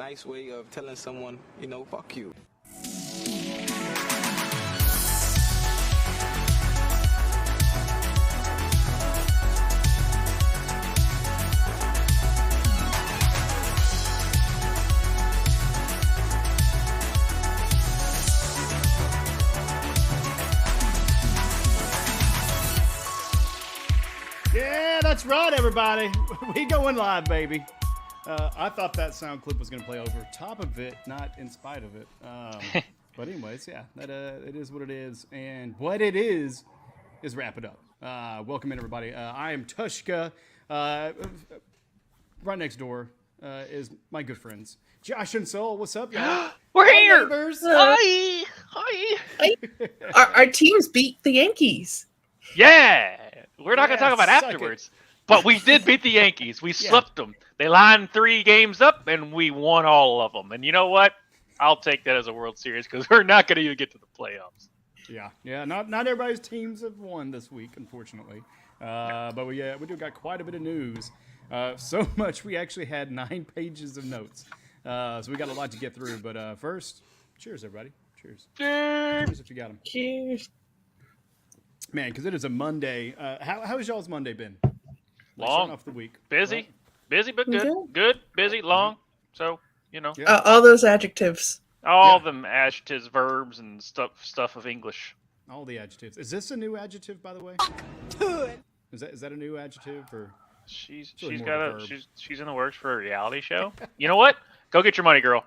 nice way of telling someone, fuck you. Yeah, that's right, everybody. We going live, baby. I thought that sound clip was going to play over top of it, not in spite of it. But anyways, yeah, it is what it is. And what it is wrap it up. Welcome in, everybody. I am Tvshka. Right next door is my good friends, Josh and Soul. What's up, y'all? We're here. Neighbors. Hi. Our teams beat the Yankees. Yeah. We're not going to talk about suck afterwards. But we did beat the Yankees. We swept them. They lined 3 games up, and we won all of them. And you know what? I'll take that as a World Series because we're not going to even get to the playoffs. Yeah. Not everybody's teams have won this week, unfortunately. But we do got quite a bit of news. So much we actually had 9 pages of notes. So we got a lot to get through. But first, cheers, everybody. Cheers. Cheers if you got them. Cheers. Man, because it is a Monday. How has y'all's Monday been? Long. Off the week. Busy. Right? Busy, but good. Okay. Good, busy, long. So, Yeah. All those adjectives. all them adjectives, verbs, and stuff of English. All the adjectives. Is this a new adjective, by the way? Is that a new adjective or? She's really more got of a a verb. she's in the works for a reality show. You know what? Go get your money, girl.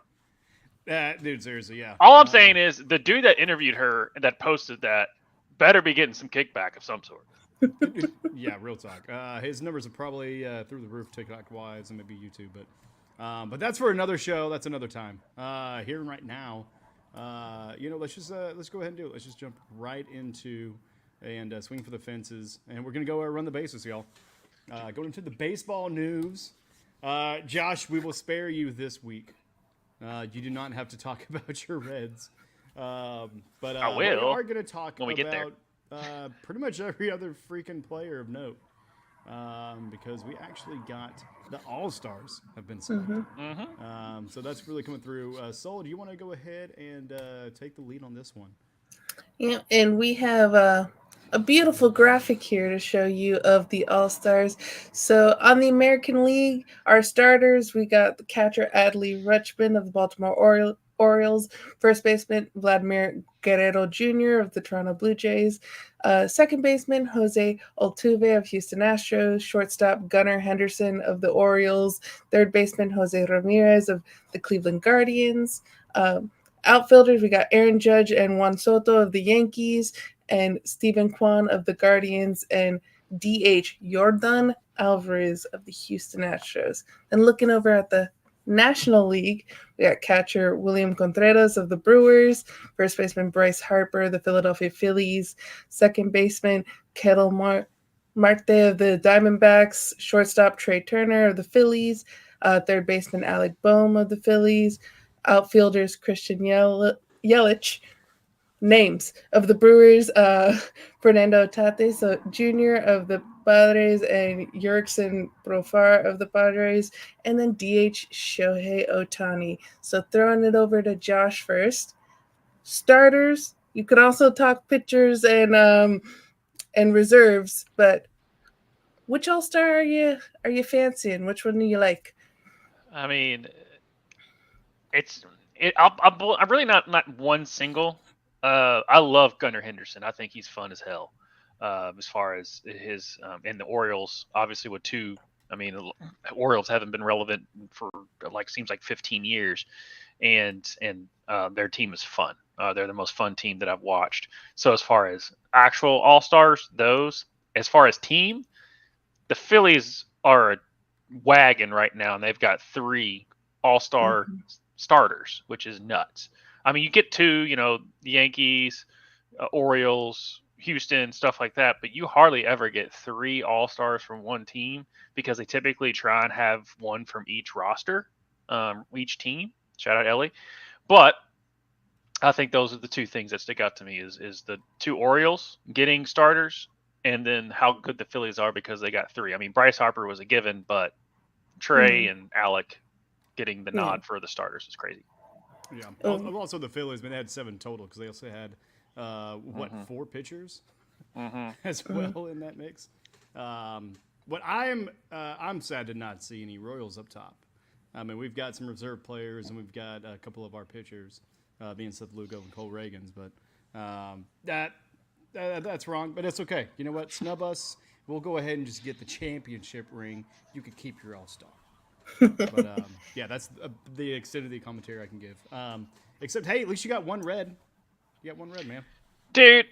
Dude, seriously, yeah. All I'm saying is the dude that interviewed her and that posted that better be getting some kickback of some sort. Yeah, real talk. His numbers are probably through the roof, TikTok-wise, and maybe YouTube. But that's for another show. That's another time. Here and right now, let's go ahead and do it. Let's just jump right into and swing for the fences, and we're gonna go run the bases, y'all. Going into the baseball news, Josh, we will spare you this week. You do not have to talk about your Reds, but I will. we are going to talk when we get there. pretty much every other freaking player of note, because we actually got the All-Stars have been selected. Mm-hmm. So that's really coming through. Sol, do you want to go ahead and take the lead on this one? Yeah, and we have a beautiful graphic here to show you of the All-Stars. So on the American League, our starters, we got the catcher Adley Rutschman of the Baltimore Orioles, first baseman Vladimir Guerrero Jr. of the Toronto Blue Jays, second baseman Jose Altuve of Houston Astros, shortstop Gunnar Henderson of the Orioles, third baseman Jose Ramirez of the Cleveland Guardians. Outfielders, we got Aaron Judge and Juan Soto of the Yankees, and Stephen Kwan of the Guardians, and DH Yordan Alvarez of the Houston Astros. And looking over at the National League, we got catcher William Contreras of the Brewers, first baseman Bryce Harper of the Philadelphia Phillies, second baseman Ketel Marte of the Diamondbacks, shortstop Trey Turner of the Phillies, third baseman Alec Boehm of the Phillies, outfielders Christian Yelich. Names of the Brewers, Fernando Tatis Jr. of the Padres and Jurickson Profar of the Padres, and then DH Shohei Ohtani. So throwing it over to Josh first. Starters, you could also talk pitchers and reserves, but which All-Star are you fancying? Which one do you like? I mean, I'm really not one single. I love Gunnar Henderson. I think he's fun as hell. As far as his in the Orioles, obviously with 2. I mean, the Orioles haven't been relevant for seems like 15 years, and their team is fun. They're the most fun team that I've watched. So as far as actual All-Stars, as far as team, the Phillies are a wagon right now, and they've got 3 All-Star starters, which is nuts. I mean, you get 2, the Yankees, Orioles, Houston, stuff like that, but you hardly ever get 3 All-Stars from one team because they typically try and have one from each roster, each team. Shout out Ellie. But I think those are the 2 things that stick out to me is the 2 Orioles getting starters and then how good the Phillies are because they got 3. I mean, Bryce Harper was a given, but Trey and Alec getting the nod for the starters is crazy. Yeah. Also, the Phillies, they had 7 total because they also had 4 pitchers as well in that mix. What I'm sad to not see any Royals up top. I mean, we've got some reserve players and we've got a couple of our pitchers, being Seth Lugo and Cole Reagans, but that's wrong. But it's okay. You know what? Snub us. We'll go ahead and just get the championship ring. You can keep your All-Star. But yeah, that's the extent of the commentary I can give. Except, hey, at least you got one red. You got one red, man. Dude,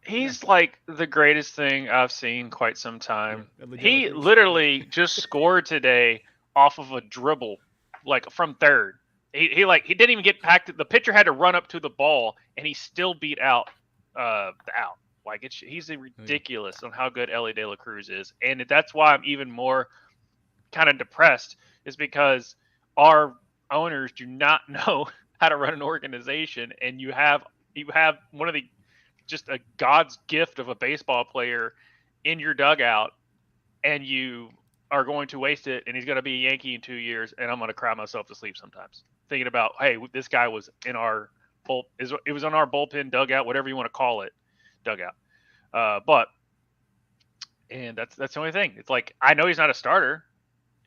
he's like the greatest thing I've seen quite some time. Yeah, he literally just scored today off of a dribble, like from third. He didn't even get packed. The pitcher had to run up to the ball, and he still beat out the out. Like he's ridiculous on how good Ellie De La Cruz is, and that's why I'm even more kind of depressed. Is because our owners do not know how to run an organization, and you have one of the just a God's gift of a baseball player in your dugout, and you are going to waste it, and he's going to be a Yankee in 2 years, and I'm going to cry myself to sleep sometimes thinking about, hey, this guy was in our it was on our bullpen dugout, whatever you want to call it, dugout. And that's the only thing. It's like, I know he's not a starter.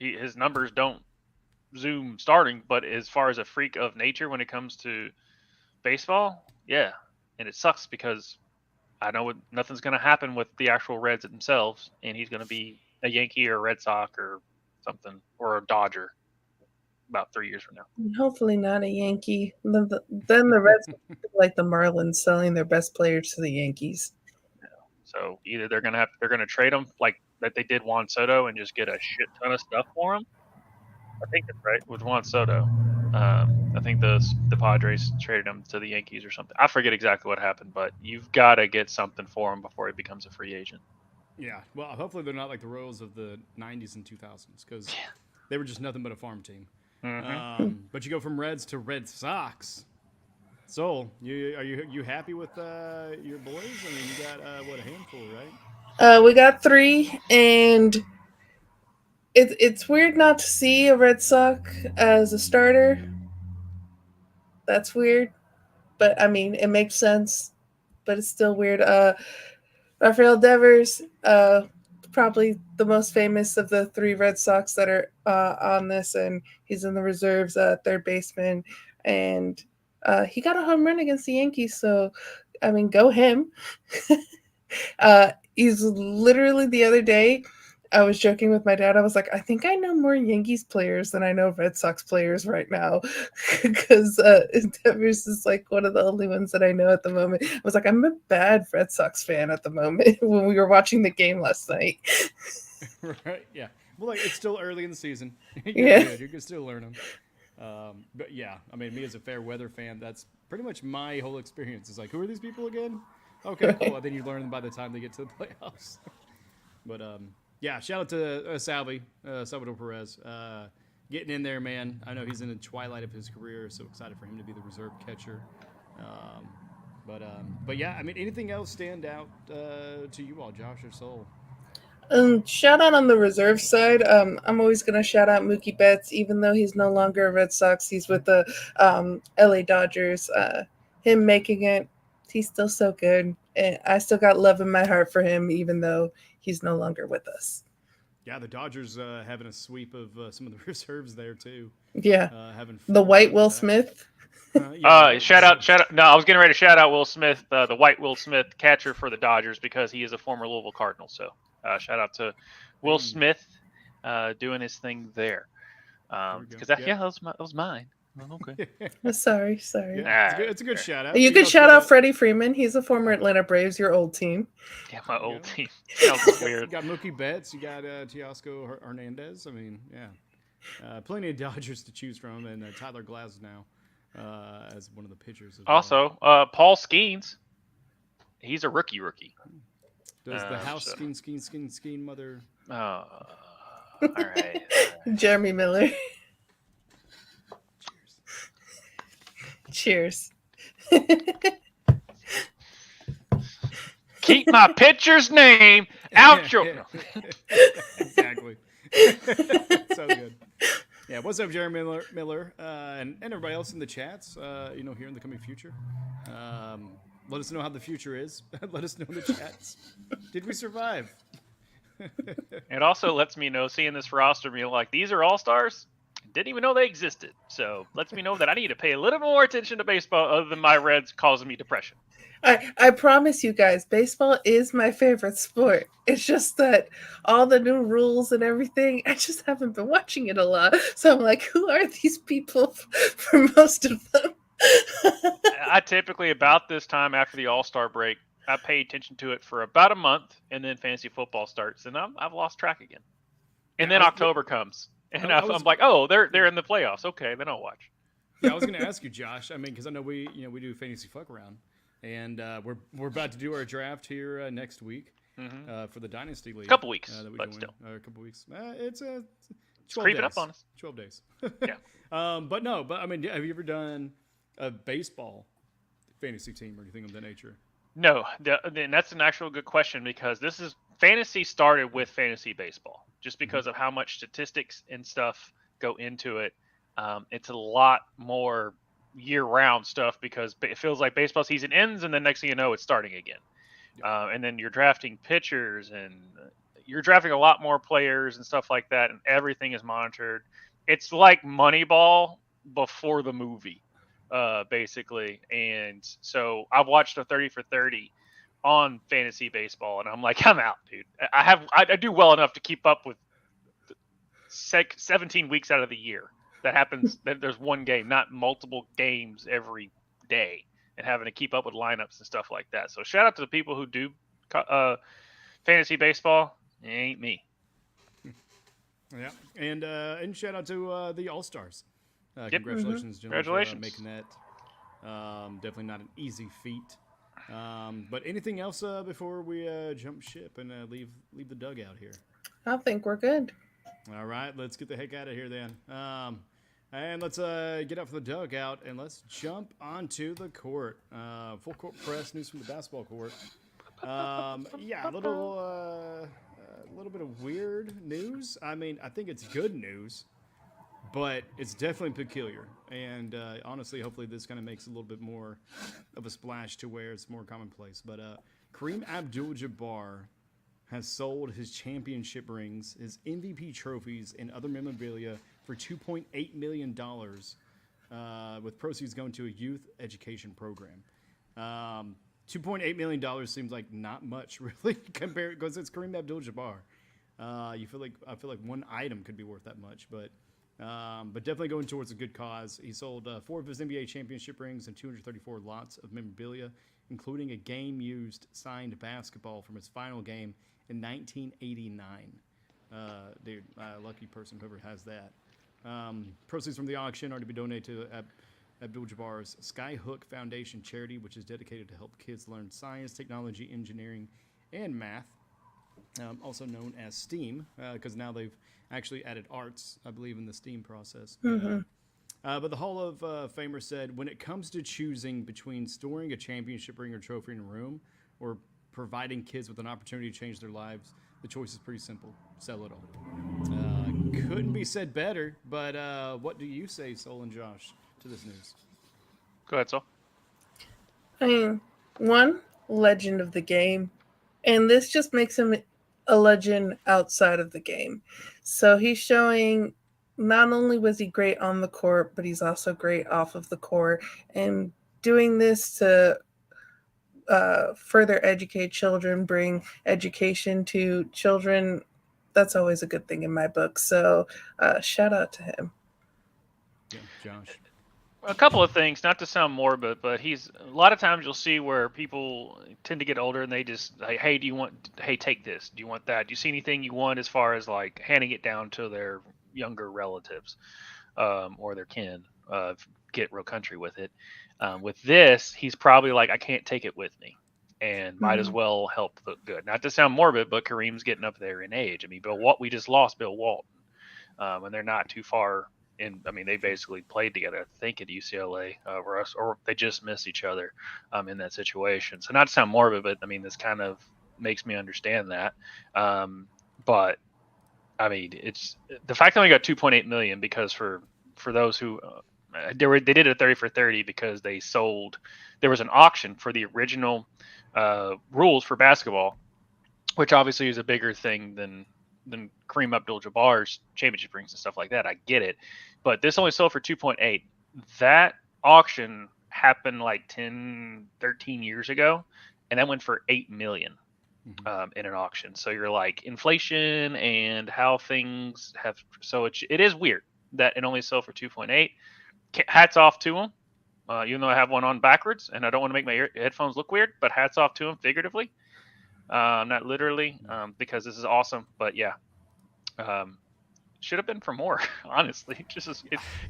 His numbers don't zoom starting, but as far as a freak of nature when it comes to baseball, yeah. And it sucks because I know nothing's going to happen with the actual Reds themselves, and he's going to be a Yankee or a Red Sox or something, or a Dodger about 3 years from now. Hopefully not a Yankee. Then the Reds will be like the Marlins, selling their best players to the Yankees. Yeah. So either they're going to trade him like that they did Juan Soto and just get a shit ton of stuff for him. I think that's right with Juan Soto. I think the Padres traded him to the Yankees or something. I forget exactly what happened, but you've got to get something for him before he becomes a free agent. Yeah, well, hopefully they're not like the Royals of the 90s and 2000s because they were just nothing but a farm team. But you go from Reds to Red Sox. So, are you happy with your boys? I mean, you got a handful, right? We got 3, and it's weird not to see a Red Sox as a starter. That's weird, but I mean, it makes sense. But it's still weird. Rafael Devers, probably the most famous of the 3 Red Sox that are on this, and he's in the reserves, third baseman, and he got a home run against the Yankees. So, I mean, go him. He's literally the other day, I was joking with my dad. I was like, I think I know more Yankees players than I know Red Sox players right now, because Devers is like one of the only ones that I know at the moment. I was like, I'm a bad Red Sox fan at the moment when we were watching the game last night. Right? Yeah. Well, like, it's still early in the season. Yeah. You can still learn them. But yeah, I mean, me as a fair weather fan, that's pretty much my whole experience. It's like, who are these people again? Okay, cool. And then you learn them by the time they get to the playoffs. But yeah, shout out to Salvador Perez, getting in there, man. I know he's in the twilight of his career, so excited for him to be the reserve catcher. But yeah, I mean, anything else stand out to you all, Josh or Sol? Shout out on the reserve side. I'm always going to shout out Mookie Betts, even though he's no longer a Red Sox. He's with the LA Dodgers. Him making it, he's still so good. And I still got love in my heart for him, even though he's no longer with us. Yeah, the Dodgers having a sweep of some of the reserves there too. Yeah, having the white Will Smith. Shout out! No, I was getting ready to shout out Will Smith, the white Will Smith catcher for the Dodgers, because he is a former Louisville Cardinal. So shout out to Will Smith doing his thing there. Because that was mine. Oh, okay. Sorry. Yeah, it's a good shout out. You could shout out Freddie Freeman. He's a former Atlanta Braves, your old team. Yeah, my old team. Sounds weird. You got Mookie Betts. You got Teoscar Hernandez. I mean, yeah. Plenty of Dodgers to choose from. And Tyler Glasnow as one of the pitchers. Also, Paul Skeens. He's a rookie. Does the house skein mother? All right. Jeremy Miller. Cheers. Keep my pitcher's name out your... Exactly. So good. Yeah, what's up, Jeremy Miller, and everybody else in the chats, here in the coming future. Let us know how the future is. Let us know in the chats. Did we survive? It also lets me know, seeing this roster, being like, these are all-stars? Didn't even know they existed. So lets me know that I need to pay a little more attention to baseball other than my Reds causing me depression. I promise you guys, baseball is my favorite sport. It's just that all the new rules and everything, I just haven't been watching it a lot. So I'm like, who are these people for most of them? I typically, about this time after the All-Star break, I pay attention to it for about a month, and then fantasy football starts, and I've lost track again. And then October comes, and I'm like, oh, they're in the playoffs. Okay, then I'll watch. Yeah, I was going to ask you, Josh. I mean, because I know we do fantasy fuck around, and we're about to do our draft here next week for the Dynasty League. A couple weeks, but still. A couple weeks. It's 12 creeping days. Up on us. 12 days. Yeah. But I mean, have you ever done a baseball fantasy team or anything of that nature? No, and that's an actual good question, because this is fantasy started with fantasy baseball, just because of how much statistics and stuff go into it. It's a lot more year-round stuff, because it feels like baseball season ends and then next thing you know, it's starting again. And then you're drafting pitchers, and you're drafting a lot more players and stuff like that, and everything is monitored. It's like Moneyball before the movie. Basically. And so I've watched a 30 for 30 on fantasy baseball, and I'm like, I'm out, dude. I do well enough to keep up with 17 weeks out of the year. That happens. That there's one game, not multiple games every day, and having to keep up with lineups and stuff like that. So shout out to the people who do fantasy baseball. It ain't me. Yeah, and shout out to the All-Stars. Congratulations, gentlemen, Congratulations. for making that. Definitely not an easy feat. But anything else before we jump ship and leave the dugout here? I think we're good. All right, let's get the heck out of here then. And let's get up for the dugout, and let's jump onto the court. Full court press, news from the basketball court. Yeah, a little bit of weird news. I mean, I think it's good news, but it's definitely peculiar. And honestly, hopefully this kind of makes a little bit more of a splash to where it's more commonplace. But Kareem Abdul-Jabbar has sold his championship rings, his MVP trophies, and other memorabilia for $2.8 million, with proceeds going to a youth education program. $2.8 million seems like not much, really, compared, because it's Kareem Abdul-Jabbar. I feel like one item could be worth that much, but definitely going towards a good cause. He sold 4 of his NBA championship rings and 234 lots of memorabilia, including a game-used signed basketball from his final game in 1989. Dude, lucky person whoever has that. Proceeds from the auction are to be donated to Abdul-Jabbar's Skyhook Foundation charity, which is dedicated to help kids learn science, technology, engineering, and math, also known as STEAM, because now they've actually added arts, I believe, in the STEAM process. But the Hall of Famer said, when it comes to choosing between storing a championship ring or trophy in a room or providing kids with an opportunity to change their lives, the choice is pretty simple. Sell it all. Couldn't be said better, but what do you say, Sol and Josh, to this news? Go ahead, Sol. I mean, one, legend of the game. And this just makes him a legend outside of the game. So he's showing not only was he great on the court, but he's also great off of the court. And doing this to further educate children, bring education to children, that's always a good thing in my book. So shout out to him. Yeah, Josh. A couple of things, not to sound morbid, but a lot of times you'll see where people tend to get older and they just like, hey, take this. Do you want that? Do you see anything you want as far as like handing it down to their younger relatives or their kin? Get real country with it. With this, he's probably like, I can't take it with me, and might as well help look good. Not to sound morbid, but Kareem's getting up there in age. I mean, we just lost Bill Walton, and they're not too far. They basically played together, I think, at UCLA, or they just missed each other in that situation. So not to sound morbid, but I mean, this kind of makes me understand that. But I mean, it's the fact that we got 2.8 million because for those who they did it 30 for 30 because they sold. There was an auction for the original rules for basketball, which obviously is a bigger thing than Kareem Abdul-Jabbar's championship rings and stuff like that. I get it, but this only sold for 2.8. That auction happened like 10, 13 years ago, and that went for 8 million in an auction. So you're like inflation and how things have. So it is weird that it only sold for 2.8. Hats off to them. Even though I have one on backwards and I don't want to make my headphones look weird, but hats off to them figuratively, not literally, because this is awesome. But yeah, should have been for more. Honestly,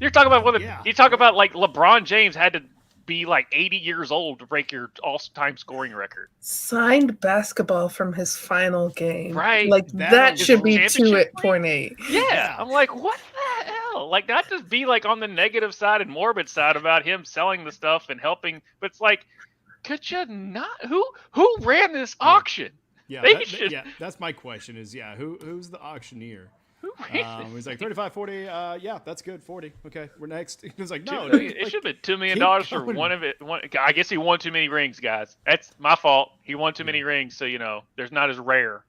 you're talking about you talk about like LeBron James had to be like 80 years old to break your all-time scoring record. Signed basketball from his final game, right? Like that should be 2.8. Yeah, I'm like, what the hell? Like, not just be like on the negative side and morbid side about him selling the stuff and helping, but it's like, could you not? Who ran this auction? Yeah, that's my question. Is who's the auctioneer? He's like 35, 40. Yeah, that's good. 40. Okay, we're next. He's like, no, it should have been $2 million for one of it. I guess he won too many rings, guys. That's my fault. He won too many rings, so there's not as rare.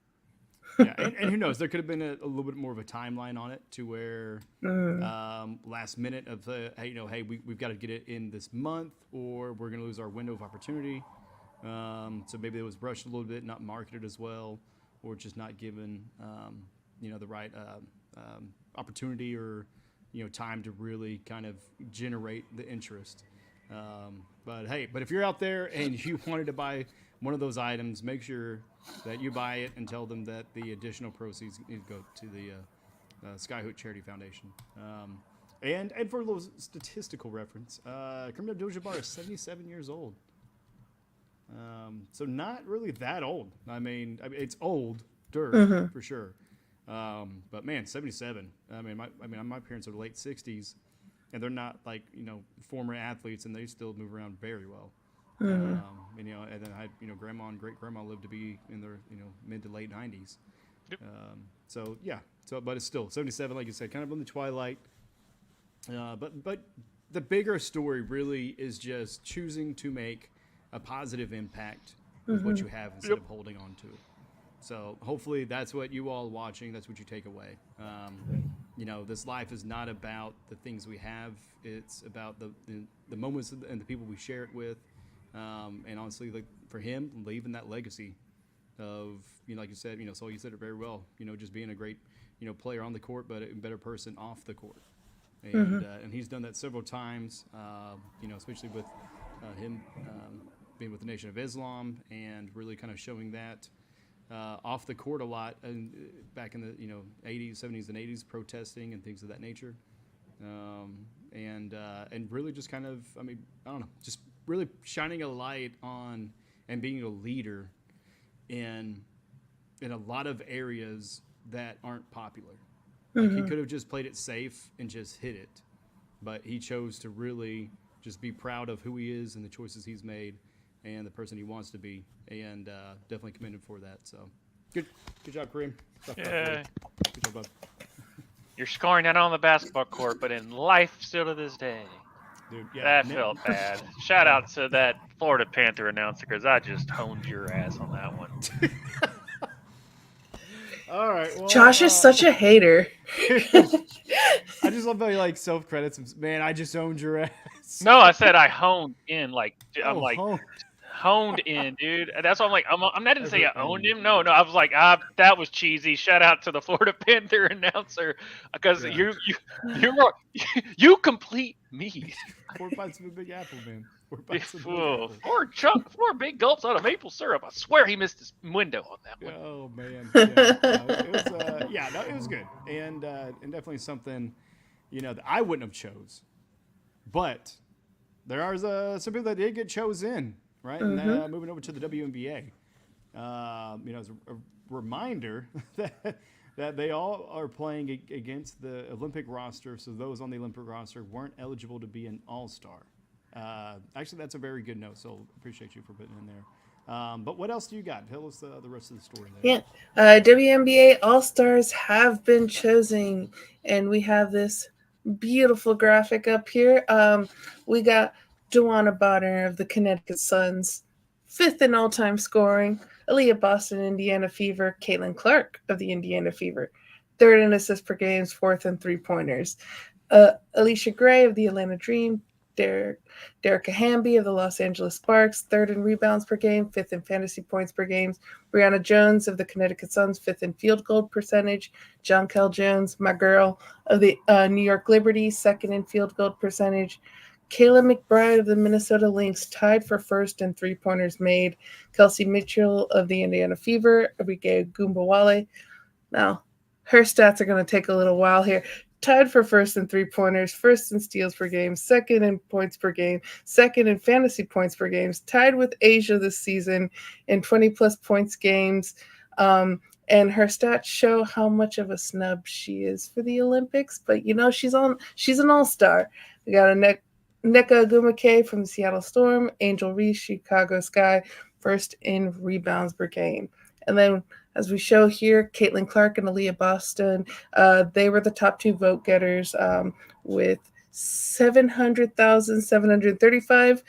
Yeah, and who knows? There could have been a little bit more of a timeline on it to where last minute of hey, we've got to get it in this month, or we're going to lose our window of opportunity. So maybe it was rushed a little bit, not marketed as well, or just not given the right opportunity or time to really kind of generate the interest. But if you're out there and you wanted to buy one of those items, make sure that you buy it and tell them that the additional proceeds need to go to the Skyhook Charity Foundation. And for a little statistical reference, Kareem Abdul-Jabbar is 77 years old. So not really that old. I mean it's old, for sure. But man, 77. I mean, my parents are late 60s, and they're not like former athletes, and they still move around very well. And then I had grandma and great grandma lived to be in their mid to late 90s. Yep. But it's still 77, like you said, kind of on the twilight. But the bigger story really is just choosing to make a positive impact with what you have instead of holding on to it. So hopefully that's what you all watching, that's what you take away. This life is not about the things we have. It's about the moments and the people we share it with. And honestly, like for him, leaving that legacy of, like you said, so you said it very well, just being a great, player on the court, but a better person off the court. And he's done that several times, especially with him being with the Nation of Islam and really kind of showing that off the court a lot, and back in the 80s, 70s, and 80s, protesting and things of that nature, and really just kind of, I don't know, just really shining a light on and being a leader in a lot of areas that aren't popular. Like he could have just played it safe and just hit it, but he chose to really just be proud of who he is and the choices he's made and the person he wants to be, and definitely commend him for that. So, good job, Kareem. Yeah. Good job, bud. You're scoring not on the basketball court, but in life still to this day. Dude, yeah, that felt bad. Shout out to that Florida Panther announcer, because I just honed your ass on that one. All right. Well, Josh is such a hater. I just love how he like self-credits him. Man, I just owned your ass. No, I said I honed in. Like I'm honed. Honed in, dude. That's why I'm like, I'm not gonna say I owned him. No, I was like, that was cheesy. Shout out to the Florida Panther announcer, because you complete me. 4 bites of a Big Apple, man. 4 bites of four big gulps out of maple syrup. I swear he missed his window on that one. Oh man, it was good, and definitely something that I wouldn't have chose, but there are some people that did get chosen. Right, and moving over to the WNBA, as a reminder that they all are playing against the Olympic roster, so those on the Olympic roster weren't eligible to be an all-star. Actually, that's a very good note, so appreciate you for putting it in there. But what else do you got? Tell us the rest of the story Yeah. there. WNBA All-Stars have been chosen, and we have this beautiful graphic up here. We got Joanna Bonner of the Connecticut Suns, 5th in all-time scoring. Aaliyah Boston, Indiana Fever. Caitlin Clark of the Indiana Fever, 3rd in assists per game, 4th in three-pointers. Alicia Gray of the Atlanta Dream. Derek Hamby of the Los Angeles Sparks, 3rd in rebounds per game, 5th in fantasy points per game. Brianna Jones of the Connecticut Suns, 5th in field goal percentage. Jonquel Jones, my girl, of the New York Liberty, 2nd in field goal percentage. Kayla McBride of the Minnesota Lynx, tied for 1st in three-pointers made. Kelsey Mitchell of the Indiana Fever, Abrike Gumbawale. Now, her stats are going to take a little while here. Tied for 1st in three-pointers, 1st in steals per game, 2nd in points per game, 2nd in fantasy points per game, tied with Asia this season in 20-plus points games. And her stats show how much of a snub she is for the Olympics. But, she's an all-star. We got Nneka Ogwumike from the Seattle Storm, Angel Reese, Chicago Sky, 1st in rebounds per game. And then, as we show here, Caitlin Clark and Aaliyah Boston, they were the top 2 vote getters with 700,735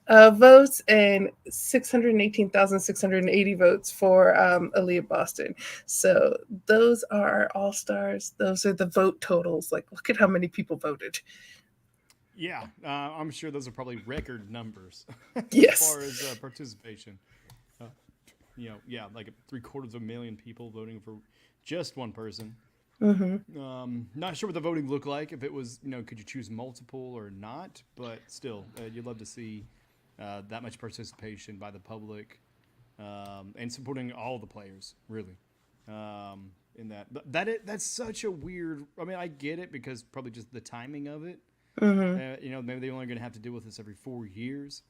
votes and 618,680 votes for Aaliyah Boston. So those are all-stars. Those are the vote totals. Like, look at how many people voted. Yeah, I'm sure those are probably record numbers Yes. as far as participation. Like 750,000 people voting for just one person. Mm-hmm. Not sure what the voting looked like. If it was, could you choose multiple or not? But still, you'd love to see that much participation by the public and supporting all the players, really. In that, that's such a weird. I mean, I get it because probably just the timing of it. Mm-hmm. Maybe they're only going to have to deal with this every 4 years.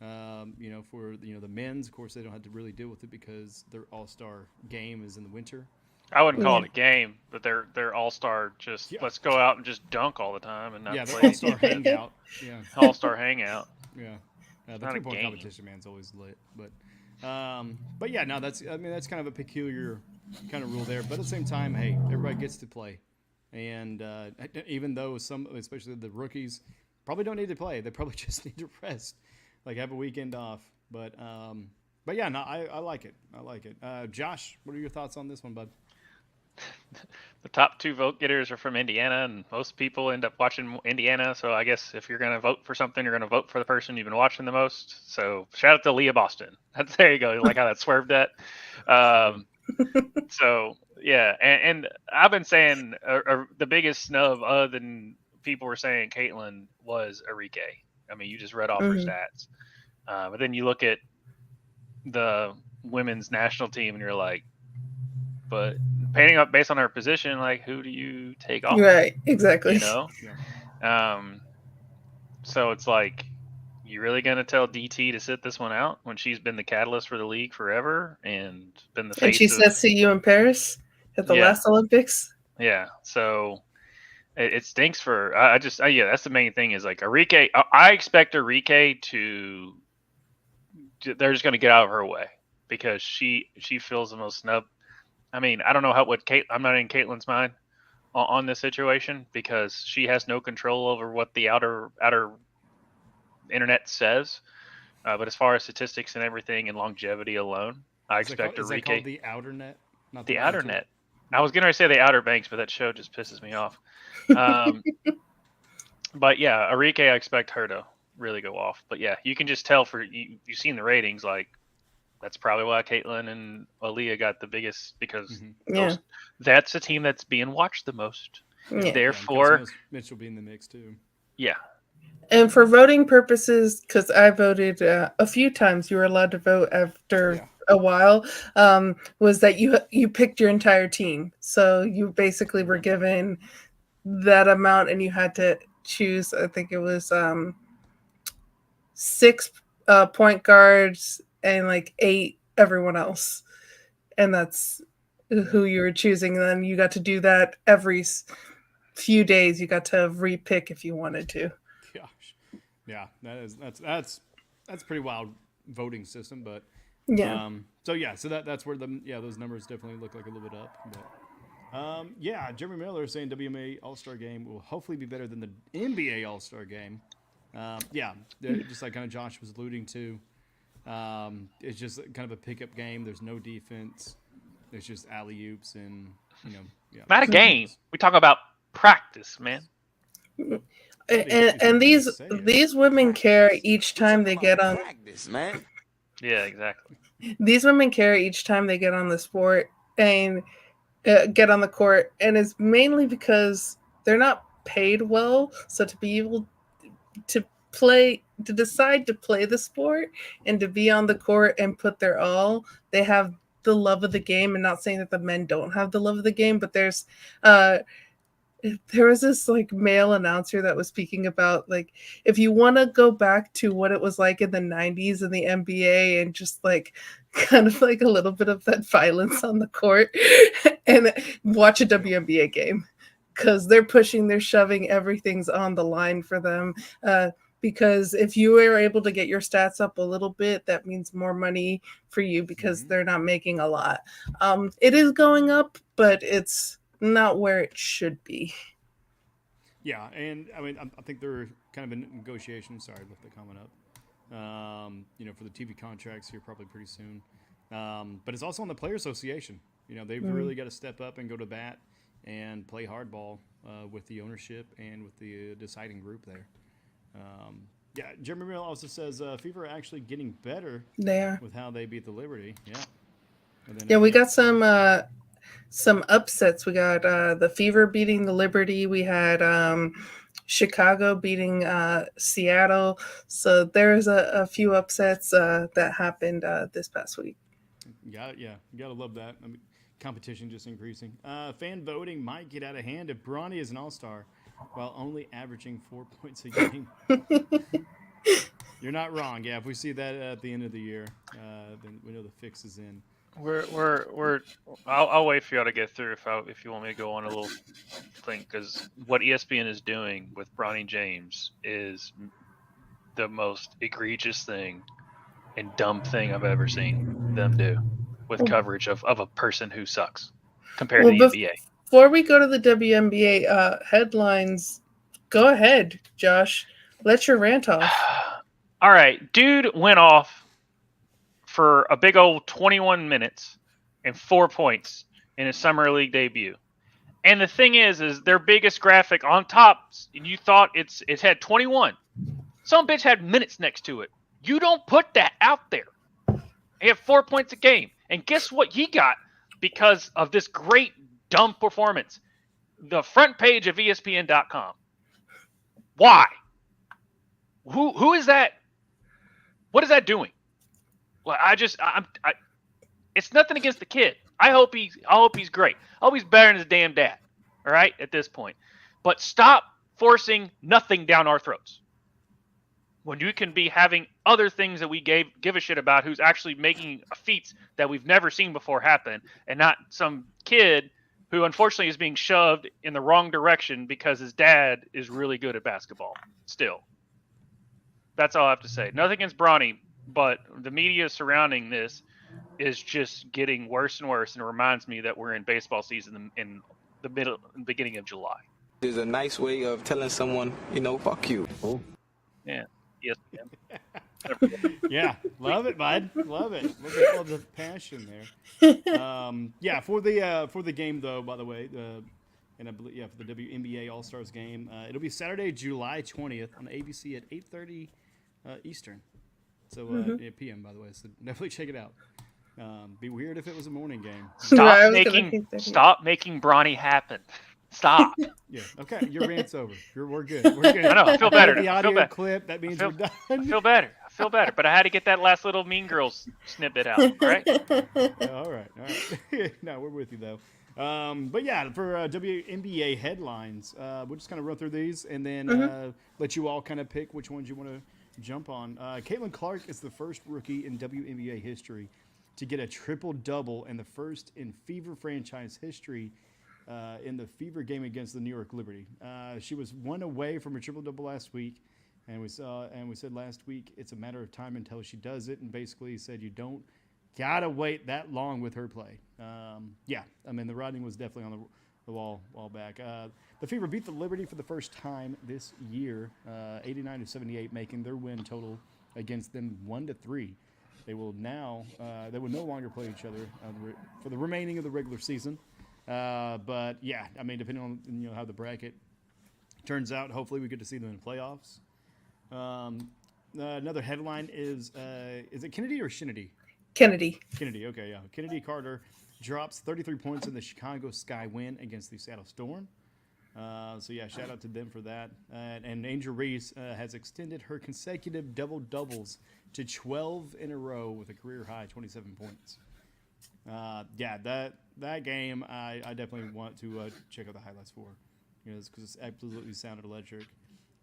For the men's, of course, they don't have to really deal with it because their all-star game is in the winter. I wouldn't call it a game, but they're all-star. Let's go out and just dunk all the time and not play. They're all-star hangout. Yeah, all-star hangout. Yeah, the not a 3-point game. competition, man's always lit. But yeah, no, that's kind of a peculiar kind of rule there. But at the same time, hey, everybody gets to play, and even though some, especially the rookies, probably don't need to play, they probably just need to rest. Like have a weekend off, but yeah, no, I like it. I like it. Josh, what are your thoughts on this one, bud? The top 2 vote getters are from Indiana, and most people end up watching Indiana. So I guess if you're going to vote for something, you're going to vote for the person you've been watching the most. So shout out to Leah Boston. There you go. Like how that swerved that. So yeah, and I've been saying the biggest snub, other than people were saying Caitlin, was Arike. I mean, you just read off her stats. But then you look at the women's national team and you're like, but painting up based on her position, like who do you take off? Right, exactly. Yeah. So it's like, you really going to tell DT to sit this one out when she's been the catalyst for the league forever and been the face and she said see you in Paris at the last Olympics? Yeah, so it stinks for yeah, that's the main thing is like Arike. I expect Arike to they're just going to get out of her way because she feels the most snub. I mean, I don't know I'm not in Caitlin's mind on this situation because she has no control over what the outer internet says. But as far as statistics and everything and longevity alone, I expect Arike. Is that called the outer net? Not the outer net. I was going to say the Outer Banks, but that show just pisses me off. But yeah, Arike, I expect her to really go off. But yeah, you can just tell you've seen the ratings, like that's probably why Caitlin and Aaliyah got the biggest because that's a team that's being watched the most. Yeah. Therefore, Mitch will be in the mix too. Yeah. And for voting purposes, because I voted a few times, you were allowed to vote after a while, was that you picked your entire team. So you basically were given that amount and you had to choose, I think it was 6 point guards and like 8 everyone else. And that's who you were choosing. And then you got to do that every few days. You got to re-pick if you wanted to. Gosh. Yeah, that's pretty wild voting system, but Yeah. So that's where those numbers definitely look like a little bit up. But Jeremy Miller saying WNBA All-Star Game will hopefully be better than the NBA All-Star Game. Just like kind of Josh was alluding to. It's just kind of a pickup game. There's no defense. There's just alley-oops and Not a game. We talk about practice, man. And these women care each time they get on practice, man. Yeah, exactly. These women care each time they get on the sport and get on the court, and it's mainly because they're not paid well. So to be able to decide to play the sport and to be on the court and put their all, they have the love of the game. And not saying that the men don't have the love of the game, but there was this like male announcer that was speaking about like if you want to go back to what it was like in the 90s in the NBA and just like kind of like a little bit of that violence on the court and watch a WNBA game, because they're pushing, they're shoving, everything's on the line for them. Because if you are able to get your stats up a little bit, that means more money for you because they're not making a lot. It is going up, but it's not where it should be. Yeah, and I mean, I think they're kind of in negotiations. Sorry, I left the comment up. For the TV contracts here probably pretty soon. But it's also on the Player Association. They've really got to step up and go to bat and play hardball with the ownership and with the deciding group there. Jeremy Mill also says FIBA are actually getting better. They are with how they beat the Liberty. Yeah. And then, we got some upsets. We got the Fever beating the Liberty. We had Chicago beating Seattle. So there's a few upsets that happened this past week. You gotta love that. I mean, competition just increasing. Fan voting might get out of hand if Bronny is an all-star while only averaging 4 points a game. You're not wrong. Yeah, if we see that at the end of the year, then we know the fix is in. I'll wait for y'all to get through if you want me to go on a little thing, because what ESPN is doing with Bronny James is the most egregious thing and dumb thing I've ever seen them do with coverage of a person who sucks compared to the NBA. Before we go to the WNBA headlines, go ahead, Josh. Let your rant off. All right, dude went off for a big old 21 minutes and 4 points in his summer league debut. And the thing is their biggest graphic on top, and you thought it had 21. Some bitch had minutes next to it. You don't put that out there. He had 4 points a game. And guess what he got because of this great dumb performance? The front page of ESPN.com. Why? Who is that? What is that doing? Well, it's nothing against the kid. I hope he's great. I hope he's better than his damn dad. All right, at this point. But stop forcing nothing down our throats. When you can be having other things that we give a shit about, who's actually making feats that we've never seen before happen, and not some kid who unfortunately is being shoved in the wrong direction because his dad is really good at basketball still. That's all I have to say. Nothing against Bronny, but the media surrounding this is just getting worse and worse, and it reminds me that we're in baseball season in the beginning of July. There's a nice way of telling someone, fuck you. Oh. Yeah. Yes. Yeah, love it, bud. Love it. Look at all the passion there. For the game though, by the way, and I believe for the WNBA All Stars game, it'll be Saturday, July 20th on ABC at 8:30 Eastern. So PM, by the way. So definitely check it out. Be weird if it was a morning game. Stop making Bronny happen. Stop. Yeah. Okay. Your rant's over. We're good. We're good. I know. I feel better. The audio clip. That means we're done. I feel better. But I had to get that last little Mean Girls snippet out. All right. All right. No, we're with you though. But yeah, for WNBA headlines, we'll just kind of run through these and then let you all kind of pick which ones you want to jump on. Caitlin Clark is the first rookie in WNBA history to get a triple-double and the first in Fever franchise history in the Fever game against the New York Liberty. She was one away from a triple-double last week, and we said last week it's a matter of time until she does it, and basically said you don't gotta wait that long with her play. Yeah, I mean the writing was definitely on the wall back. The Fever beat the Liberty for the first time this year, 89-78, making their win total against them 1-3. They will now they will no longer play each other for the remaining of the regular season. But yeah, I mean depending on how the bracket turns out, hopefully we get to see them in the playoffs. Another headline is it Kennedy or Shinity? Kennedy. Kennedy, okay, yeah. Kennedy Carter drops 33 points in the Chicago Sky win against the Seattle Storm. So, yeah, shout out to them for that. And Angel Reese has extended her consecutive double-doubles to 12 in a row with a career-high 27 points. Yeah, that game I definitely want to check out the highlights for, because it's absolutely sounded electric.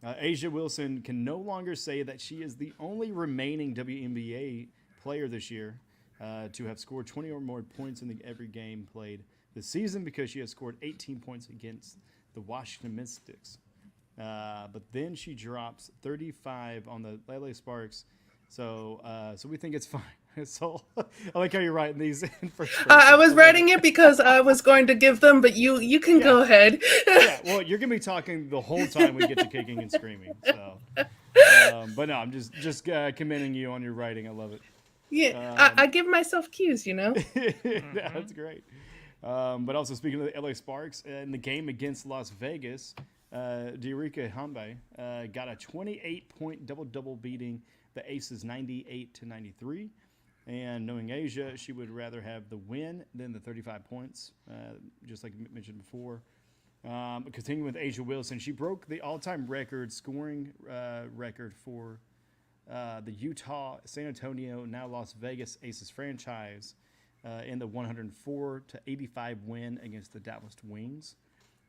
A'ja Wilson can no longer say that she is the only remaining WNBA player this year to have scored 20 or more points in every game played this season, because she has scored 18 points against the Washington Mystics. But then she drops 35 on the LA Sparks. So we think it's fine. So I like how you're writing these in first person. I was writing it because I was going to give them, but you can go ahead. Yeah, well, you're gonna be talking the whole time we get to kicking and screaming. So, but no, I'm just commending you on your writing. I love it. Yeah, I give myself cues, Yeah, that's great. But also speaking of the LA Sparks, in the game against Las Vegas, Diarika Hambe got a 28-point double-double, beating the Aces 98-93. And knowing A'ja, she would rather have the win than the 35 points, just like mentioned before. Continuing with A'ja Wilson, she broke the all-time scoring record for the Utah, San Antonio, now Las Vegas Aces franchise in the 104-85 win against the Dallas Wings.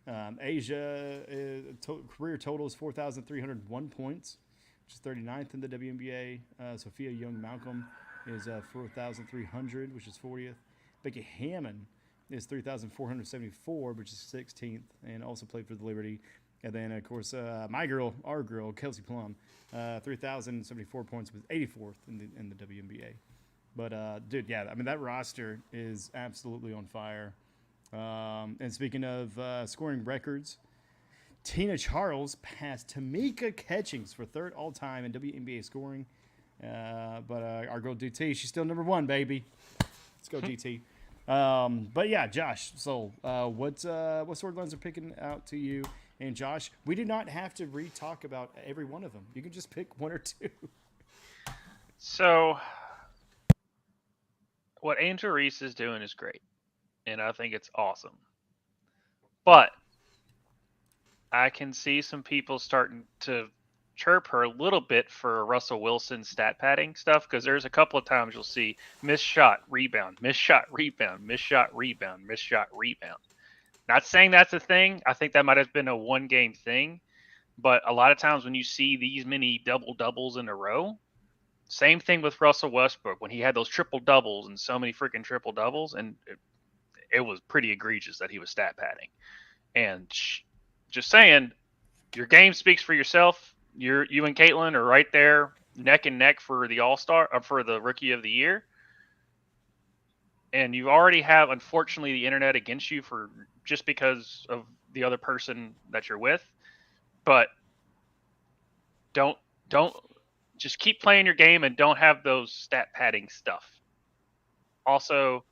A'ja career total is 4,301 points, which is 39th in the WNBA. Sophia Young-Malcolm is 4,300, which is 40th. Becky Hammond is 3,474, which is 16th, and also played for the Liberty. And then, of course, our girl, Kelsey Plum, 3,074 points, was 84th in the WNBA. But, dude, yeah, I mean, that roster is absolutely on fire. And speaking of scoring records, Tina Charles passed Tamika Catchings for third all-time in WNBA scoring. But our girl DT, she's still number one, baby. Let's go, DT. But yeah, Josh. So, what storylines are picking out to you? And Josh, we do not have to re-talk about every one of them. You can just pick one or two. So, what Angel Reese is doing is great, and I think it's awesome. But I can see some people starting to chirp her a little bit for Russell Wilson stat padding stuff, because there's a couple of times you'll see missed shot, rebound, missed shot, rebound, missed shot, rebound, missed shot, rebound. Not saying that's a thing. I think that might have been a one-game thing. But a lot of times when you see these many double-doubles in a row, same thing with Russell Westbrook when he had those triple-doubles and so many freaking triple-doubles, and it was pretty egregious that he was stat padding. And just saying, your game speaks for yourself. You and Caitlin are right there, neck and neck for the All-Star, for the Rookie of the Year. And you already have, unfortunately, the internet against you for just because of the other person that you're with. But don't just keep playing your game and don't have those stat padding stuff. Also,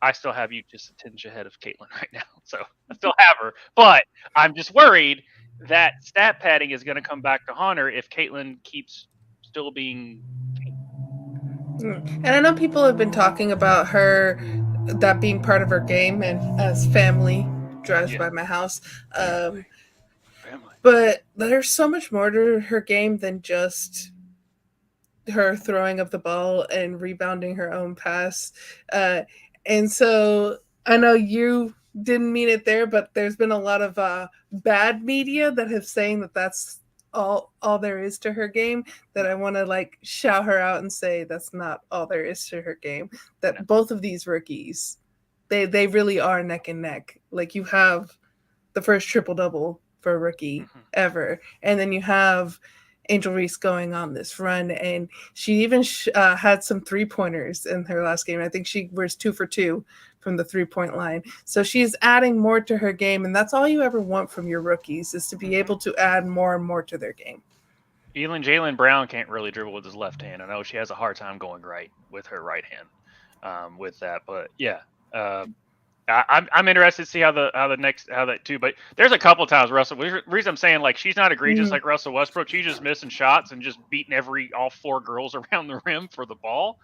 I still have you just a tinge ahead of Caitlin right now, so I still have her. But I'm just worried that stat padding is going to come back to haunt her if Caitlin keeps still being. And I know people have been talking about her, that being part of her game, and as family drives by my house. Family. But there's so much more to her game than just her throwing up the ball and rebounding her own pass. And so I know you didn't mean it there, but there's been a lot of bad media that have saying that that's all there is to her game, that I want to shout her out and say that's not all there is to her game. That both of these rookies, they really are neck and neck. Like, you have the first triple-double for a rookie ever, and then you have Angel Reese going on this run, and she even had some 3-pointers in her last game. I think she was 2 for 2 from the 3-point line. So she's adding more to her game, and that's all you ever want from your rookies, is to be able to add more and more to their game. Even Jaylen Brown can't really dribble with his left hand. I know she has a hard time going right with her right hand with that, but yeah. I'm interested to see how that too. But there's a couple times Russell. The reason I'm saying like she's not egregious like Russell Westbrook. She's just missing shots and just beating all 4 girls around the rim for the ball.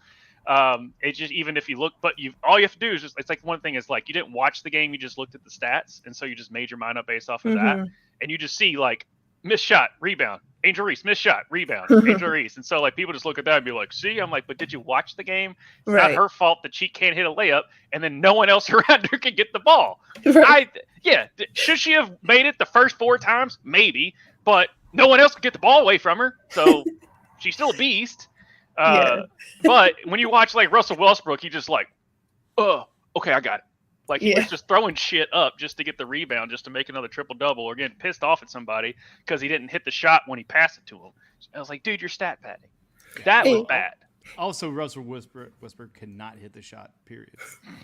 It's just, even if you look, but all you have to do is just, it's like one thing is like you didn't watch the game, you just looked at the stats, and so you just made your mind up based off of that, and you just see like missed shot, rebound, Angel Reese, missed shot, rebound, Angel Reese. And so like people just look at that and be like, see, I'm like, but did you watch the game? It's not her fault that she can't hit a layup and then no one else around her can get the ball. Should she have made it the first 4 times? Maybe, but no one else could get the ball away from her. So she's still a beast. But when you watch like Russell Westbrook, he just like, oh, okay, I got it. Like he was just throwing shit up just to get the rebound, just to make another triple-double, or getting pissed off at somebody because he didn't hit the shot when he passed it to him. I was like, dude, you're stat padding. That was bad. Also, Russell Westbrook cannot hit the shot, period.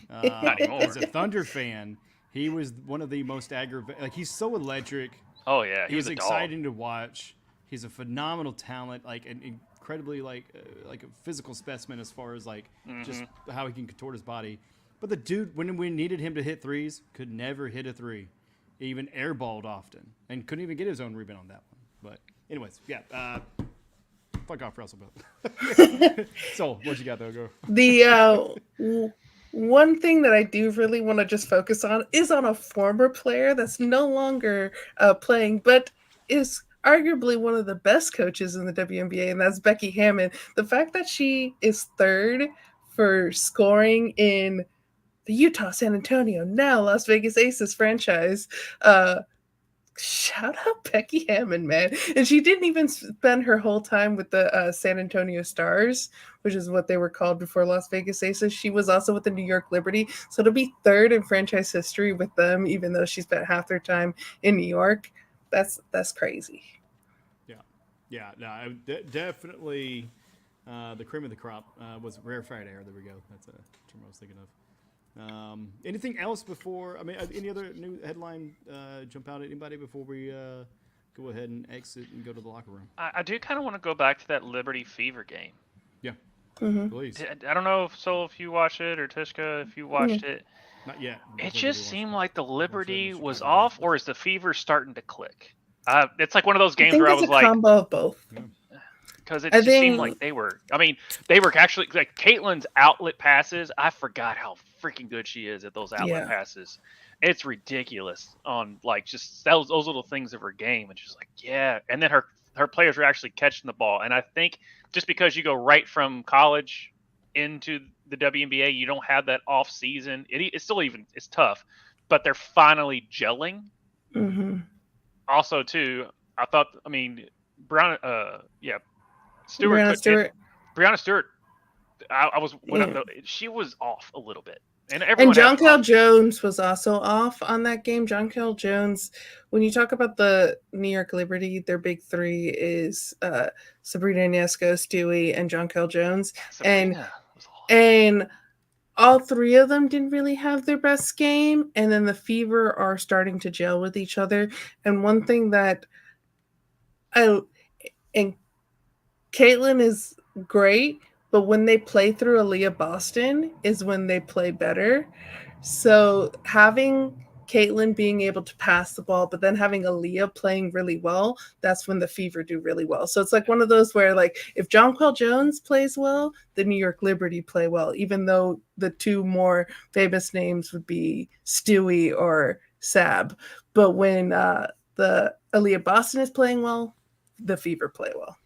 Not anymore. As a Thunder fan, he was one of the most aggravating. Like, he's so electric. Oh, yeah. He's exciting to watch. He's a phenomenal talent, like an incredibly like a physical specimen as far as like just how he can contort his body. But the dude, when we needed him to hit threes, could never hit a 3. He even airballed often and couldn't even get his own rebound on that one. But anyways, fuck off, Russell. So what you got though? Go. The one thing that I do really want to just focus on is on a former player that's no longer playing, but is arguably one of the best coaches in the WNBA, and that's Becky Hammon. The fact that she is 3rd for scoring in the Utah, San Antonio, now Las Vegas Aces franchise. Shout out Becky Hammon, man. And she didn't even spend her whole time with the San Antonio Stars, which is what they were called before Las Vegas Aces. She was also with the New York Liberty. So to be 3rd in franchise history with them, even though she spent half their time in New York, that's crazy. Definitely the cream of the crop was Rare Friday. There we go. That's a term I was thinking of. Anything else before? I mean, any other new headline jump out at anybody before we go ahead and exit and go to the locker room? I do kind of want to go back to that Liberty Fever game. Yeah, please. I don't know if you watched it, or Tvshka, if you watched it. Not yet. It just seemed like the Liberty was off, or is the Fever starting to click? It's like one of those games where I was like, combo of both. Because it just seemed like they were actually like Caitlin's outlet passes. I forgot how freaking good she is at those outlet passes. It's ridiculous on like just those little things of her game. And she's like, and then her players are actually catching the ball. And I think just because you go right from college into the WNBA, you don't have that off season. It's still it's tough, but they're finally gelling. Also, too, I thought, Brianna Stewart. She was off a little bit, and Jonquel Jones was also off on that game. Jonquel Jones, when you talk about the New York Liberty, their big 3 is Sabrina Ionesco, Stewie, and Jonquel Jones, and all 3 of them didn't really have their best game, and then the Fever are starting to gel with each other. And one thing that Caitlin is great, but when they play through Aaliyah Boston is when they play better. So having Caitlin being able to pass the ball, but then having Aaliyah playing really well, that's when the Fever do really well. So it's like one of those where like if Jonquel Jones plays well, the New York Liberty play well, even though the 2 more famous names would be Stewie or Sab. But when the Aaliyah Boston is playing well, the Fever play well.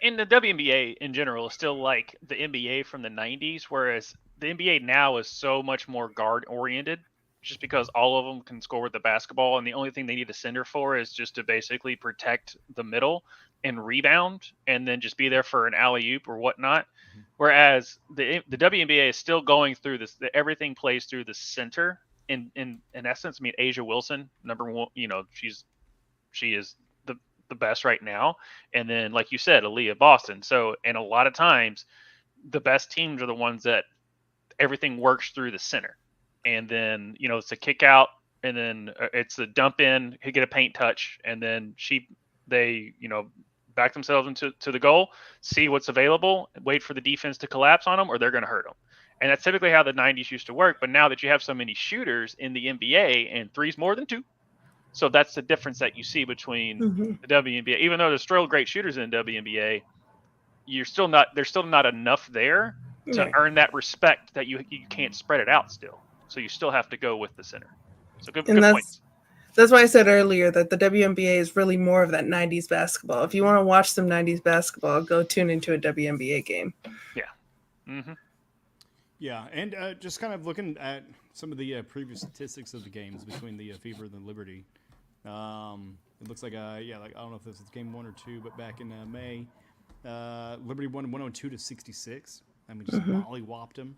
And the WNBA in general is still like the NBA from the 90s, whereas the NBA now is so much more guard-oriented just because all of them can score with the basketball, and the only thing they need a center for is just to basically protect the middle and rebound and then just be there for an alley-oop or whatnot. Whereas the WNBA is still going through this. Everything plays through the center in essence. Asia Wilson, number 1, she is the best right now. And then, like you said, Aaliyah, Boston. So, and a lot of times, the best teams are the ones that everything works through the center. And then, it's a kick out, and then it's a dump in, get a paint touch, and then they back themselves into the goal, see what's available, wait for the defense to collapse on them, or they're going to hurt them. And that's typically how the 90s used to work. But now that you have so many shooters in the NBA, and three's more than two, so that's the difference that you see between the WNBA. Even though there's still great shooters in the WNBA, there's still not enough there to earn that respect that you can't spread it out still. So you still have to go with the center. So good points. That's why I said earlier that the WNBA is really more of that 90s basketball. If you want to watch some 90s basketball, go tune into a WNBA game. Yeah. Mm-hmm. Yeah, and just kind of looking at some of the previous statistics of the games between the FIBA and the Liberty. It looks like, I don't know if this is game 1 or 2, but back in May, Liberty won 102-66. I mean, just mollywopped them.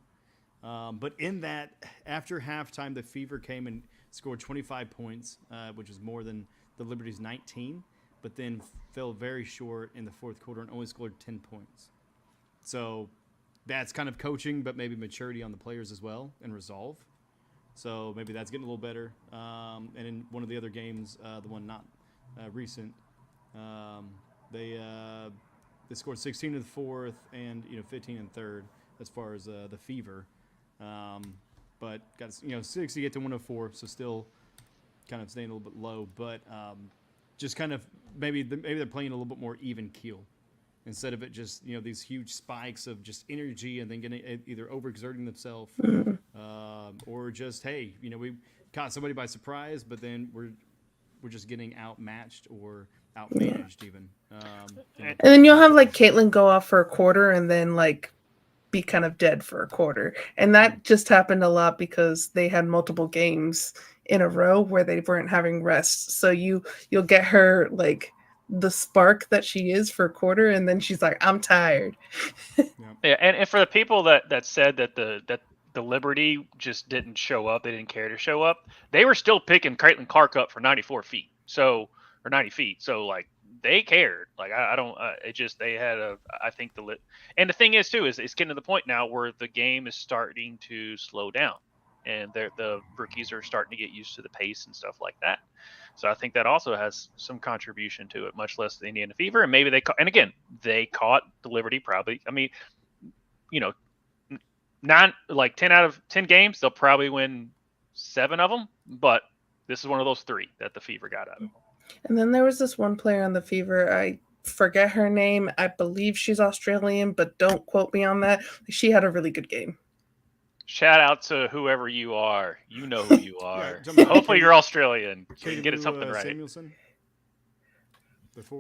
But in that, after halftime, the Fever came and scored 25 points, which is more than the Liberty's 19, but then fell very short in the fourth quarter and only scored 10 points. So that's kind of coaching, but maybe maturity on the players as well and resolve. So maybe that's getting a little better. And in one of the other games, the one not recent, they scored 16 in the fourth and 15 in third as far as the Fever. But got 60 to get to 104, so still kind of staying a little bit low. But just kind of maybe they're playing a little bit more even keel instead of it just these huge spikes of just energy and then getting either overexerting themselves or just we caught somebody by surprise, but then we're just getting outmatched or outmanaged even. And then you'll have like Caitlin go off for a quarter and then like be kind of dead for a quarter. And that just happened a lot because they had multiple games in a row where they weren't having rest. So you'll get her like the spark that she is for a quarter, and then she's like, I'm tired. Yeah, and for the people that said that the Liberty just didn't show up, they didn't care to show up, they were still picking Caitlin Clark up for 94 feet. So, or 90 feet. So like they cared. Like I don't. It just they had I think and the thing is too is it's getting to the point now where the game is starting to slow down, and the rookies are starting to get used to the pace and stuff like that. So I think that also has some contribution to it, much less the Indiana Fever, and maybe they caught the Liberty probably. I mean, 10 out of 10 games they'll probably win 7 of them, but this is one of those 3 that the Fever got out of. And then there was this one player on the Fever. I forget her name. I believe she's Australian, but don't quote me on that. She had a really good game. Shout out to whoever you are. You know who you are. Hopefully you're Australian. So you can get it something right. Samuelson?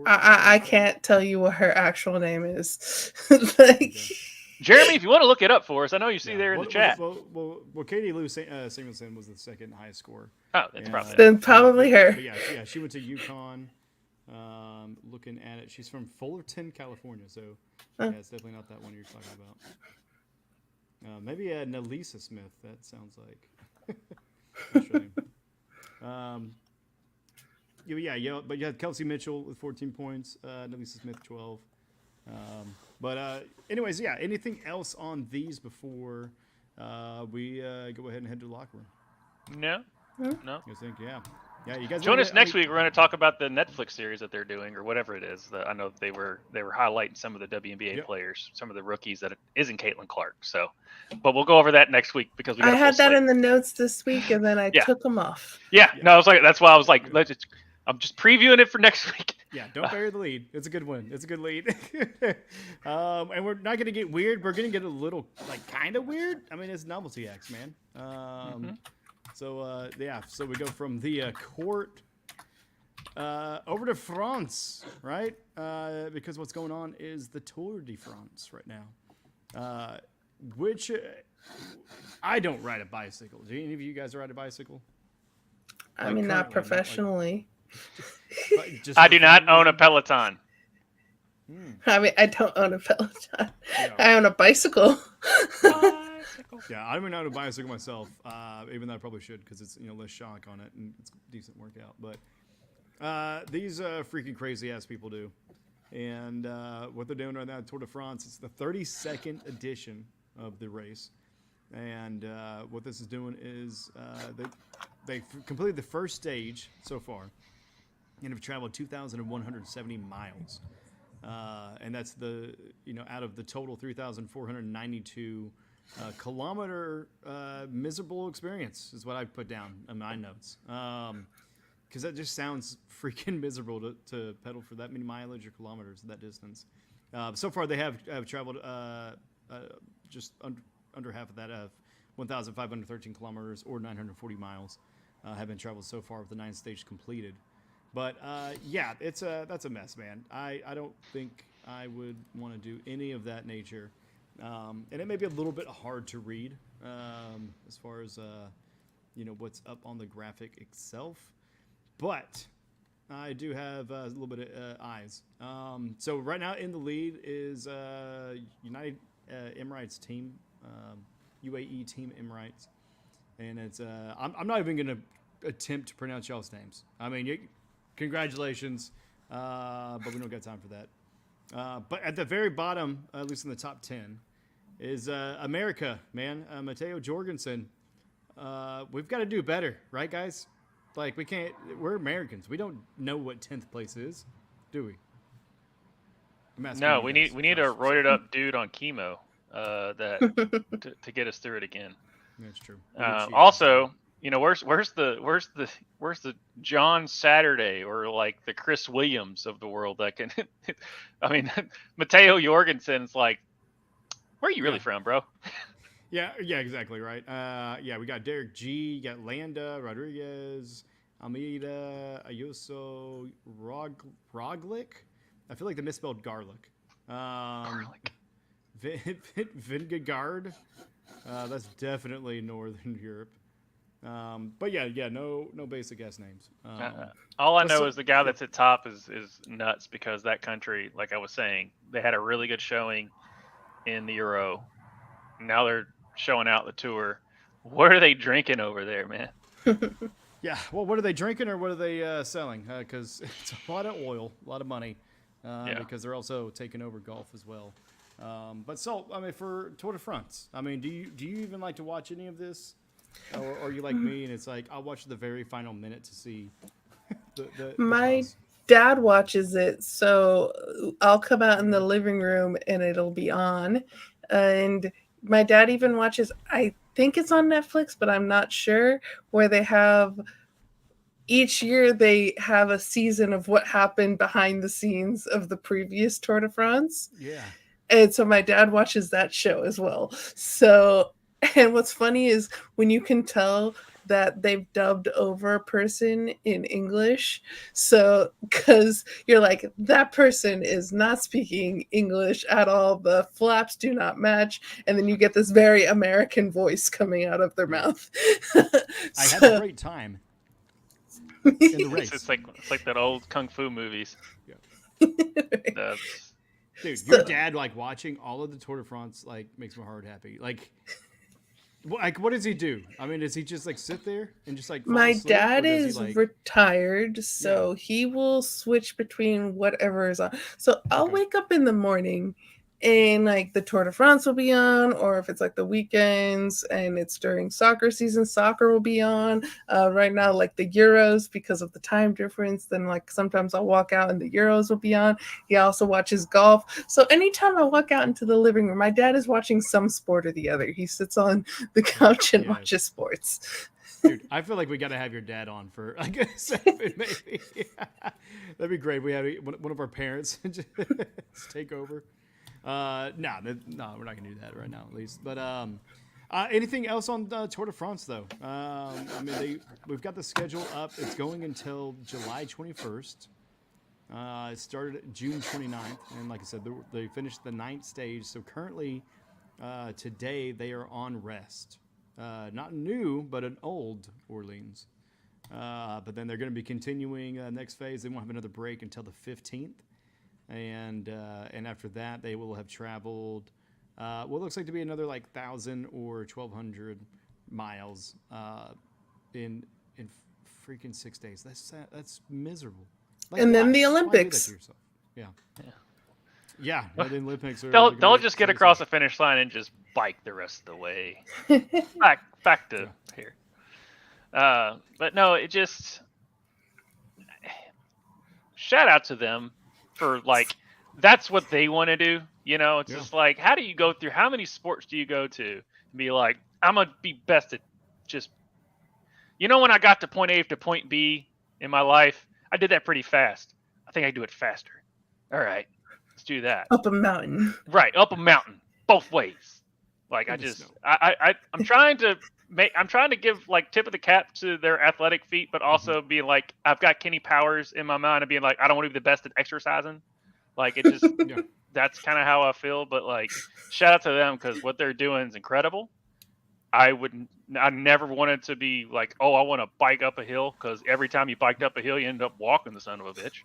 I can't tell you what her actual name is. Jeremy, if you want to look it up for us, I know you see there in the chat. Well, Katie Lou Samuelson was the second highest scorer. Oh, it's probably then probably her. Yeah, she went to UConn. Looking at it, she's from Fullerton, California. So it's definitely not that one you're talking about. Maybe Nelisa Smith. That sounds like. But you had Kelsey Mitchell with 14 points. Nelisa Smith 12. But anyways, anything else on these before we go ahead and head to the locker room? No. You think, yeah, you guys join us next week. We're going to talk about the Netflix series that they're doing, or whatever it is. I know they were highlighting some of the WNBA players, some of the rookies that isn't Caitlin Clark. So, but we'll go over that next week because I had that in the notes this week, and then I took them off. Yeah, no, I was like, that's why I was like, I'm just previewing it for next week. Yeah, don't bury the lead. It's a good one. It's a good lead. And we're not going to get weird. We're going to get a little, kind of weird. I mean, it's novelty acts, man. So we go from the court over to France, right? Because what's going on is the Tour de France right now, which I don't ride a bicycle. Do any of you guys ride a bicycle? I mean, not professionally. I do not own a Peloton. I mean, I don't own a Peloton. Yeah. I own a bicycle. Yeah, I don't own a bicycle myself, even though I probably should because it's less shock on it and it's a decent workout. But These freaking crazy ass people do. And what they're doing right now, Tour de France, it's the 32nd edition of the race. And what this is doing is they completed the first stage so far and have traveled 2,170 miles. And that's out of the total 3,492 kilometer miserable experience is what I put down in my notes. Because that just sounds freaking miserable to pedal for that many mileage or kilometers that distance. So far, they have traveled just under half of that, 1,513 kilometers or 940 miles have been traveled so far with the 9 stages completed. But yeah, that's a mess, man. I don't think I would want to do any of that nature. And it may be a little bit hard to read as far as what's up on the graphic itself. But I do have a little bit of eyes. So right now in the lead is United Emirates team, UAE team Emirates, and it's I'm not even going to attempt to pronounce y'all's names. I mean, congratulations, but we don't got time for that. But at the very bottom, at least in the top 10, is America, man. Matteo Jorgensen. We've got to do better, right, guys? Like, we can't. We're Americans. We don't know what 10th place is, do we? No, we need a roided up dude on chemo to get us through it again. That's true. Also, where's the John Saturday or like the Chris Williams of the world that can? I mean, Matteo Jorgensen's like, where are you really from, bro? Yeah, exactly right. We got Derek G, you got Landa, Rodriguez, Almeida, Ayuso, Roglic. I feel like they misspelled garlic. Garlic. Vingegaard. That's definitely Northern Europe. But yeah, no basic ass names. All I know is the guy that's at top is nuts because that country, like I was saying, they had a really good showing in the Euro. Now they're showing out the Tour. What are they drinking over there, man? Yeah, well, what are they drinking or what are they selling? Because it's a lot of oil, a lot of money. Because they're also taking over golf as well. But so, I mean, for Tour de France, I mean, do you even like to watch any of this, or are you like me and it's like I'll watch the very final minute to see my dad watches it, so I'll come out in the living room and it'll be on, and my dad even watches. I think it's on Netflix, but I'm not sure. Where they have. Each year they have a season of what happened behind the scenes of the previous Tour de France. Yeah. And so my dad watches that show as well. So, and what's funny is when you can tell that they've dubbed over a person in English. So, because you're like, that person is not speaking English at all. The flaps do not match. And then you get this very American voice coming out of their mouth. I had a great time. In the race. It's like that old kung fu movies. Yeah. Dude, your dad like watching all of the Tour de France like makes my heart happy. Like what does he do? I mean, does he just like sit there and just like? My dad is retired, so he will switch between whatever is on. So I'll wake up in the morning. And like the Tour de France will be on, or if it's like the weekends and it's during soccer season, soccer will be on. Right now, like the Euros, because of the time difference, then like sometimes I'll walk out and the Euros will be on. He also watches golf. So anytime I walk out into the living room, my dad is watching some sport or the other. He sits on the couch and watches sports. Dude, I feel like we got to have your dad on for like a segment, maybe. That'd be great. We have one of our parents just take over. No, we're not gonna do that right now, at least. But anything else on Tour de France, though? I mean, we've got the schedule up. It's going until July 21st. It started June 29th, and like I said, they finished the 9th stage. So currently, today they are on rest. Not new, but an old Orleans. But then they're going to be continuing next phase. They won't have another break until the 15th. And after that, they will have traveled what looks like to be another like 1,000 or 1,200 miles in in freaking 6 days. That's miserable. And then the Why do that Olympics. to yourself? Yeah. The Olympics are. They'll just get across the finish line and just bike the rest of the way. back to here. But no, it just shout out to them for like that's what they want to do. It's just like how do you go through? How many sports do you go to be like I'm gonna be best at just. When I got to point A to point B in my life, I did that pretty fast. I think I do it faster. All right, let's do that. Up a mountain. Right, up a mountain, both ways. Like I'm trying to give like tip of the cap to their athletic feat, but also being like I've got Kenny Powers in my mind of being like I don't want to be the best at exercising. Like it just that's kind of how I feel. But like shout out to them because what they're doing is incredible. I never wanted to be like, oh, I want to bike up a hill because every time you biked up a hill, you end up walking the son of a bitch.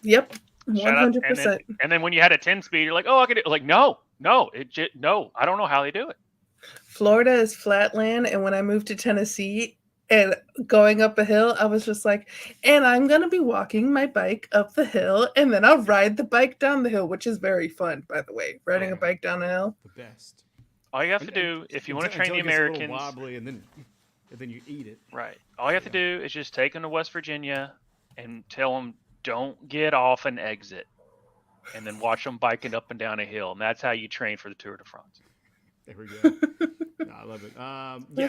Yep. 100%. And then when you had a 10-speed, you're like, oh, I could do it. Like, no, I don't know how they do it. Florida is flatland, and when I moved to Tennessee and going up a hill, I was just like, and I'm going to be walking my bike up the hill, and then I'll ride the bike down the hill, which is very fun, by the way, riding a bike down a hill. The best. All you have to do, if you want to train the Americans, wobbly and then you eat it. Right. All you have to do is just take them to West Virginia and tell them don't get off an exit, and then watch them biking up and down a hill, and that's how you train for the Tour de France. There we go. No, I love it.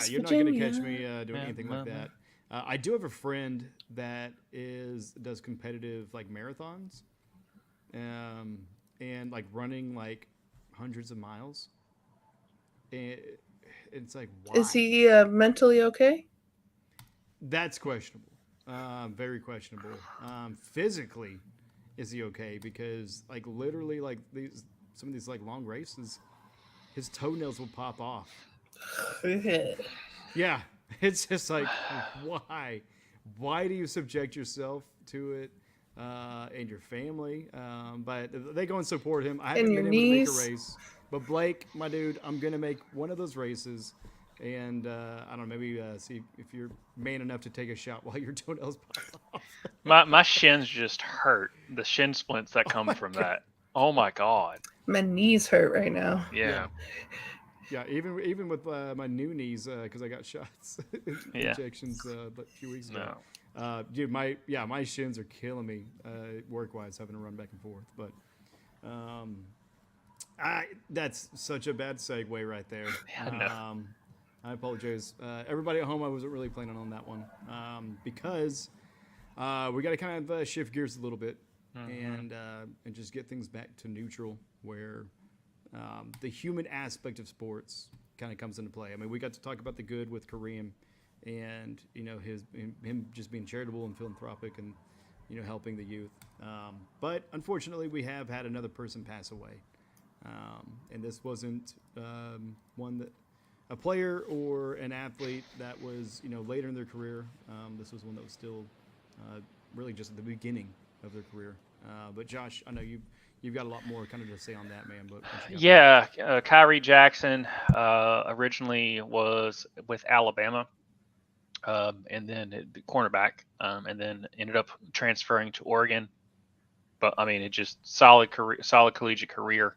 You're not going to catch me doing anything like that. I do have a friend that does competitive like marathons, and like running like hundreds of miles. And it's like, why? Is he mentally okay? That's questionable. Very questionable. Physically, is he okay? Because like literally, like some of these like long races, his toenails will pop off. Yeah, it's just like why? Why do you subject yourself to it and your family? But they go and support him. I haven't been able to make a race. But Blake, my dude, I'm going to make one of those races. And I don't know, maybe see if you're man enough to take a shot while your toenails pop off. My shins just hurt. The shin splints that come from that. Oh, my God. My knees hurt right now. Yeah. Yeah, even with my new knees, because I got shots, injections a few weeks ago. No. Dude, my shins are killing me work-wise, having to run back and forth. But that's such a bad segue right there. Yeah, I apologize. Everybody at home, I wasn't really planning on that one because we got to kind of shift gears a little bit and just get things back to neutral where the human aspect of sports kind of comes into play. I mean, we got to talk about the good with Kareem and, him just being charitable and philanthropic and, helping the youth. But unfortunately, we have had another person pass away. And this wasn't a player or an athlete that was, later in their career. This was one that was still really just at the beginning of their career. But Josh, I know you've got a lot more kind of to say on that, man. But Kyrie Jackson originally was with Alabama, and then the cornerback, and then ended up transferring to Oregon. But I mean, it just solid collegiate career.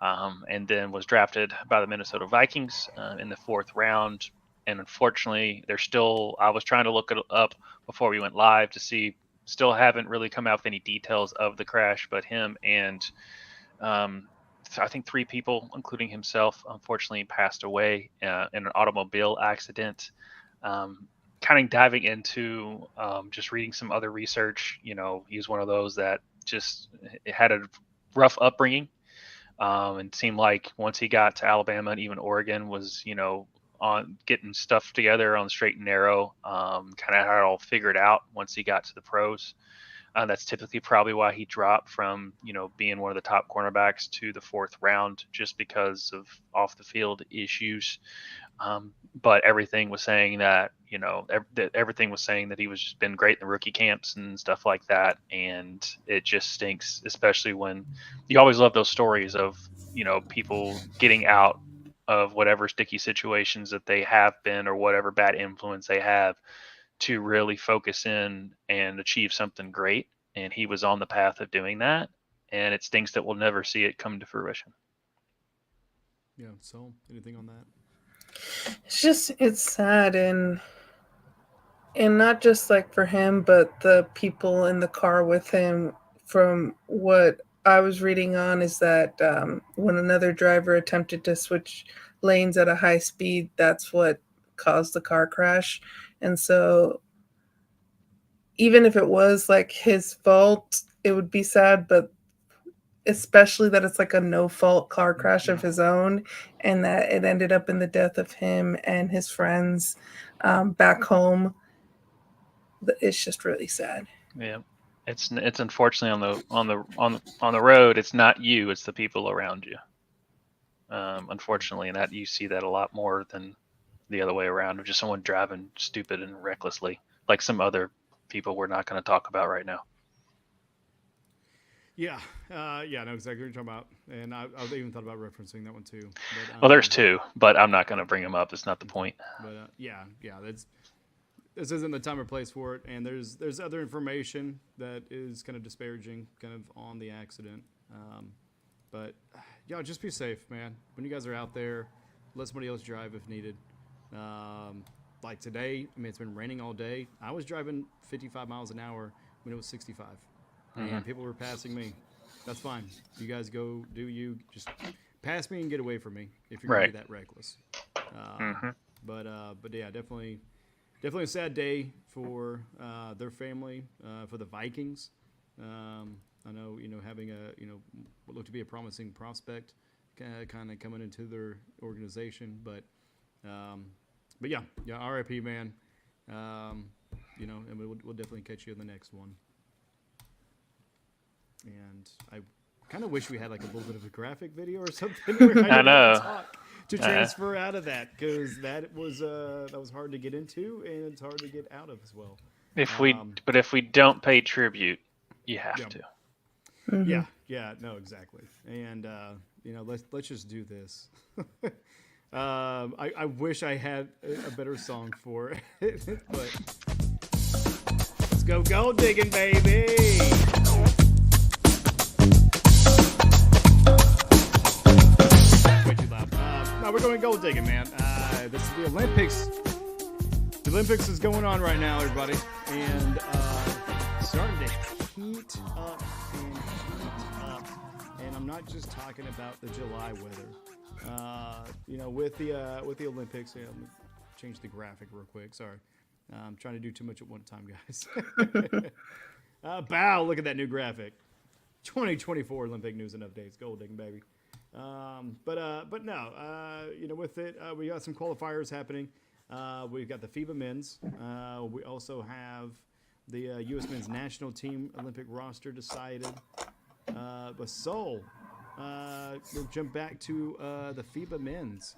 And then was drafted by the Minnesota Vikings in the 4th round. And unfortunately, I was trying to look it up before we went live to see, still haven't really come out with any details of the crash, but him and I think 3 people, including himself, unfortunately passed away in an automobile accident. Kind of diving into just reading some other research, he was one of those that just had a rough upbringing. And seemed like once he got to Alabama and even Oregon was, on getting stuff together on the straight and narrow, kind of had it all figured out once he got to the pros. That's typically probably why he dropped from, being one of the top cornerbacks to the 4th round, just because of off the field issues. But everything was saying that, everything was saying that he was just been great in the rookie camps and stuff like that. And it just stinks, especially when you always love those stories of, people getting out of whatever sticky situations that they have been or whatever bad influence they have to really focus in and achieve something great. And he was on the path of doing that. And it stinks that we'll never see it come to fruition. Yeah. So, anything on that? It's sad, and not just like for him, but the people in the car with him. From what I was reading on, is that when another driver attempted to switch lanes at a high speed, that's what caused the car crash. And so, even if it was like his fault, it would be sad, but especially that it's like a no-fault car crash of his own, and that it ended up in the death of him and his friends back home. It's just really sad. Yeah, it's unfortunately on the road. It's not you; it's the people around you. Unfortunately, and that you see that a lot more than the other way around, of just someone driving stupid and recklessly, like some other people we're not going to talk about right now. Yeah, I know exactly what you're talking about, and I even thought about referencing that one too. But, well, there's two, but I'm not going to bring them up. It's not the point. But this isn't the time or place for it, and there's other information that is kind of disparaging, kind of on the accident. But yeah, just be safe, man. When you guys are out there, let somebody else drive if needed. Like today, I mean, it's been raining all day. I was driving 55 miles an hour when it was 65. And people were passing me. That's fine. You guys go do you. Just pass me and get away from me if you're going to be that reckless. But yeah, definitely a sad day for their family, for the Vikings. I know, having what looked to be a promising prospect kind of coming into their organization. But yeah, RIP, man. And we'll definitely catch you in the next one. And I kind of wish we had like a little bit of a graphic video or something. Where I know. To transfer out of that, because that was hard to get into, and it's hard to get out of as well. If we don't pay tribute, you have to. Mm-hmm. Yeah, no, exactly. And let's just do this. I wish I had a better song for it, but let's go gold digging, baby. We're going gold digging, man. This is the Olympics. The Olympics is going on right now, everybody, and starting to heat up. And I'm not just talking about the July weather. With the Olympics. Yeah, let me change the graphic real quick. Sorry, I'm trying to do too much at one time, guys. Bow! Look at that new graphic. 2024 Olympic news and updates. Gold digging, baby. But no, with it, we got some qualifiers happening. We've got the FIBA men's. We also have the U.S. men's national team Olympic roster decided. But Soul, we'll jump back to the FIBA men's.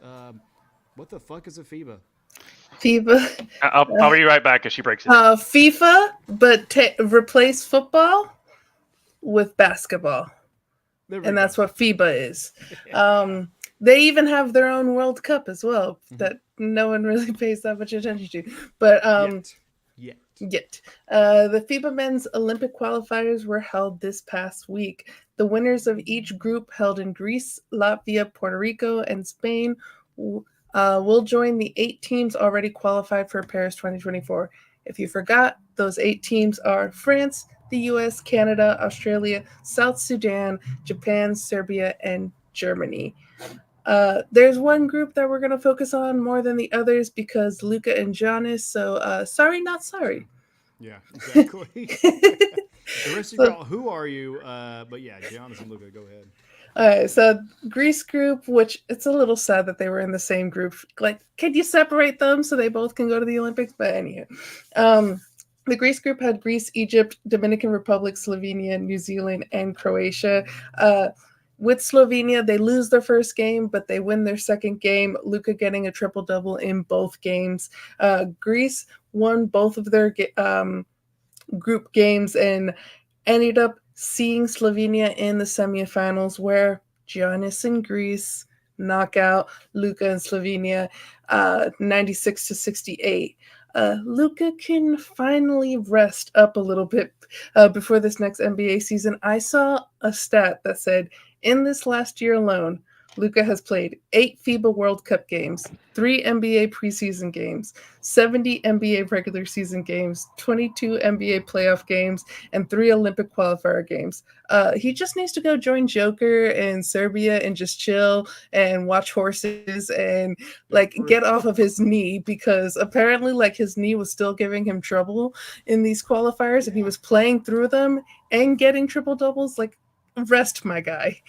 What the fuck is a FIBA? FIBA. I'll be right back as she breaks it down. FIFA, but replace football with basketball. And that's what FIBA is. They even have their own World Cup as well that no one really pays that much attention to. But yet. The FIBA men's Olympic qualifiers were held this past week. The winners of each group held in Greece, Latvia, Puerto Rico, and Spain will join the 8 teams already qualified for Paris 2024. If you forgot, those 8 teams are France, the US, Canada, Australia, South Sudan, Japan, Serbia, and Germany. There's one group that we're going to focus on more than the others because Luka and Giannis, so sorry, not sorry. Yeah, exactly. The rest of y'all, who are you? But yeah, Giannis and Luka, go ahead. All right, so Greece group, which it's a little sad that they were in the same group. Like, can you separate them so they both can go to the Olympics? But anyway, the Greece group had Greece, Egypt, Dominican Republic, Slovenia, New Zealand, and Croatia. With Slovenia, they lose their first game, but they win their second game, Luka getting a triple-double in both games. Greece won both of their group games and ended up seeing Slovenia in the semifinals, where Giannis and Greece knockout Luka and Slovenia, 96-68. Luka can finally rest up a little bit before this next NBA season. I saw a stat that said in this last year alone, Luka has played 8 FIBA World Cup games, 3 NBA preseason games, 70 NBA regular season games, 22 NBA playoff games, and 3 Olympic qualifier games. He just needs to go join Joker in Serbia and just chill and watch horses and like get off of his knee, because apparently like his knee was still giving him trouble in these qualifiers and he was playing through them and getting triple doubles. Like, rest my guy.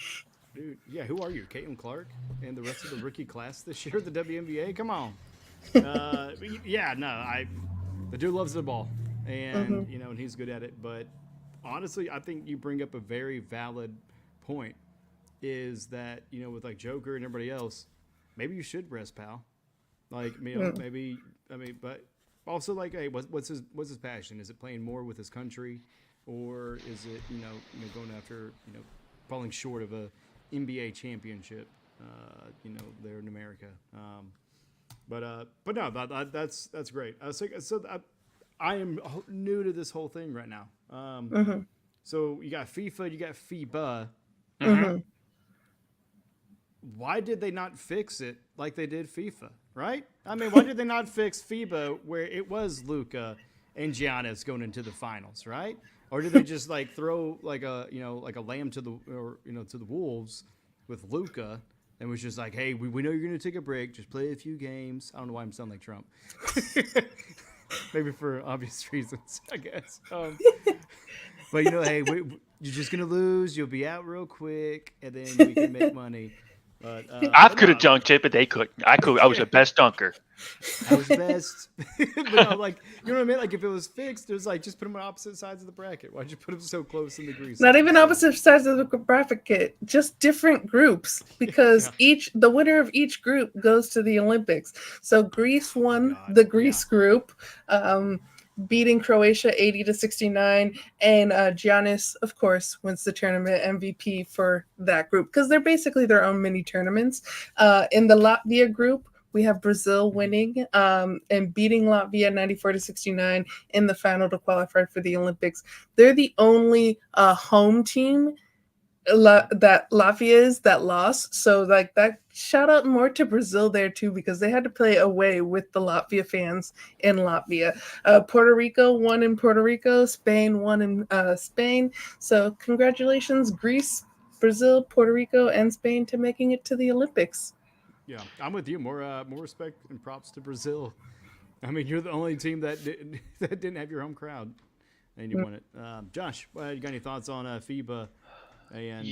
Dude, yeah, who are you? Caitlin Clark and the rest of the rookie class this year at the WNBA? Come on. Yeah, no, the dude loves the ball, and and he's good at it. But honestly, I think you bring up a very valid point. Is that with like Joker and everybody else, maybe you should rest, pal. Like maybe but also like, hey, what's his passion? Is it playing more with his country, or is it going after falling short of a NBA championship, there in America. But no, that's great. I am new to this whole thing right now. So you got FIFA, you got FIBA. Why did they not fix it like they did FIFA, right? I mean, why did they not fix FIBA where it was Luka and Giannis going into the finals, right? Or did they just like throw like a lamb to the wolves with Luka and was just like, hey, we know you're gonna take a break, just play a few games. I don't know why I'm sounding like Trump. Maybe for obvious reasons, I guess. But hey, you're just gonna lose. You'll be out real quick, and then we can make money. But I could have dunked it, but they couldn't. I could. I was the best dunker. I was the best. But no, like, you know what I mean? Like, if it was fixed, it was like, just put them on opposite sides of the bracket. Why'd you put them so close in the grease? Not even opposite sides of the bracket, just different groups, because the winner of each group goes to the Olympics. So Greece won the Greece group, beating Croatia 80-69, and Giannis, of course, wins the tournament MVP for that group, because they're basically their own mini tournaments. In the Latvia group, we have Brazil winning and beating Latvia 94-69 in the final to qualify for the Olympics. They're the only home team that Latvia is that lost. So like that, shout out more to Brazil there too, because they had to play away with the Latvia fans in Latvia. Puerto Rico won in Puerto Rico. Spain won in Spain. So congratulations, Greece, Brazil, Puerto Rico, and Spain to making it to the Olympics. Yeah, I'm with you. More respect and props to Brazil. I mean, you're the only team that didn't have your home crowd, and you won it. Josh, you got any thoughts on FIBA? And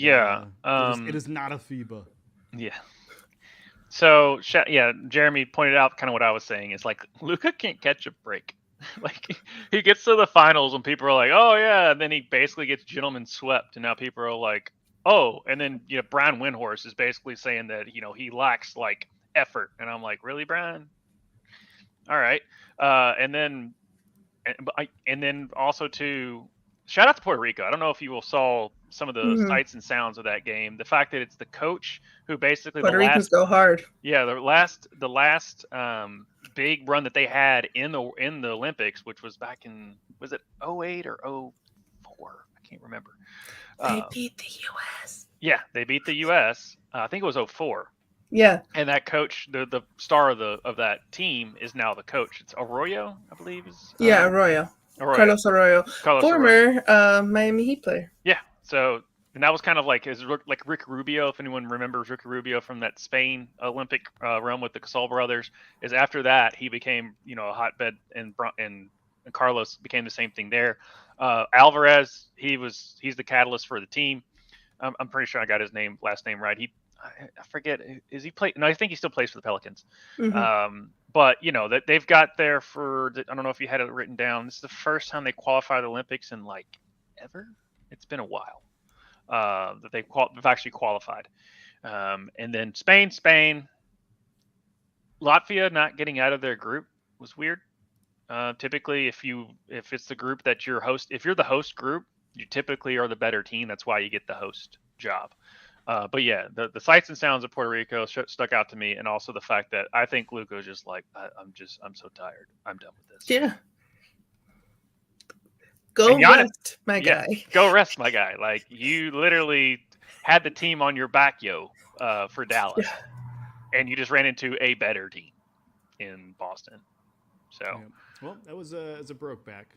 it is not a FIBA. Yeah. So Jeremy pointed out kind of what I was saying. Is like Luka can't catch a break. Like he gets to the finals and people are like, oh yeah, and then he basically gets gentleman swept, and now people are like, oh, and then Brian Windhorst is basically saying that he lacks like effort, and I'm like, really, Brian? All right, and then also to shout out to Puerto Rico. I don't know if you all saw some of the sights and sounds of that game. The fact that it's the coach who basically Puerto Ricans go hard. Yeah, the last big run that they had in the Olympics, which was back in, was it 08 or 04? I can't remember. They beat the U.S. Yeah, they beat the U.S. I think it was 04. Yeah. And that coach, the star of that team, is now the coach. It's Arroyo, I believe. Arroyo. Carlos Arroyo. Former Miami Heat player. Yeah. So, and that was kind of like Rick Rubio, if anyone remembers Rick Rubio from that Spain Olympic run with the Gasol brothers. Is after that he became a hotbed, and Carlos became the same thing there. Alvarez, he's the catalyst for the team. I'm pretty sure I got his last name right. I forget. Is he play? No, I think he still plays for the Pelicans. But that they've got there for. I don't know if you had it written down. This is the first time they qualify the Olympics in like ever. It's been a while that they've actually qualified. And then Spain, Latvia not getting out of their group was weird. Typically, if it's the group that if you're the host group, you typically are the better team. That's why you get the host job. But yeah, the sights and sounds of Puerto Rico stuck out to me, and also the fact that I think Luka's just like, I'm so tired. I'm done with this. Yeah. Go rest, my guy. Go rest, my guy. Like, you literally had the team on your back, for Dallas, and you just ran into a better team in Boston. So, well, that was a broke back.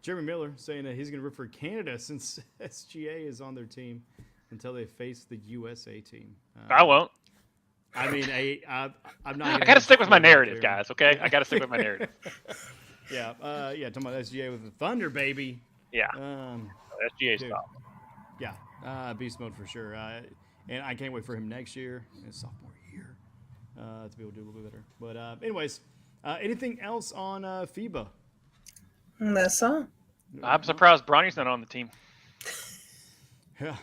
Jeremy Miller saying that he's going to root for Canada since SGA is on their team until they face the USA team. I won't. I mean, I'm not. I got to stick with my narrative, guys. Okay, I got to stick with my narrative. Yeah, talking about SGA with the Thunder, baby. Yeah, SGA style. Yeah, beast mode for sure. And I can't wait for him next year, his sophomore year, to be able to do a little bit better. But anyways, anything else on FIBA? That's all. I'm surprised Bronny's not on the team. Yeah.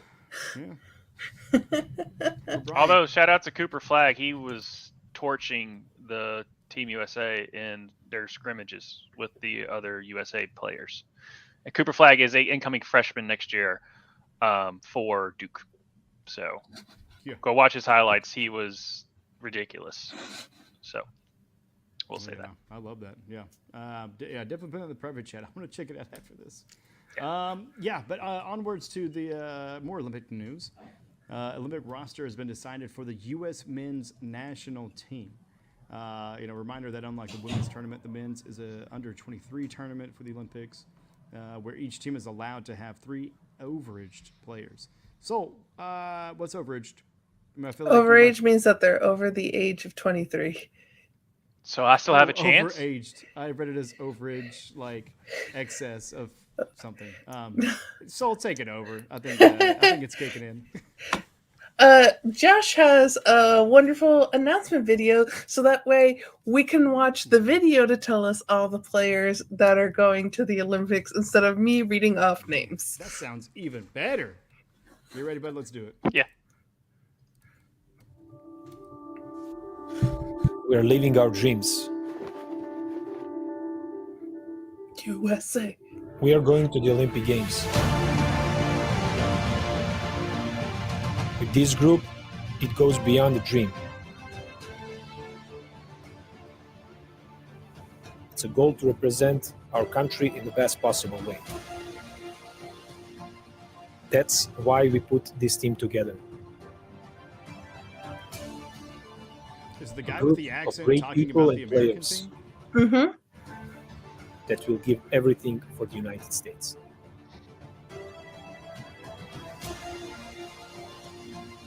Although, shout out to Cooper Flagg, he was torching the Team USA in their scrimmages with the other USA players. And Cooper Flagg is an incoming freshman next year for Duke. So go watch his highlights. He was ridiculous. So we'll say that. I love that. Yeah. Definitely put it in the private chat. I'm going to check it out after this. But onwards to the more Olympic news. Olympic roster has been decided for the U.S. men's national team. Reminder that unlike the women's tournament, the men's is a under 23 tournament for the Olympics, where each team is allowed to have 3 overaged players. So, what's overaged? Overage means that they're over the age of 23. So I still have a chance? Overaged. I read it as overage, like excess of something. So I'll take it over. I think it's kicking in. Josh has a wonderful announcement video, so that way we can watch the video to tell us all the players that are going to the Olympics instead of me reading off names. That sounds even better. You ready, bud? Let's do it. Yeah. We are living our dreams. USA. We are going to the Olympic Games. With this group, it goes beyond the dream. It's a goal to represent our country in the best possible way. That's why we put this team together. Is the guy with the accent talking about the American players. team? Mm-hmm. That will give everything for the United States.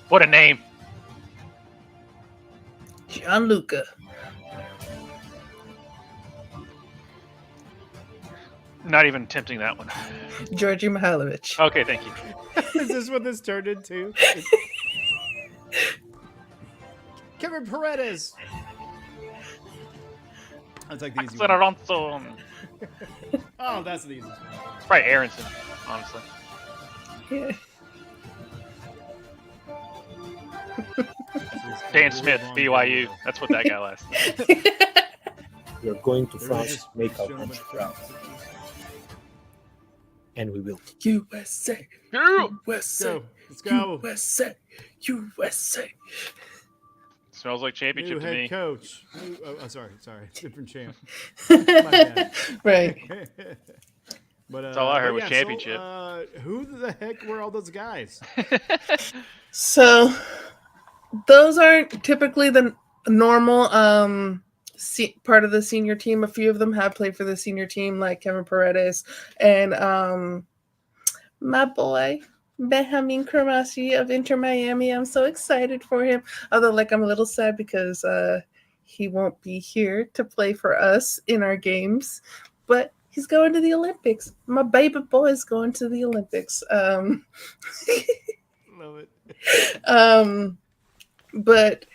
What a name. Gianluca. Not even attempting that one. Georgi Mihailovic. Okay, thank you. Is this what this turned into? Kevin Paredes. I'll take the easy one. Oh, that's the easiest one. It's probably Aronson, honestly. Yeah. Dan Smith, BYU. That's what that guy last. We are going to France to make our country proud. And we will. USA. USA. Let's go. USA. USA. Smells like championship New to me. head coach. Sorry. Different champ. My bad. Right. But That's all I heard was yeah, championship. So, who the heck were all those guys? So, those aren't typically the normal part of the senior team. A few of them have played for the senior team, like Kevin Paredes and my boy Benjamin Cremassi of Inter Miami. I'm so excited for him. Although, I'm a little sad because he won't be here to play for us in our games. But he's going to the Olympics. My baby boy is going to the Olympics. Love it. But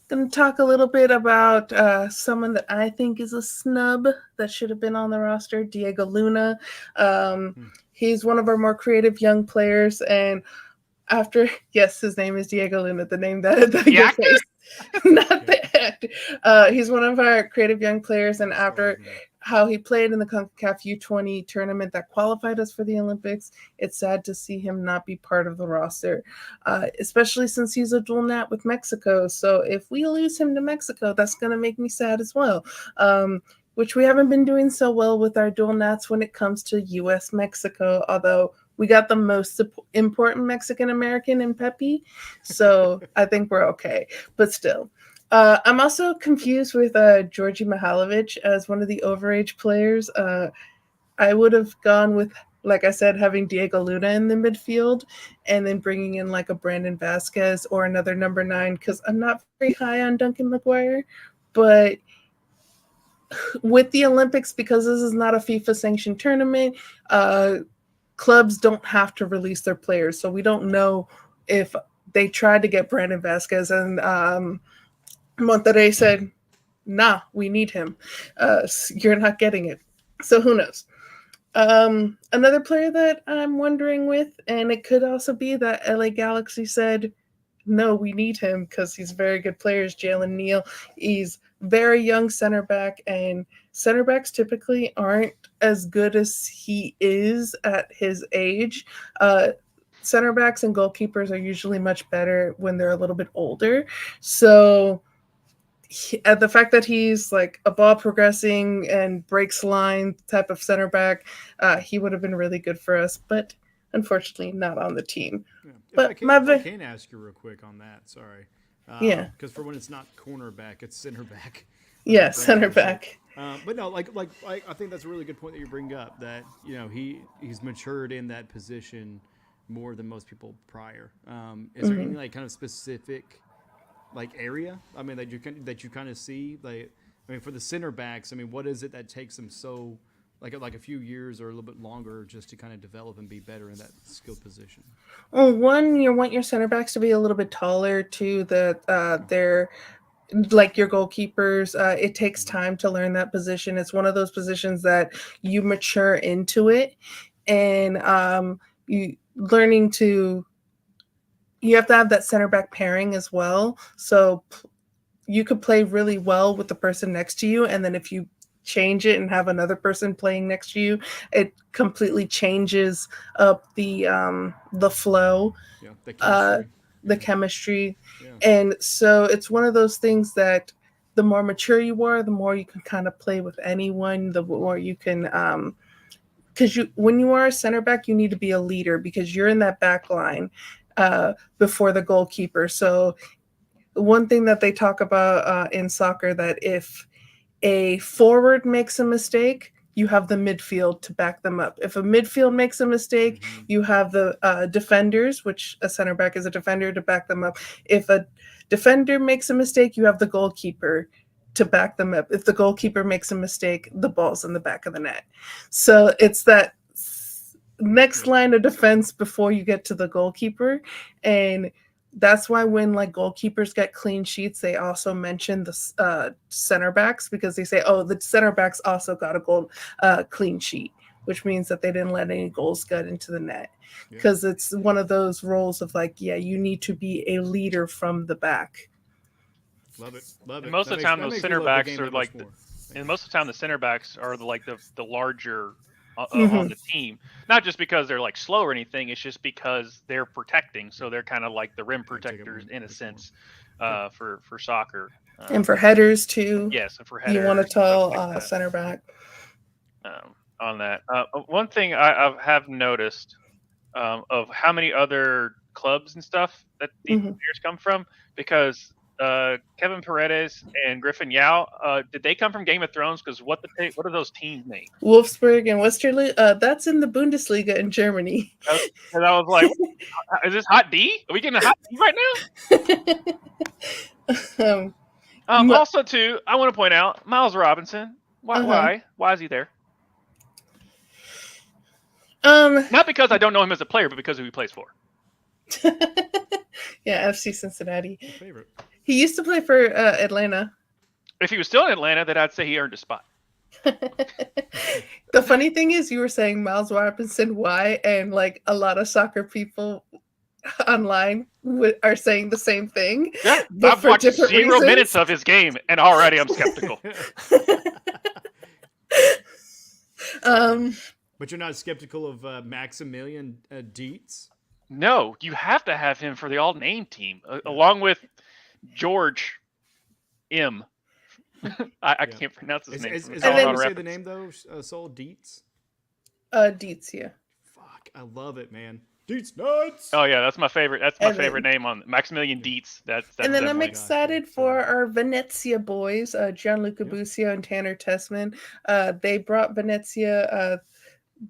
going to talk a little bit about someone that I think is a snub that should have been on the roster, Diego Luna. He's one of our more creative young players, and yes, his name is Diego Luna, the name that The actor? not the actor. He's one of our creative young players, and after how he played in the CONCACAF U20 tournament that qualified us for the Olympics. It's sad to see him not be part of the roster, especially since he's a dual nat with Mexico. So if we lose him to Mexico, that's going to make me sad as well, which we haven't been doing so well with our dual nats when it comes to U.S.-Mexico, although we got the most important Mexican-American in Pepe, so I think we're okay. But still. I'm also confused with Georgi Mihailovic as one of the overage players. I would have gone with, like I said, having Diego Luna in the midfield and then bringing in like a Brandon Vasquez or another number 9 because I'm not very high on Duncan McGuire. But with the Olympics, because this is not a FIFA-sanctioned tournament, clubs don't have to release their players. So we don't know if they tried to get Brandon Vasquez and Monterrey said, nah, we need him. You're not getting it. So who knows? Another player that I'm wondering with, and it could also be that LA Galaxy said, no, we need him because he's a very good player, is Jalen Neal. He's very young center back, and center backs typically aren't as good as he is at his age. Center backs and goalkeepers are usually much better when they're a little bit older. So the fact that he's like a ball progressing and breaks line type of center back, he would have been really good for us, but unfortunately not on the team. Yeah. But if I can ask you real quick on that, sorry. Yeah. Because for when it's not cornerback, it's center back. Yeah, center back. But no, like I think that's a really good point that you bring up, that he's matured in that position more than most people prior. Is there any like kind of specific like area, I mean, that you kind of see, like, I mean, for the center backs, I mean, what is it that takes them so like a few years or a little bit longer just to kind of develop and be better in that skilled position? Well, one, you want your center backs to be a little bit taller. Two, that they're like your goalkeepers. It takes time to learn that position. It's one of those positions that you mature into it, and you have to have that center back pairing as well. So you could play really well with the person next to you, and then if you change it and have another person playing next to you, it completely changes up the flow, the chemistry. Yeah. And so it's one of those things that the more mature you are, the more you can kind of play with anyone, the more you can because when you are a center back, you need to be a leader because you're in that back line before the goalkeeper. So one thing that they talk about in soccer, that if a forward makes a mistake, you have the midfield to back them up. If a midfield makes a mistake, you have the defenders, which a center back is a defender, to back them up. If a defender makes a mistake, you have the goalkeeper to back them up. If the goalkeeper makes a mistake, the ball's in the back of the net. So it's that next line of defense before you get to the goalkeeper. And that's why when like goalkeepers get clean sheets, they also mention the center backs, because they say, oh, the center backs also got a goal clean sheet, which means that they didn't let any goals get into the net. Because it's one of those roles of like, yeah, you need to be a leader from the back. Love it. Love it. And most of the time, those center backs are like, and most of the time, the center backs are like the larger on the team. Not just because they're like slow or anything. It's just because they're protecting. So they're kind of like the rim protectors in a sense for soccer. And for headers too. Yes, and for headers. You want a tall center back. On that, one thing I have noticed of how many other clubs and stuff that these players come from, because Kevin Paredes and Griffin Yao, did they come from Game of Thrones? Because what are those teams named? Wolfsburg and Westerlo. That's in the Bundesliga in Germany. And I was like, is this hot D? Are we getting a hot D right now? Also, too, I want to point out Miles Robinson. Why is he there? Not because I don't know him as a player, but because of who he plays for. Yeah, FC Cincinnati. My favorite. He used to play for Atlanta. If he was still in Atlanta, then I'd say he earned a spot. The funny thing is, you were saying Miles Robinson, why? And like a lot of soccer people online are saying the same thing. Yeah, I've watched 0 minutes of his game, and already I'm skeptical. But you're not skeptical of Maximilian Dietz? No, you have to have him for the all-name team, along with George M. I can't pronounce his name. Is It's that all how on you say reference. the name, though, Soul? Dietz? Dietz, yeah. Fuck, I love it, man. Dietz nuts! Oh yeah, that's my favorite. That's my And then- favorite name on Maximilian Dietz. That's And then I'm definitely- excited for our Venezia boys, Gianluca Busio and Tanner Tessman. They brought Venezia.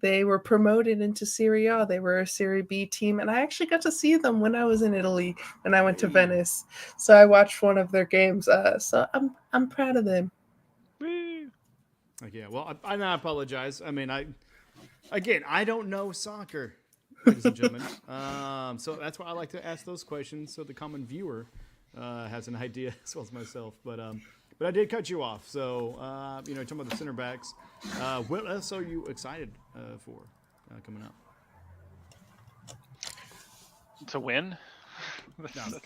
They were promoted into Serie A. They were a Serie B team, and I actually got to see them when I was in Italy when I went to Venice. So I watched one of their games. So I'm proud of them. Woo. Yeah, well, I apologize. I mean, I don't know soccer, ladies and gentlemen. So that's why I like to ask those questions so the common viewer has an idea as well as myself. But I did cut you off. So talking about the center backs, what else are you excited for coming up? To win.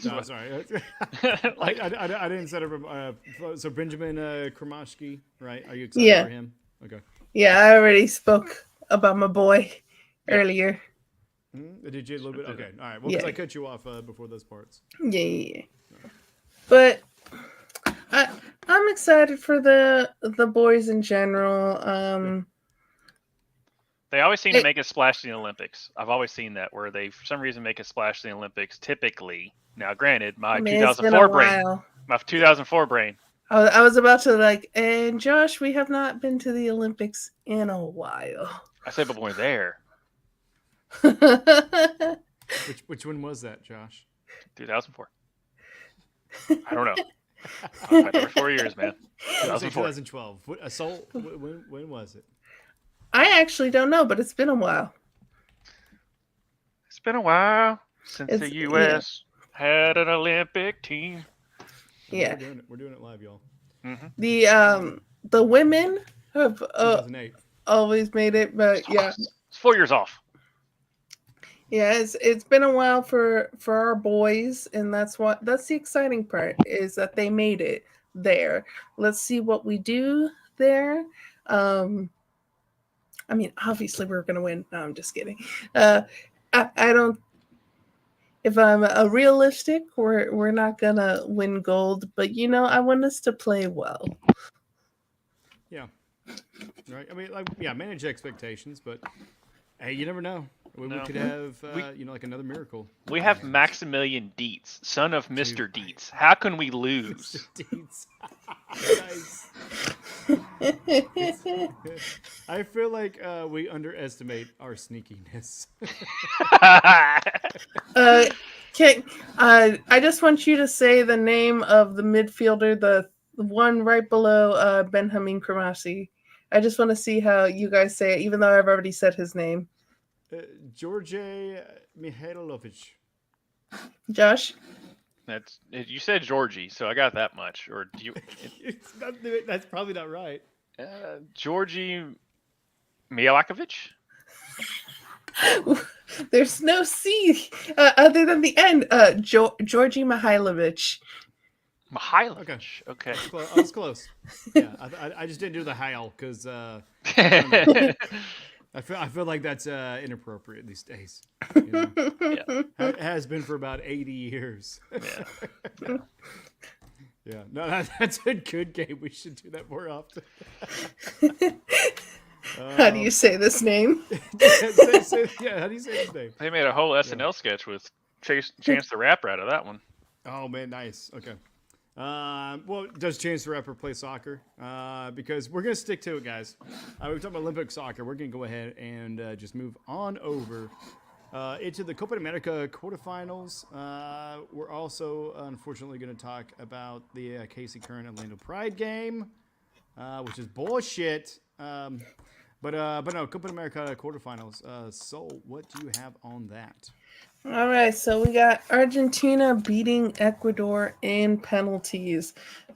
No, sorry. Like, I didn't set up. So Benjamin Kromashki, right? Are you excited for him? Okay. Yeah, I already spoke about my boy earlier. Did you a little bit? Okay. All right. Well, because I cut you off before those parts. Yeah. But I'm excited for the boys in general. they always seem to make a splash in the Olympics. I've always seen that where they, for some reason, make a splash in the Olympics. Typically, now granted, my 2004 brain, my 2004 brain. I was about to and Josh, we have not been to the Olympics in a while. I said, but we're there. Which one was that, Josh? 2004. I don't know. I've been there 4 years, man. 2004. 2012. When was it? I actually don't know, but it's been a while. It's been a while since the U.S. had an Olympic team. Yeah, we're doing it live, y'all. Mm-hmm. The women have 2008. always made it, but yeah, It's 4 years off. yeah, it's been a while for our boys, and that's the exciting part is that they made it there. Let's see what we do there. I mean, obviously we're gonna win. No, I'm just kidding. I don't. If I'm realistic, we're not gonna win gold, but I want us to play well. Yeah. Right. I mean, manage expectations, but hey, you never know. We could have, like another miracle. We have Maximilian Dietz, son of Mr. Dietz. How can we lose? Dietz. Nice. I feel like we underestimate our sneakiness. I just want you to say the name of the midfielder, the one right below Benjamin Kramasi. I just want to see how you guys say it, even though I've already said his name. George Mihailovic. Josh? You said Georgie, so I got that much. Or do you? That's probably not right. Georgie Mialakovic? There's no C other than the end. Georgie Mihailovic. Mihailovic. Okay. I was close. Yeah, I just didn't do the Heil because I feel like that's inappropriate these days. Yeah. It has been for about 80 years. Yeah. Yeah. No, that's a good game. We should do that more often. How do you say this name? How do you say his name? They made a whole SNL sketch with Chance the Rapper out of that one. Oh man, nice. Okay. Well, does Chance the Rapper play soccer? Because we're gonna stick to it, guys. We're talking about Olympic soccer. We're gonna go ahead and just move on over into the Copa America quarterfinals. We're also unfortunately gonna talk about the Casey Curran Orlando Pride game, which is bullshit. But no, Copa America quarterfinals. So what do you have on that? All right, so we got Argentina beating Ecuador in penalties.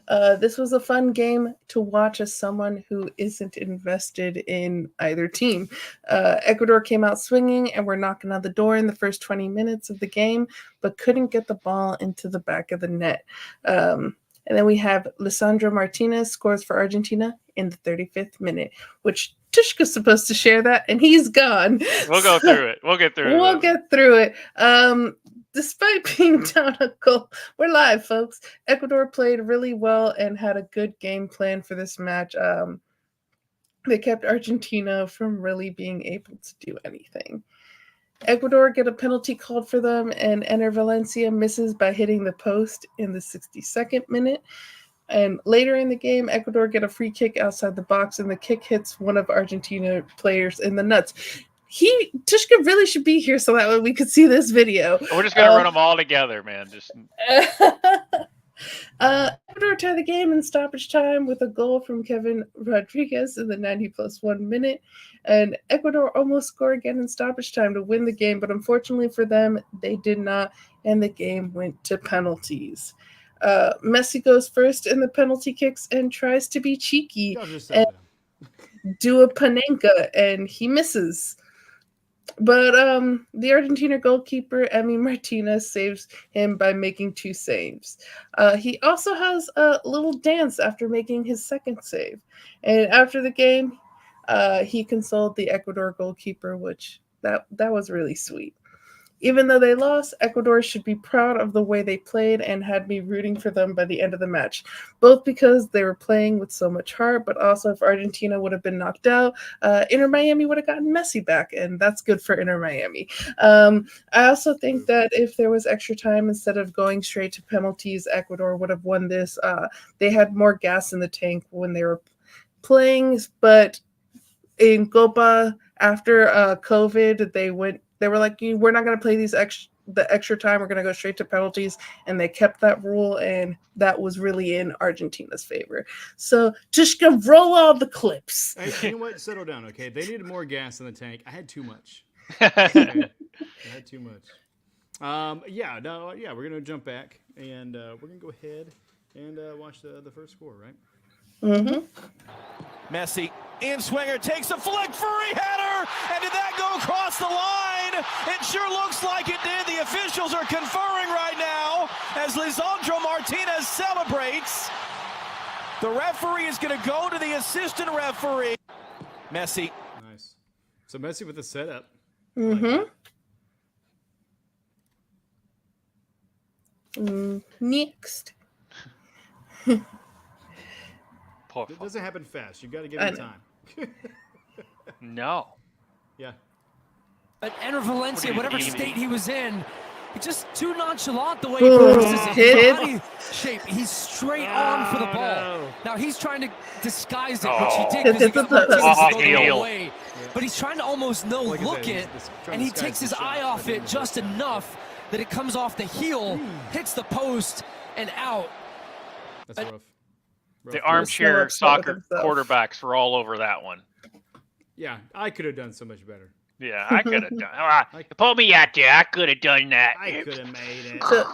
This was a fun game to watch as someone who isn't invested in either team. Ecuador came out swinging and were knocking on the door in the first 20 minutes of the game, but couldn't get the ball into the back of the net. And then we have Lisandro Martinez scores for Argentina in the 35th minute, which Tishka's supposed to share that, and he's gone. We'll go through it. We'll get through it. We'll get through it. Despite being down a goal, we're live, folks. Ecuador played really well and had a good game plan for this match. They kept Argentina from really being able to do anything. Ecuador get a penalty called for them, and Ener Valencia misses by hitting the post in the 62nd minute. And later in the game, Ecuador get a free kick outside the box, and the kick hits one of Argentina players in the nuts. Tvshka really should be here so that way we could see this video. We're just gonna run them all together, man. Just Ecuador tie the game in stoppage time with a goal from Kevin Rodriguez in the 90+1 minute, and Ecuador almost scored again in stoppage time to win the game, but unfortunately for them, they did not, and the game went to penalties. Messi goes first in the penalty kicks and tries to be cheeky and do a Panenka, and he misses. But the Argentina goalkeeper, Emi Martinez, saves him by making 2 saves. He also has a little dance after making his 2nd save. And after the game, he consoled the Ecuador goalkeeper, which that was really sweet. Even though they lost, Ecuador should be proud of the way they played and had me rooting for them by the end of the match, both because they were playing with so much heart, but also if Argentina would have been knocked out, Inter Miami would have gotten Messi back, and that's good for Inter Miami. I also think that if there was extra time, instead of going straight to penalties, Ecuador would have won this. They had more gas in the tank when they were playing, but in Copa, after COVID, they were like, we're not going to play the extra time. We're going to go straight to penalties. And they kept that rule, and that was really in Argentina's favor. So, Tvshka, roll all the clips. Hey, you know what? Settle down, okay? They needed more gas in the tank. I had too much. Okay? I had too much. We're going to jump back, and we're going to go ahead and watch the first score, right? Mm-hmm. Messi in swinger, takes a flick, free header, and did that go across the line? It sure looks like it did. The officials are conferring right now as Lisandro Martinez celebrates. The referee is going to go to the assistant referee. Messi. Nice. So Messi with the setup. Mm-hmm. Next. It doesn't happen fast. You got to give it time. No. Yeah. But Ener Valencia, whatever state he was in, he's just too nonchalant the way he places his body shape. He's straight on for the ball. No. Now he's trying to disguise it, which he did because he got Martinez going away. Yeah. But he's trying to almost look it, and he takes his eye off it just enough that it comes off the heel, hits the post, and out. That's rough. The armchair soccer quarterbacks were all over that one. Yeah, I could have done so much better. Yeah, I could have done. Pull me out there. I could have done that. I could have made it. So,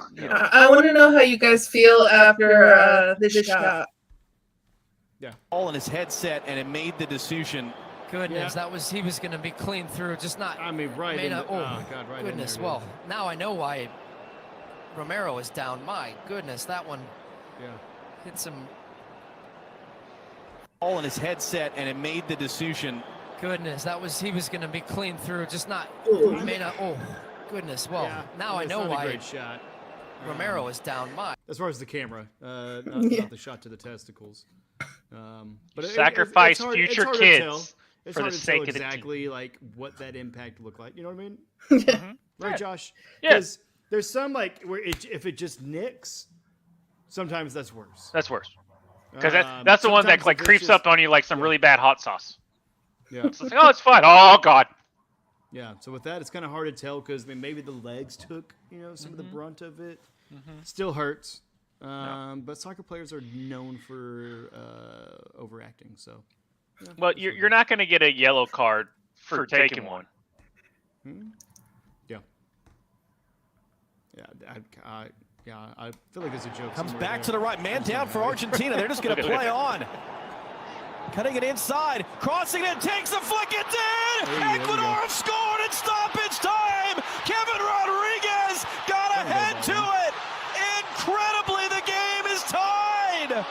I want to know how you guys feel after this shot. Yeah. All in his headset, and it made the decision. Goodness, he was going to be clean through, just not. I mean, right. Right goodness, well, now I know why Romero is down. My goodness, that one. Yeah. Hit some. All in his headset, and it made the decision. Goodness, he was going to be clean through, just not. Goodness, well, now I know why. Great shot. Romero is down. As far as the camera, not the shot to the testicles. But sacrifice future kids it's for hard the to sake tell of the exactly team. like what that impact looked like. You know what I mean? Mm-hmm. Right, Josh? Yes. There's some like where if it just nicks, sometimes that's worse. That's worse. Because that's the one that like creeps up on you like some really bad hot sauce. Yeah. It's like, oh, it's fine. Oh God. Yeah. So with that, it's kind of hard to tell because maybe the legs took some of the brunt of it. Still hurts. But soccer players are known for overacting. So. Yeah, well, you're not going to get a yellow card for taking one. Yeah. Yeah. I feel like there's a joke. Comes back to the right, man down for Argentina. They're just going to play on. Cutting it inside, crossing it, takes the flick, it's in! Ecuador have scored in stoppage time! Kevin Rodriguez got ahead to it! Incredibly, the game is tied!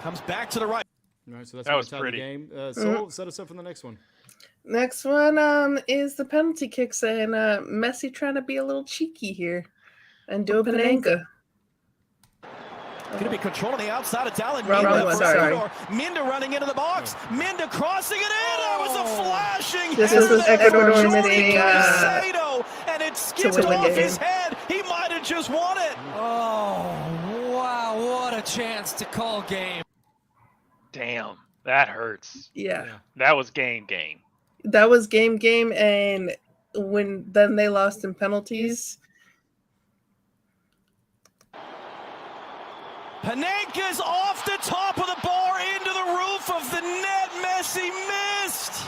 Comes back to the right. All right, so that's That was the pretty. game. Sol, set us up for the next one. Next one is the penalty kicks, and Messi trying to be a little cheeky here and do a Panenka. Going to be controlling the outside of Dallin. Wrong one, sorry. Minda running into the box. Minda crossing it in. That was a flashing. This header was there Ecuador from missing, Jordi Caicedo, and it skipped win the off game. his head. He might have just won it. Oh, wow, what a chance to call game. Damn, that hurts. Yeah. That was game. That was game, and then they lost in penalties. Panenka's off the top of the bar into the roof of the net. Messi missed.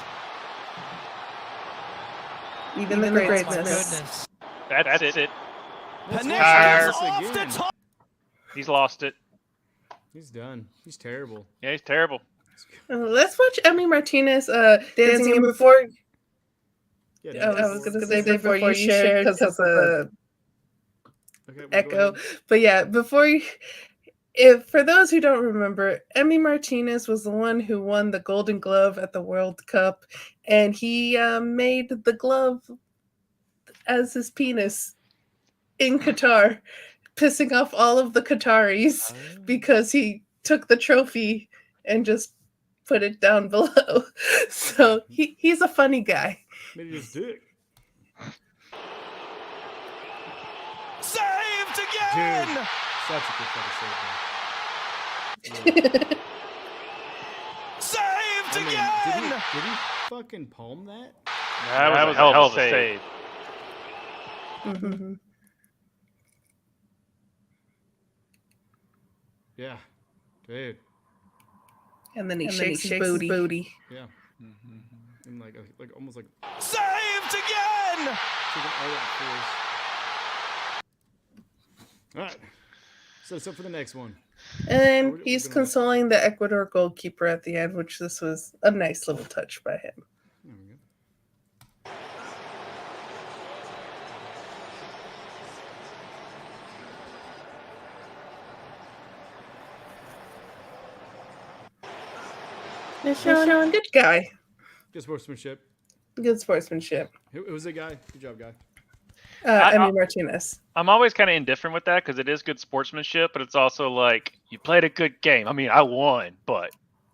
Even the greats My miss. goodness. That's it. Panenka's tired. off the top. He's lost it. He's done. He's terrible. Yeah, he's terrible. Let's watch Emi Martinez dancing in before. Yeah, I was going to say before you share because of the okay, we'll go echo. ahead. But yeah, for those who don't remember, Emi Martinez was the one who won the Golden Glove at the World Cup, and he made the glove as his penis in Qatar, pissing off all of the Qataris because he took the trophy and just put it down below. So he's a funny guy. Maybe his dick. Saved Dude, again. such a good fucking save, man. Saved I mean, again. did he fucking palm that? That was a hell of a save. Mhm. Yeah, dude. And then he shakes his booty. Yeah. And like almost like Saved again. taking all that force. All right. Set us up for the next one. And We're he's gonna- consoling the Ecuador goalkeeper at the end, which this was a nice little touch by him. There we go. They're showing good guy. Good sportsmanship. Good sportsmanship. Who was the guy? Good job, guy. Emi Martinez. I'm always kind of indifferent with that because it is good sportsmanship, but it's also like you played a good game. I mean, I won, but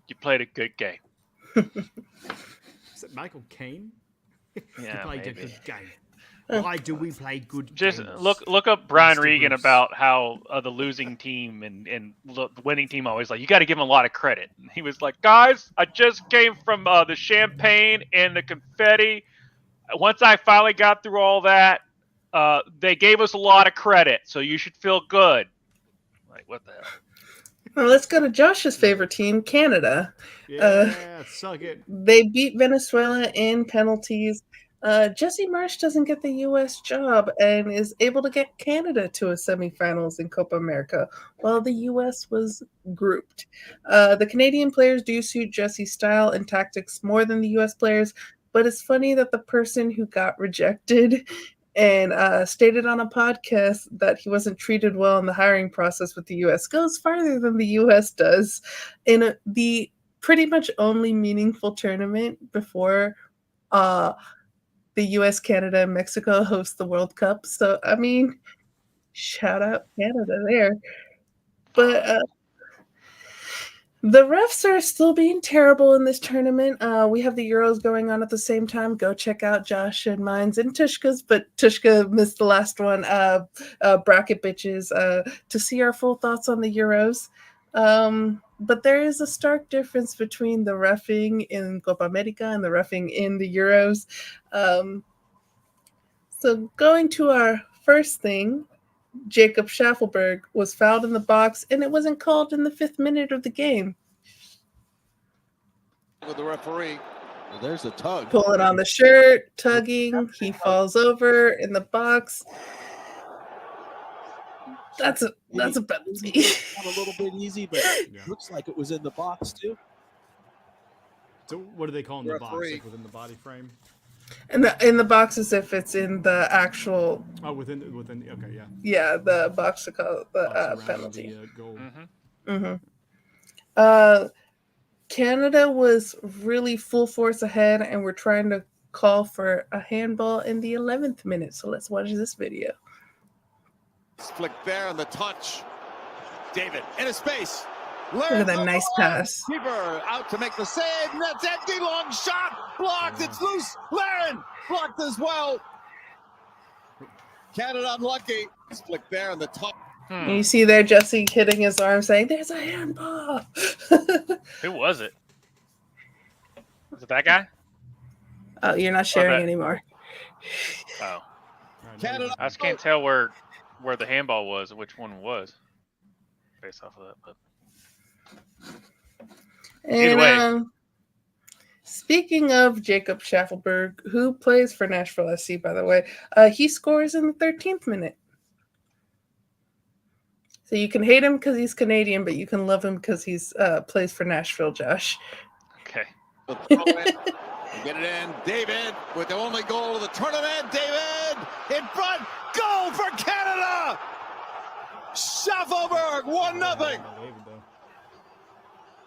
you played a good game. Is it Michael Caine? Yeah, Played a maybe. good game. Why do we play good Just games? look up Brian Mr. Regan Bruce. about how the losing team and the winning team always like you got to give him a lot of credit. And he was like, guys, I just came from the champagne and the confetti. Once I finally got through all that, they gave us a lot of credit, so you should feel good. Like what the hell? Well, let's go to Josh's favorite team, Canada. Yeah, suck it. They beat Venezuela in penalties. Jesse Marsh doesn't get the U.S. job and is able to get Canada to a semifinals in Copa America, while the U.S. was grouped. The Canadian players do suit Jesse's style and tactics more than the U.S. players, but it's funny that the person who got rejected and stated on a podcast that he wasn't treated well in the hiring process with the U.S. goes farther than the U.S. does in the pretty much only meaningful tournament before the U.S., Canada, and Mexico host the World Cup. So, I mean, shout out Canada there. But the refs are still being terrible in this tournament. We have the Euros going on at the same time. Go check out Josh and mine's and Tushka's, but Tushka missed the last one. Bracket bitches to see our full thoughts on the Euros. But there is a stark difference between the reffing in Copa America and the reffing in the Euros. So going to our first thing, Jacob Schaffelberg was fouled in the box, and it wasn't called in the 5th minute of the game. With the referee, there's a tug. Pulling on the shirt, tugging, he falls over in the box. That's a penalty. A little bit easy, but Yeah. looks like it was in the box too. So what do they call in the box? Referee. Like within the body frame? In the box as if it's in the actual, Oh, within. Okay, yeah. yeah, the box to call it the Box around penalty. the, goal. Mm-hmm. Mm-hmm. Canada was really full force ahead, and we're trying to call for a handball in the 11th minute. So let's watch this video. Flick there on the touch. David in a space. Look at that nice pass. Keeper out to make the save. That's empty. Long shot. Blocked. It's loose. Laren blocked as well. Canada unlucky. Flick there on the touch. And you see there Jesse hitting his arm saying, "There's a handball." Who was it? Was it that guy? Oh, you're not sharing anymore. Oh. Canada. I just can't tell where the handball was and which one it was based off of that. But And way. Speaking of Jacob Schaffelberg, who plays for Nashville SC, by the way, he scores in the 13th minute. So you can hate him because he's Canadian, but you can love him because he's plays for Nashville, Josh. okay. Get it in. David with the only goal of the tournament. David in front. Goal for Canada. Schaffelberg 1-0.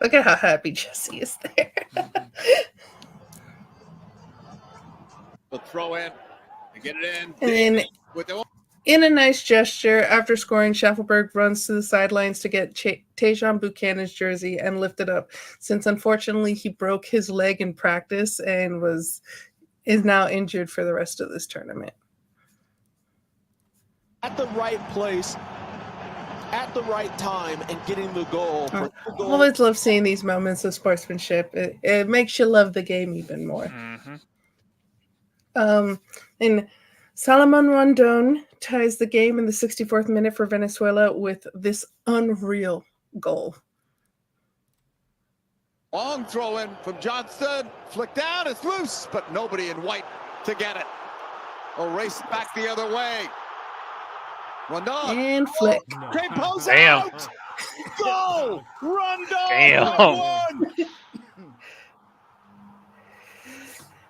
Look at how happy Jesse is there. The throw in. They get it in. And then With the in a nice gesture, after scoring, Schaffelberg runs to the sidelines to get Tajon Buchanan's jersey and lift it up, since unfortunately he broke his leg in practice and is now injured for the rest of this tournament. At the right place, at the right time, and getting the goal. I always love seeing these moments of sportsmanship. It makes you love the game even more. Mm-hmm. And Salomon Rondon ties the game in the 64th minute for Venezuela with this unreal goal. long throw in from Johnston. Flick down. It's loose, but nobody in white to get it. A race back the other way. Rondon. And flick. Great post Damn. out. Goal. Rondon. Damn. 1-1.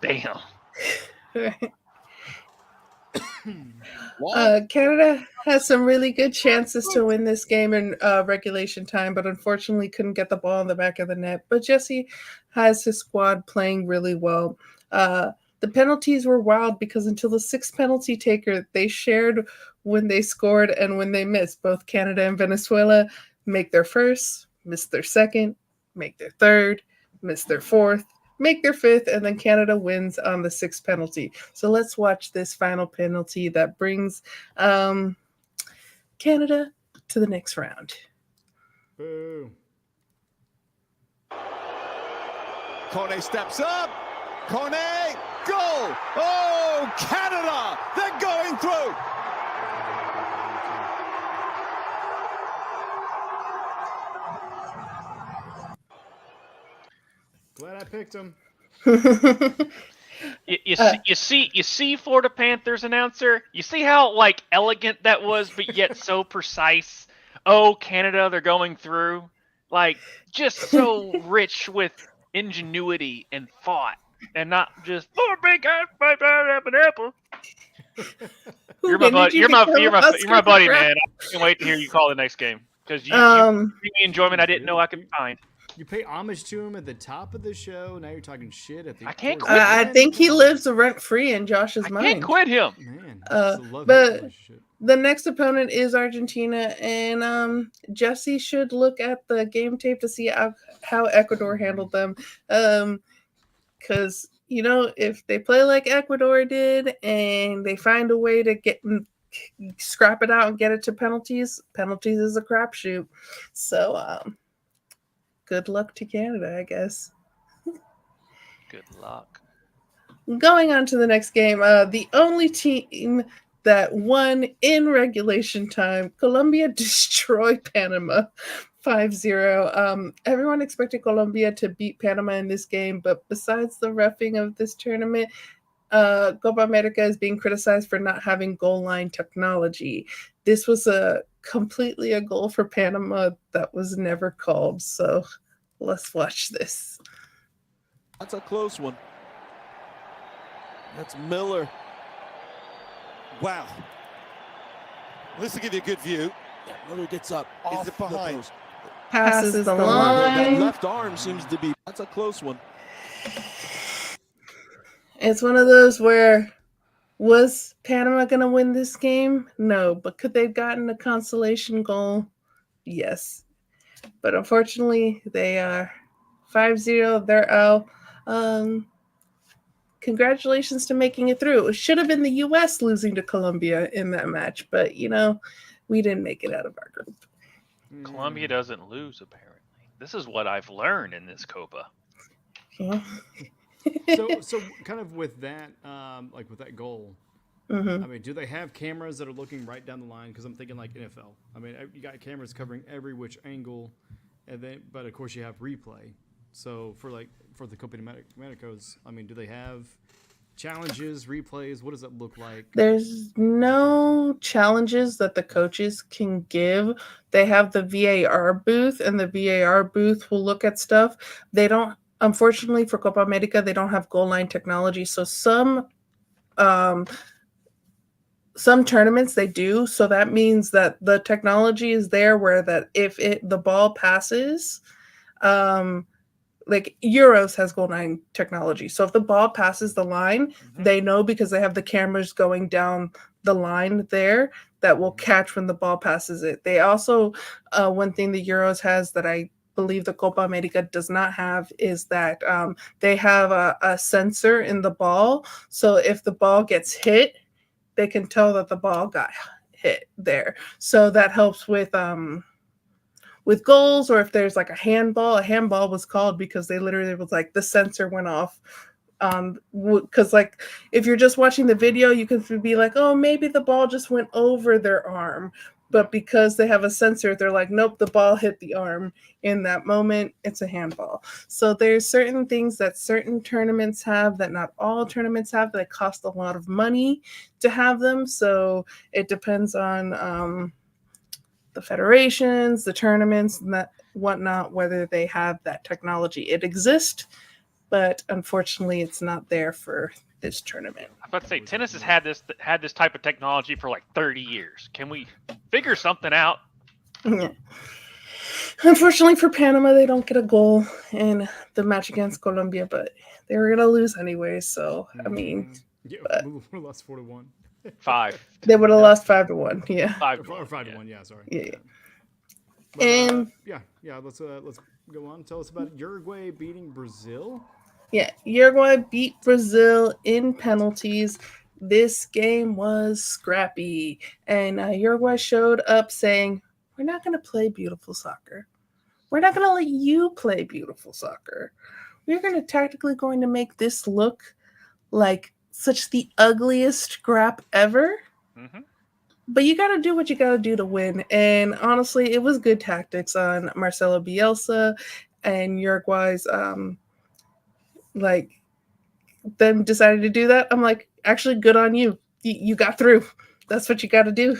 Damn. Canada has some really good chances to win this game in regulation time, but unfortunately couldn't get the ball in the back of the net. But Jesse has his squad playing really well. The penalties were wild because until the sixth penalty taker, they shared when they scored and when they missed. Both Canada and Venezuela make their first, miss their second, make their third, miss their fourth, make their fifth, and then Canada wins on the sixth penalty. So let's watch this final penalty that brings Canada to the next round. Boo. Kone steps up. Kone, goal. Oh, Canada, they're going through. Glad I picked him. You see, Florida Panthers announcer. You see how like elegant that was, but yet so precise. Oh, Canada, they're going through. Like just so rich with ingenuity and thought, and not just oh, big apple. You're my buddy. You're my buddy, man. I can't wait to hear you call the next game because you bring me enjoyment I didn't know I could find. You pay homage to him at the top of the show. Now you're talking shit at the. I can't end. quit. I think he lives rent free in Josh's mind. I can't quit him. Man, but the nenext opponent is Argentina, and Jesse should look at the game tape to see how Ecuador handled them. Because you know, if they play like Ecuador did, and they find a way to scrap it out and get it to penalties is a crapshoot. So. Good luck to Canada, I guess. Good luck. Going on to the next game, the only team that won in regulation time, Colombia destroyed Panama 5-0. Everyone expected Colombia to beat Panama in this game, but besides the reffing of this tournament, Copa America is being criticized for not having goal line technology. This was completely a goal for Panama that was never called. So let's watch this. That's a close one. That's Miller. Wow. This will give you a good view. Yeah, Miller gets up. Is it behind? passes the That line. left arm seems to be, that's a close one. It's one of those where, was Panama going to win this game? No, but could they have gotten a consolation goal? Yes. But unfortunately, they are 5-0. They're out. Congratulations to making it through. It should have been the U.S. losing to Colombia in that match, but, we didn't make it out of our group. Colombia doesn't lose, apparently. This is what I've learned in this Copa. Yeah. So kind of with that, like with that goal, Mm-hmm. I mean, do they have cameras that are looking right down the line? Because I'm thinking like NFL. I mean, you got cameras covering every which angle, but of course you have replay. So for the Copa Americas, I mean, do they have challenges, replays? What does that look like? There's no challenges that the coaches can give. They have the VAR booth, and the VAR booth will look at stuff. They don't, unfortunately for Copa America, they don't have goal line technology. So some tournaments they do. So that means that the technology is there where that if the ball passes, like Euros has goal line technology. So if the ball passes the line, they know because they have the cameras going down the line there that will catch when the ball passes it. They also, one thing the Euros has that I believe the Copa America does not have is that they have a sensor in the ball. So if the ball gets hit, they can tell that the ball got hit there. So that helps with goals, or if there's like a handball was called because they literally was like the sensor went off. Because like if you're just watching the video, you could be like, oh, maybe the ball just went over their arm. But because they have a sensor, they're like, nope, the ball hit the arm in that moment. It's a handball. So there's certain things that certain tournaments have that not all tournaments have that cost a lot of money to have them. So it depends on the federations, the tournaments, and that whatnot, whether they have that technology. It exists, but unfortunately, it's not there for this tournament. I was about to say, tennis has had this type of technology for like 30 years. Can we figure something out? Yeah. Unfortunately for Panama, they don't get a goal in the match against Colombia, but they were going to lose anyway. So, I mean, Yeah, we lost 4-1. 5. They would have lost 5-1. Yeah. 5-1. Yeah, sorry. Yeah. But, And let's go on. Tell us about Uruguay beating Brazil. yeah, Uruguay beat Brazil in penalties. This game was scrappy, and Uruguay showed up saying, "We're not going to play beautiful soccer. We're not going to let you play beautiful soccer. We're tactically going to make this look like such the ugliest scrap ever." Mm-hmm. But you got to do what you got to do to win. And honestly, it was good tactics on Marcelo Bielsa and Uruguay's, like, them decided to do that. I'm like, actually, good on you. You got through. That's what you got to do.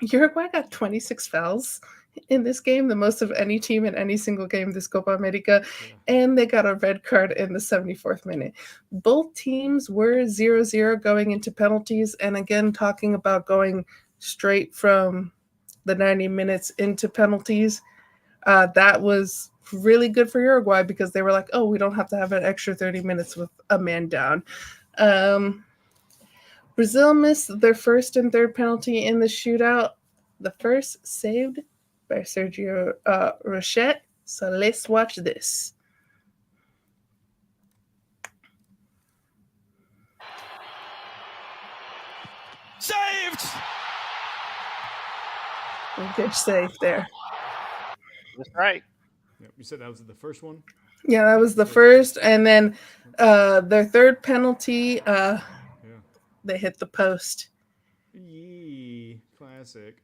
Uruguay got 26 fouls in this game, the most of any team in any single game this Copa America, and they got a red card in the 74th minute. Both teams were 0-0 going into penalties, and again, talking about going straight from the 90 minutes into penalties, that was really good for Uruguay because they were like, oh, we don't have to have an extra 30 minutes with a man down. Brazil missed their first and third penalty in the shootout. The first saved by Sergio Rochette. So let's watch this. Saved! Good save there. That's right. Yeah, you said that was the first one? Yeah, that was the first. And then their third penalty, they hit the post. Yee, classic.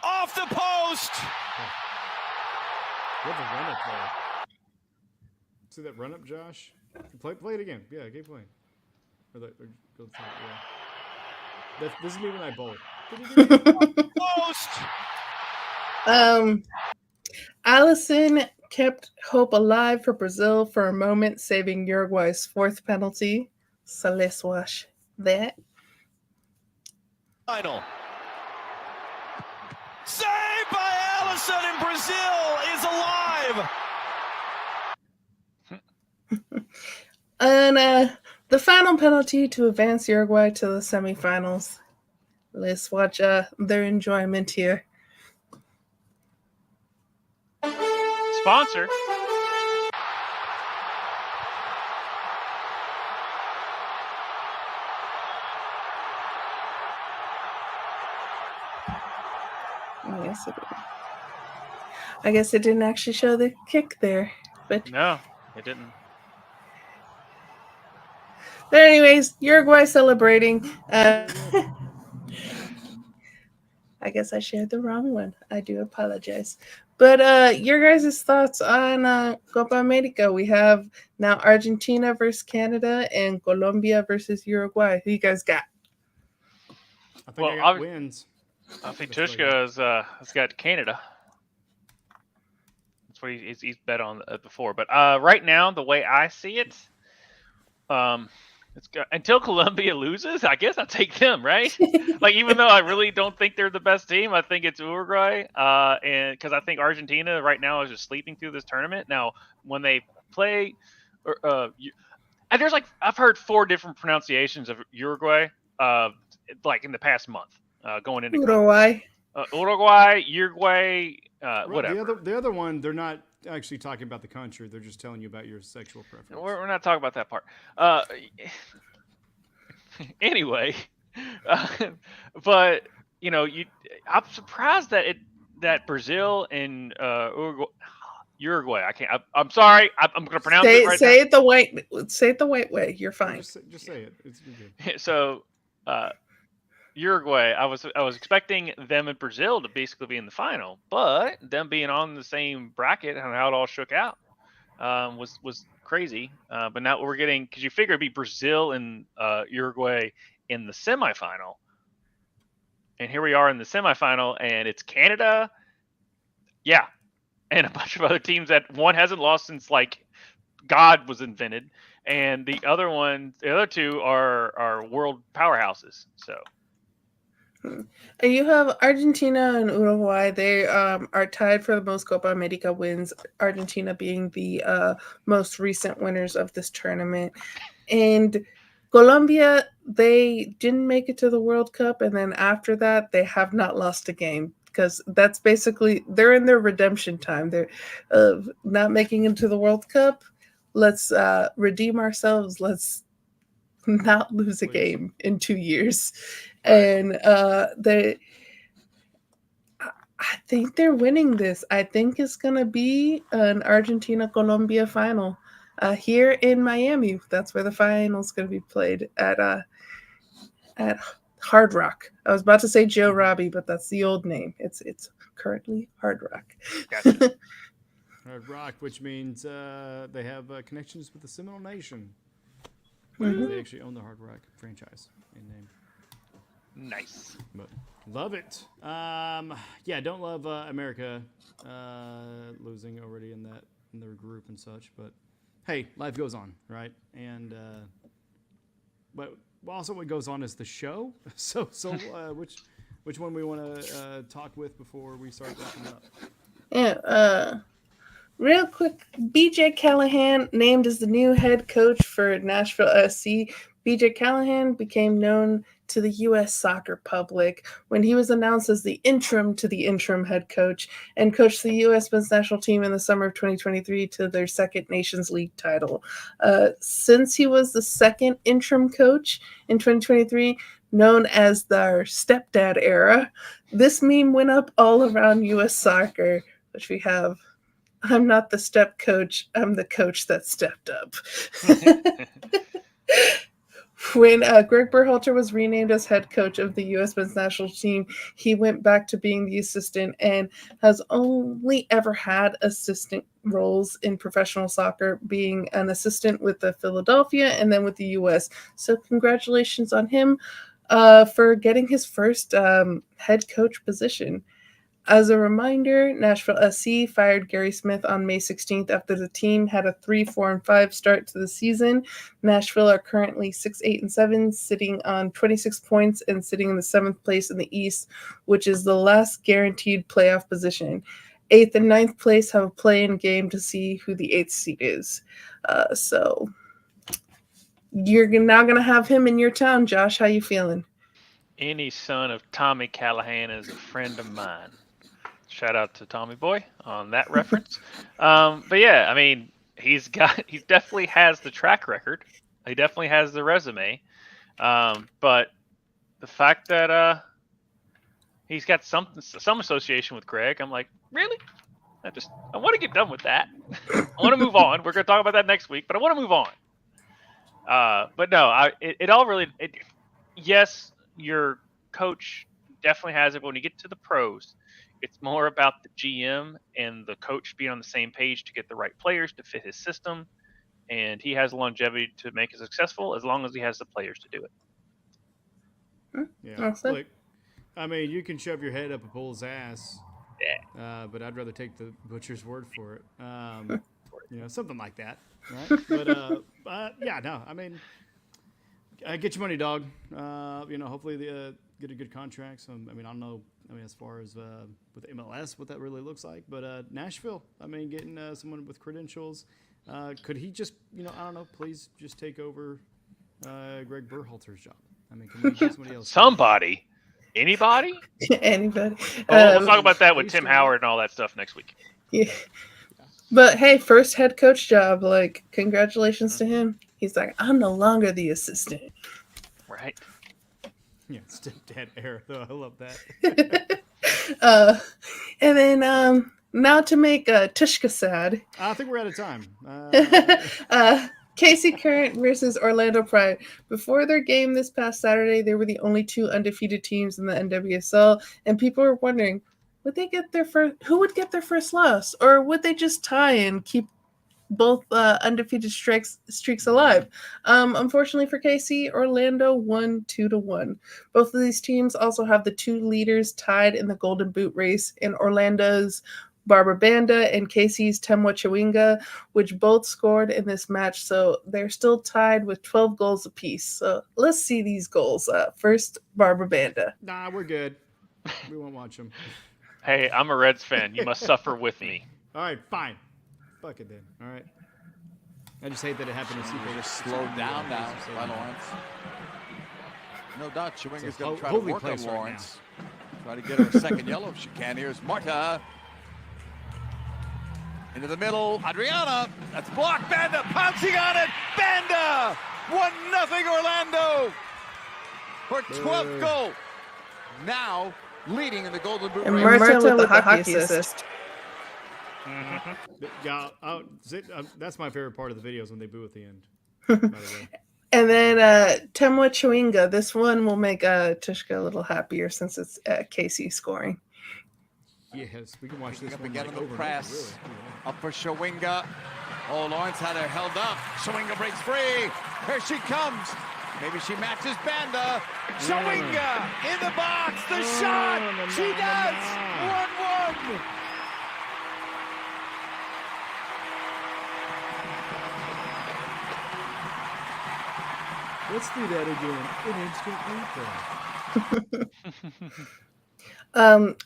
Off the post! What the run-up there? See that run-up, Josh? Play it again. Yeah, keep playing. Or go to yeah. This is me when I bowl. Post! Allison kept hope alive for Brazil for a moment, saving Uruguay's fourth penalty. So let's watch that. Final. Saved by Allison, and Brazil is alive. And the final penalty to advance Uruguay to the semifinals. Let's watch their enjoyment here. Sponsor. I guess it didn't actually show the kick there, but No, it didn't. But anyways, Uruguay celebrating. I guess I shared the wrong one. I do apologize. But your guys' thoughts on Copa America? We have now Argentina versus Canada and Colombia versus Uruguay. Who you guys got? I think I got wins. I think Tvshka has got Canada. That's what he's bet on before. But right now, the way I see it, until Colombia loses, I guess I'll take them, right? Like, even though I really don't think they're the best team, I think it's Uruguay. And because I think Argentina right now is just sleeping through this tournament. Now, when they play, there's like, I've heard 4 different pronunciations of Uruguay, like in the past month, going into Uruguay. Uruguay, whatever. The other one, they're not actually talking about the country. They're just telling you about your sexual preference. We're not talking about that part. Anyway, but I'm surprised that Brazil and Uruguay. I'm sorry. I'm going to pronounce it right. Say it the white way. You're fine. Just say it. It's good. So, Uruguay, I was expecting them and Brazil to basically be in the final, but them being on the same bracket and how it all shook out was crazy. But now we're getting, because you figure it'd be Brazil and Uruguay in the semifinal, and here we are in the semifinal, and it's Canada, and a bunch of other teams that one hasn't lost since like God was invented, and the other two are world powerhouses. So. You have Argentina and Uruguay. They are tied for the most Copa America wins, Argentina being the most recent winners of this tournament. And Colombia, they didn't make it to the World Cup, and then after that, they have not lost a game, because that's basically, they're in their redemption time. They're not making it to the World Cup. Let's redeem ourselves. Let's not lose a game in 2 years. And I think they're winning this. I think it's going to be an Argentina-Colombia final here in Miami. That's where the final is going to be played at Hard Rock. I was about to say Joe Robbie, but that's the old name. It's currently Hard Rock. Gotcha. Hard Rock, which means they have connections with the Seminole Nation. Mm-hmm. They actually own the Hard Rock franchise in name. Nice. But love it. Don't love America losing already in their group and such. But hey, life goes on, right? And but also what goes on is the show. So which one we want to talk with before we start wrapping up? Yeah. Real quick, BJ Callahan named as the new head coach for Nashville SC. BJ Callahan became known to the U.S. soccer public when he was announced as the interim head coach and coached the U.S. men's national team in the summer of 2023 to their second Nations League title. Since he was the second interim coach in 2023, known as their stepdad era, this meme went up all around U.S. soccer, which we have. I'm not the step coach. I'm the coach that stepped up. When Greg Berhalter was renamed as head coach of the U.S. men's national team, he went back to being the assistant and has only ever had assistant roles in professional soccer, being an assistant with the Philadelphia and then with the U.S. So congratulations on him for getting his first head coach position. As a reminder, Nashville SC fired Gary Smith on May 16th after the team had a 3-4-5 start to the season. Nashville are currently 6-8-7, sitting on 26 points and sitting in the 7th place in the East, which is the last guaranteed playoff position. 8th and 9th place have a play-in game to see who the 8th seed is. So you're now going to have him in your town, Josh. How you feeling? Any son of Tommy Callahan is a friend of mine. Shout out to Tommy Boy on that reference. But yeah, I mean, he definitely has the track record. He definitely has the resume. But the fact that he's got some association with Greg, I'm like, really? I want to get done with that. I want to move on. We're going to talk about that next week, but I want to move on. But no, it all really. Yes, your coach definitely has it. But when you get to the pros, it's more about the GM and the coach being on the same page to get the right players to fit his system. And he has longevity to make it successful as long as he has the players to do it. Yeah. Look, I mean, you can shove your head up a bull's ass, but I'd rather take the butcher's word for it. Something like that, right? But yeah, no, I mean, get your money, dog. Hopefully they get a good contract. So, I mean, I don't know. I mean, as far as with MLS, what that really looks like. But Nashville, I mean, getting someone with credentials. Could he just, I don't know, please just take over Greg Berhalter's job? I mean, can we get somebody else? Somebody. Anybody? Anybody. We'll talk about that with Tim Howard and all that stuff next week. Yeah. But hey, first head coach job, like, congratulations to him. He's like, I'm no longer the assistant. Right. Yeah, stepdad era, though. I love that. And then now to make Tvshka sad. I think we're out of time. KC Current versus Orlando Pride. Before their game this past Saturday, they were the only 2 undefeated teams in the NWSL, and people were wondering, who would get their first loss, or would they just tie and keep both undefeated streaks alive? Unfortunately for KC, Orlando won 2-1. Both of these teams also have the 2 leaders tied in the Golden Boot race in Orlando's Barbara Banda and KC's Temwa Chawinga, which both scored in this match. So they're still tied with 12 goals apiece. So let's see these goals. First, Barbara Banda. Nah, we're good. We won't watch them. Hey, I'm a Reds fan. You must suffer with me. All right, fine. Fuck it then. All right. I just hate that it happened to Super. Just slowed down now by Lawrence. No doubt Chawinga's going to try to work on Lawrence. Try to get her a second yellow if she can. Here's Marta. Into the middle. Adriana. That's blocked. Banda pouncing on it. Banda! 1-0 Orlando. Her 12th goal. Now leading in the Golden Boot And race. Marta with the hockey assist. Yeah, that's my favorite part of the videos when they boo at the end. By the way. And then Temwa Chawinga. This one will make Tvshka a little happier since it's Casey scoring. Yes, we can watch this Up one again like in the over press. and over, really. Up for Chawinga. Oh, Lawrence had her held up. Chawinga breaks free. Here she comes. Maybe she matches Banda. Chawinga in the box. The shot. She does. 1-1. Let's do that again. An instant replay.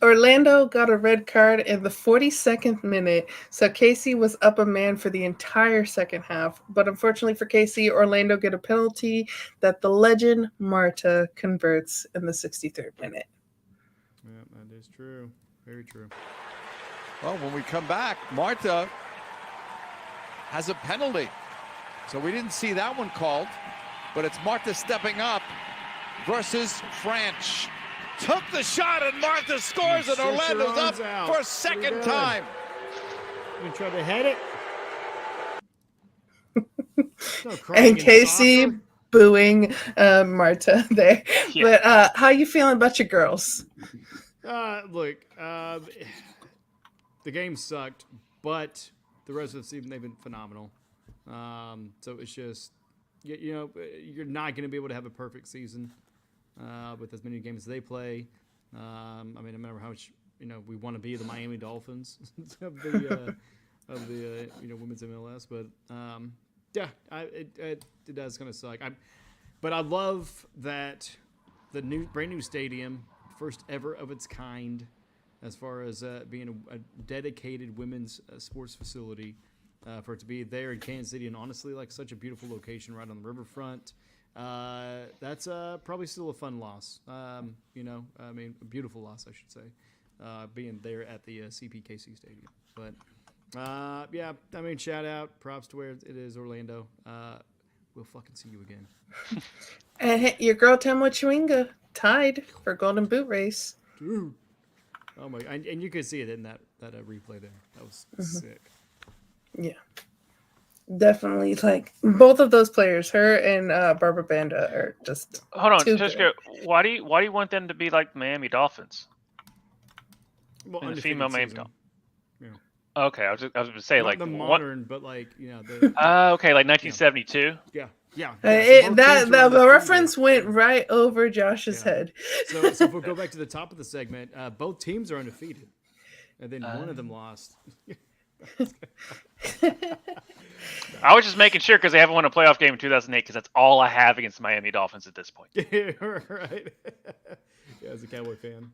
Orlando got a red card in the 42nd minute, so Casey was up a man for the entire second half. But unfortunately for Casey, Orlando get a penalty that the legend Marta converts in the 63rd minute. Yeah, that is true. Very true. Well, when we come back, Marta has a penalty. So we didn't see that one called, but it's Marta stepping up versus French. Took the shot and Marta scores and Orlando's up for a second time. You try to head it. And Casey booing Marta there. Yeah. But how you feeling about your girls? Look, the game sucked, but the rest of the season they've been phenomenal. So it's just, you're not going to be able to have a perfect season with as many games as they play. I mean, no matter how much we want to be the Miami Dolphins of the women's MLS. But it does kind of suck. But I love that the brand new stadium, first ever of its kind, as far as being a dedicated women's sports facility, for it to be there in Kansas City, and honestly, like such a beautiful location right on the riverfront. That's probably still a fun loss. A beautiful loss, I should say, being there at the CPKC Stadium. But shout out, props to where it is, Orlando. We'll fucking see you again. And your girl Temwa Chewinga tied for Golden Boot race. Dude. Oh my! And you could see it in that replay there. That was sick. Yeah, definitely. Like both of those players, her and Barbara Banda, are just. Hold on, Tvshka, why do you want them to be like Miami Dolphins? Well, and the female Miami Dolphins. Yeah. Okay, I was going to say not like the modern, but like okay, like 1972. Yeah. The reference went right over Josh's head. So if we go back to the top of the segment, both teams are undefeated, and then one of them lost. I was just making sure because they haven't won a playoff game in 2008 because that's all I have against the Miami Dolphins at this point. Yeah, right. As a Cowboy fan.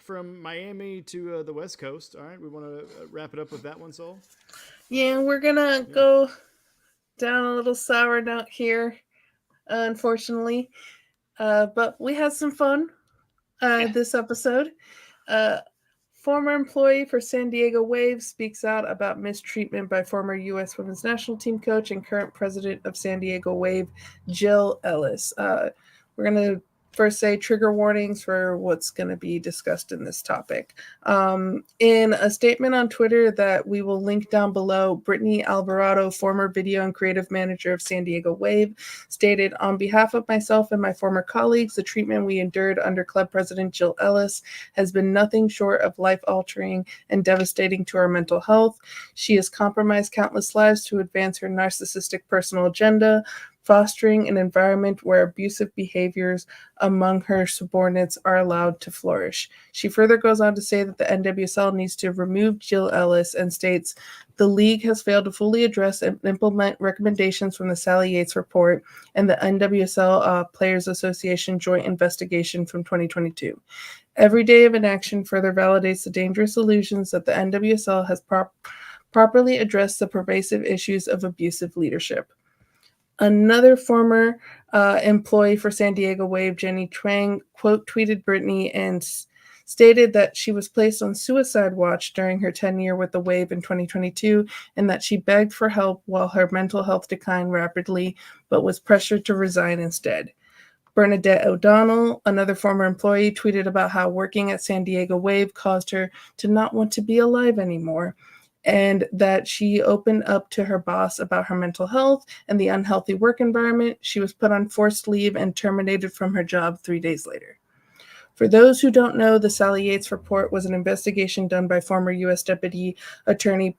From Miami to the West Coast. All right, we want to wrap it up with that one, Sol? Yeah, we're going to go down a little sour note here, unfortunately. But we had some fun this episode. Former employee for San Diego Wave speaks out about mistreatment by former U.S. Women's National Team coach and current president of San Diego Wave, Jill Ellis. We're going to first say trigger warnings for what's going to be discussed in this topic. In a statement on Twitter that we will link down below, Brittany Alvarado, former video and creative manager of San Diego Wave, stated, "On behalf of myself and my former colleagues, the treatment we endured under club president Jill Ellis has been nothing short of life-altering and devastating to our mental health. She has compromised countless lives to advance her narcissistic personal agenda, fostering an environment where abusive behaviors among her subordinates are allowed to flourish." She further goes on to say that the NWSL needs to remove Jill Ellis and states, "The league has failed to fully address and implement recommendations from the Sally Yates report and the NWSL Players Association joint investigation from 2022. Every day of inaction further validates the dangerous illusions that the NWSL has properly addressed the pervasive issues of abusive leadership." Another former employee for San Diego Wave, Jenny Twang, quote tweeted Brittany and stated that she was placed on suicide watch during her tenure with the Wave in 2022 and that she begged for help while her mental health declined rapidly but was pressured to resign instead. Bernadette O'Donnell, another former employee, tweeted about how working at San Diego Wave caused her to not want to be alive anymore, and that she opened up to her boss about her mental health and the unhealthy work environment. She was put on forced leave and terminated from her job 3 days later. For those who don't know, the Sally Yates report was an investigation done by former U.S. Deputy Attorney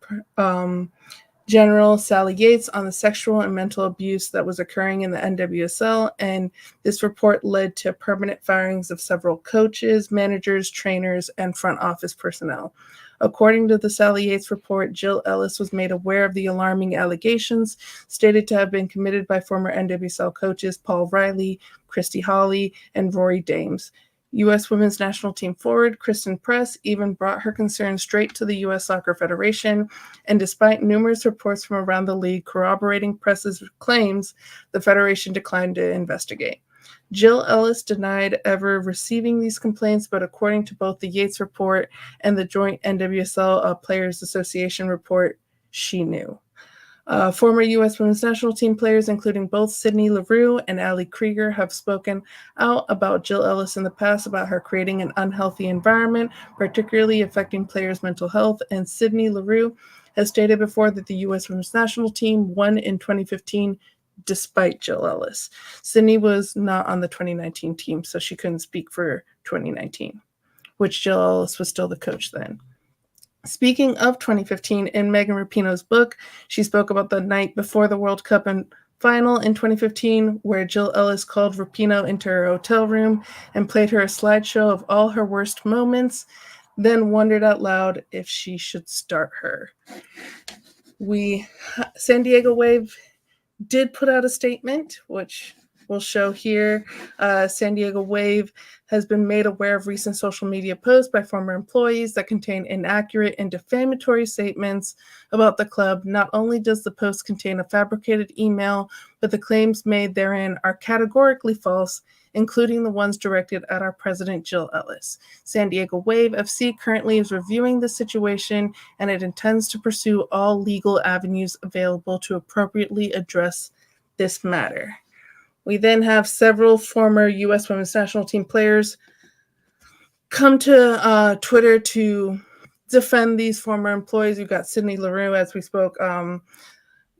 General Sally Yates on the sexual and mental abuse that was occurring in the NWSL, and this report led to permanent firings of several coaches, managers, trainers, and front office personnel. According to the Sally Yates report, Jill Ellis was made aware of the alarming allegations stated to have been committed by former NWSL coaches Paul Riley, Christy Hawley, and Rory Dames. U.S. Women's National Team forward Kristen Press even brought her concerns straight to the U.S. Soccer Federation, and despite numerous reports from around the league corroborating Press's claims, the Federation declined to investigate. Jill Ellis denied ever receiving these complaints, but according to both the Yates report and the joint NWSL Players Association report, she knew. Former U.S. Women's National Team players, including both Sydney Leroux and Ali Krieger, have spoken out about Jill Ellis in the past about her creating an unhealthy environment, particularly affecting players' mental health, and Sydney Leroux has stated before that the U.S. Women's National Team won in 2015 despite Jill Ellis. Sydney was not on the 2019 team, so she couldn't speak for 2019, which Jill Ellis was still the coach then. Speaking of 2015, in Megan Rapinoe's book, she spoke about the night before the World Cup and final in 2015 where Jill Ellis called Rapinoe into her hotel room and played her a slideshow of all her worst moments, then wondered out loud if she should start her. San Diego Wave did put out a statement, which we'll show here. San Diego Wave has been made aware of recent social media posts by former employees that contain inaccurate and defamatory statements about the club. Not only does the post contain a fabricated email, but the claims made therein are categorically false, including the ones directed at our president, Jill Ellis. San Diego Wave FC currently is reviewing the situation, and it intends to pursue all legal avenues available to appropriately address this matter. We then have several former U.S. Women's National Team players come to Twitter to defend these former employees. We've got Sydney Leroux, as we spoke,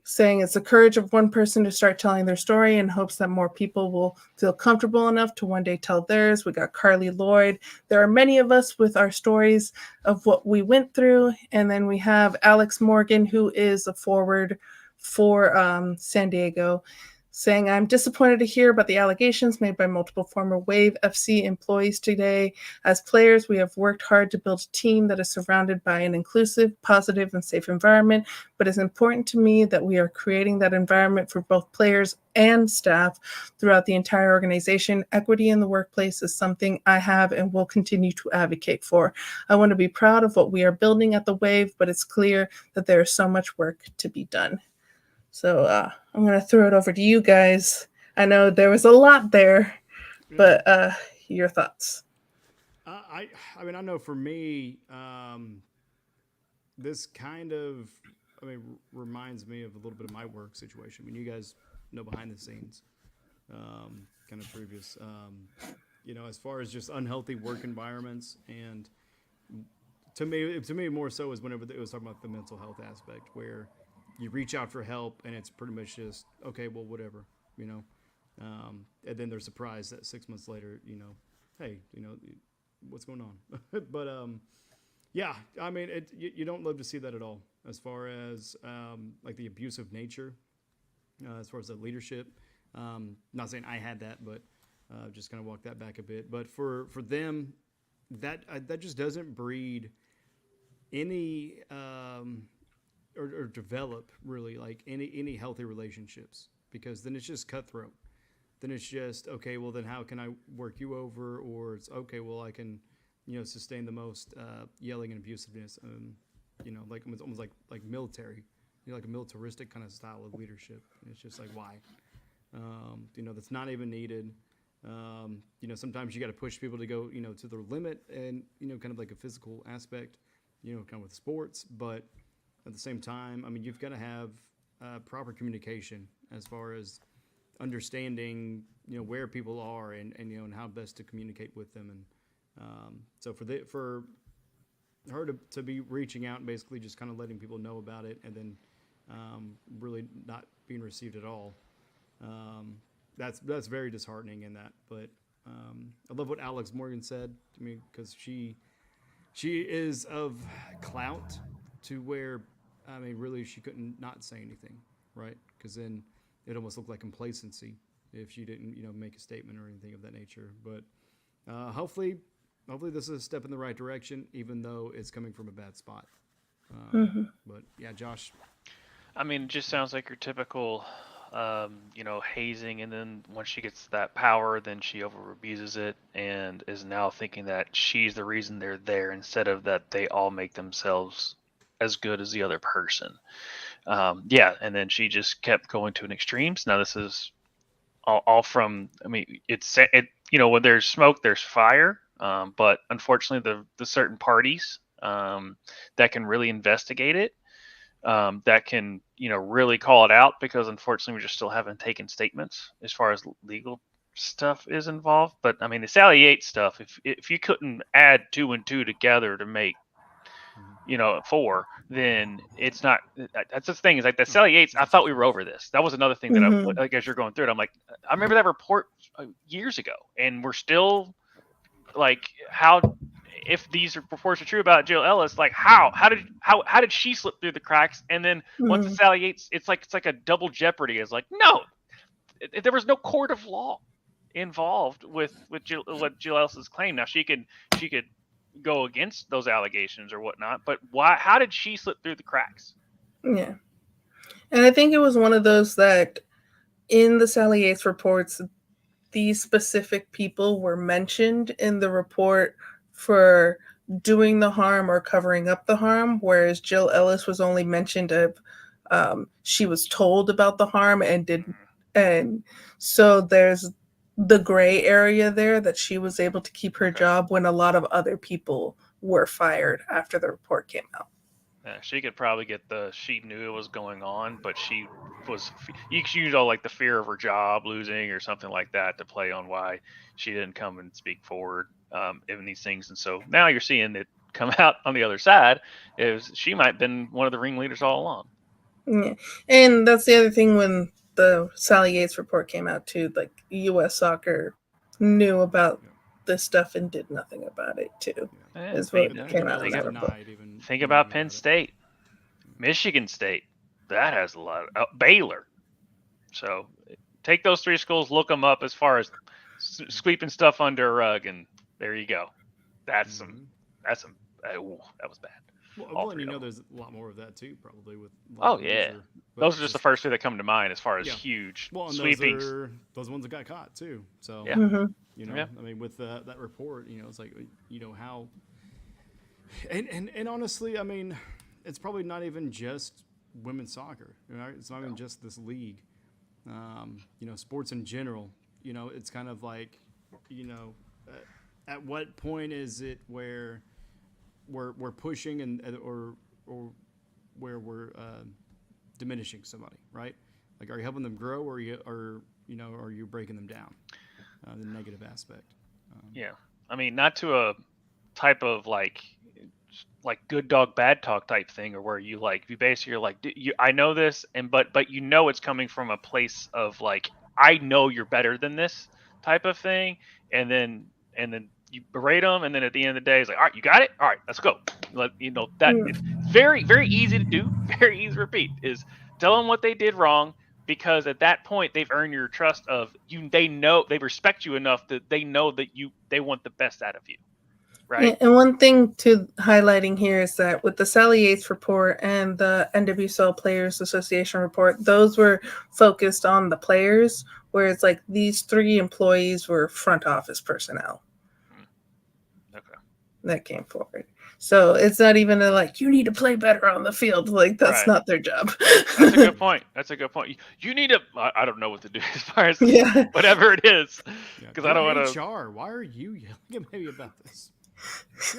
saying it's the courage of one person to start telling their story in hopes that more people will feel comfortable enough to one day tell theirs. We got Carly Lloyd. There are many of us with our stories of what we went through. And then we have Alex Morgan, who is a forward for San Diego, saying, I'm disappointed to hear about the allegations made by multiple former Wave FC employees today. As players, we have worked hard to build a team that is surrounded by an inclusive, positive, and safe environment, but it's important to me that we are creating that environment for both players and staff throughout the entire organization. Equity in the workplace is something I have and will continue to advocate for. I want to be proud of what we are building at the Wave, but it's clear that there is so much work to be done. So I'm going to throw it over to you guys. I know there was a lot there, but your thoughts. I mean, I know for me, this kind of, reminds me of a little bit of my work situation. I mean, you guys know behind the scenes, kind of previous, as far as just unhealthy work environments. And to me more so is whenever it was talking about the mental health aspect, where you reach out for help and it's pretty much just, okay, well, whatever, and then they're surprised that 6 months later, hey, what's going on? But, yeah, I mean, you don't love to see that at all, as far as, like the abusive nature, as far as the leadership. Not saying I had that, but just kind of walk that back a bit. But for them, that just doesn't breed any, or develop really like any healthy relationships, because then it's just cutthroat. Then it's just, okay, well then how can I work you over? Or it's, okay, well I can, sustain the most yelling and abusiveness, like it's almost like military, like a militaristic kind of style of leadership. And it's just like, why? That's not even needed. Sometimes you got to push people to go, to their limit, and kind of like a physical aspect, kind of with sports, but at the same time, I mean, you've got to have proper communication as far as understanding, where people are and and how best to communicate with them. And so for her to be reaching out and basically just kind of letting people know about it, and then really not being received at all, that's very disheartening in that. But I love what Alex Morgan said to me, because she is of clout to where, I mean, really, she couldn't not say anything, right? Because then it almost looked like complacency if she didn't, make a statement or anything of that nature. But hopefully this is a step in the right direction, even though it's coming from a bad spot. But yeah, Josh. I mean, it just sounds like your typical, hazing, and then once she gets that power, then she over abuses it and is now thinking that she's the reason they're there, instead of that they all make themselves as good as the other person. And then she just kept going to an extremes. Now this is all from, I mean, when there's smoke, there's fire. But unfortunately the certain parties that can really investigate it, that can, really call it out, because unfortunately we just still haven't taken statements as far as legal stuff is involved. But I mean, the Sally Yates stuff, if you couldn't add 2 and 2 together to make 4, then it's not. That's the thing, is like the Sally Yates, I thought we were over this. That was another thing that I, like, as you're going through it, I'm like, I remember that report years ago, and we're still like, how, if these reports are true about Jill Ellis, like how did she slip through the cracks? And then once it's Sally Yates, it's like a double jeopardy. It's like, no, there was no court of law involved with what Jill Ellis's claim. Now she could go against those allegations or whatnot, but why? How did she slip through the cracks? Yeah, and I think it was one of those that in the Sally Yates reports, these specific people were mentioned in the report for doing the harm or covering up the harm, whereas Jill Ellis was only mentioned of she was told about the harm and didn't. And so there's the gray area there that she was able to keep her job when a lot of other people were fired after the report came out. Yeah, she could probably get she knew it was going on, but you could use all like the fear of her job losing or something like that to play on why she didn't come and speak forward in these things. And so now you're seeing it come out on the other side is she might have been one of the ringleaders all along. Yeah. And that's the other thing when the Sally Yates report came out too, like U.S. Soccer knew about this stuff and did nothing about it too. Yeah, is what came out of that report. Think about Penn State, Michigan State. That has a lot of Baylor. So take those 3 schools, look them up as far as sweeping stuff under a rug, and there you go. That was bad. Well, and there's a lot more of that too, probably with. Those are just the first 2 that come to mind as far as huge sweepings. Those ones that got caught too. So yeah. I mean, with that report, it's like how. And honestly, I mean, it's probably not even just women's soccer. It's not even just this league. Sports in general. It's kind of like, at what point is it where we're pushing or where we're diminishing somebody, right? Like, are you helping them grow, or are you breaking them down? The negative aspect. Yeah, I mean, not to a type of like good dog bad talk type thing, or where you basically are like, I know this, but it's coming from a place of like, I know you're better than this type of thing, and then you berate them, and then at the end of the day, it's like, all right, you got it, all right, let's go. It's very, very easy to do, very easy to repeat. Is tell them what they did wrong, because at that point they've earned your trust of you. They know, they respect you enough that they know that they want the best out of you. Right. Yeah, and one thing to highlighting here is that with the Sally Yates report and the NWSL Players Association report, those were focused on the players, whereas like these 3 employees were front office personnel. Okay. That came forward. So it's not even you need to play better on the field. Like, that's not their job. That's a good point. You need to, I don't know what to do as far as whatever it is. Because I don't want to. HR, why are you yelling at me about this?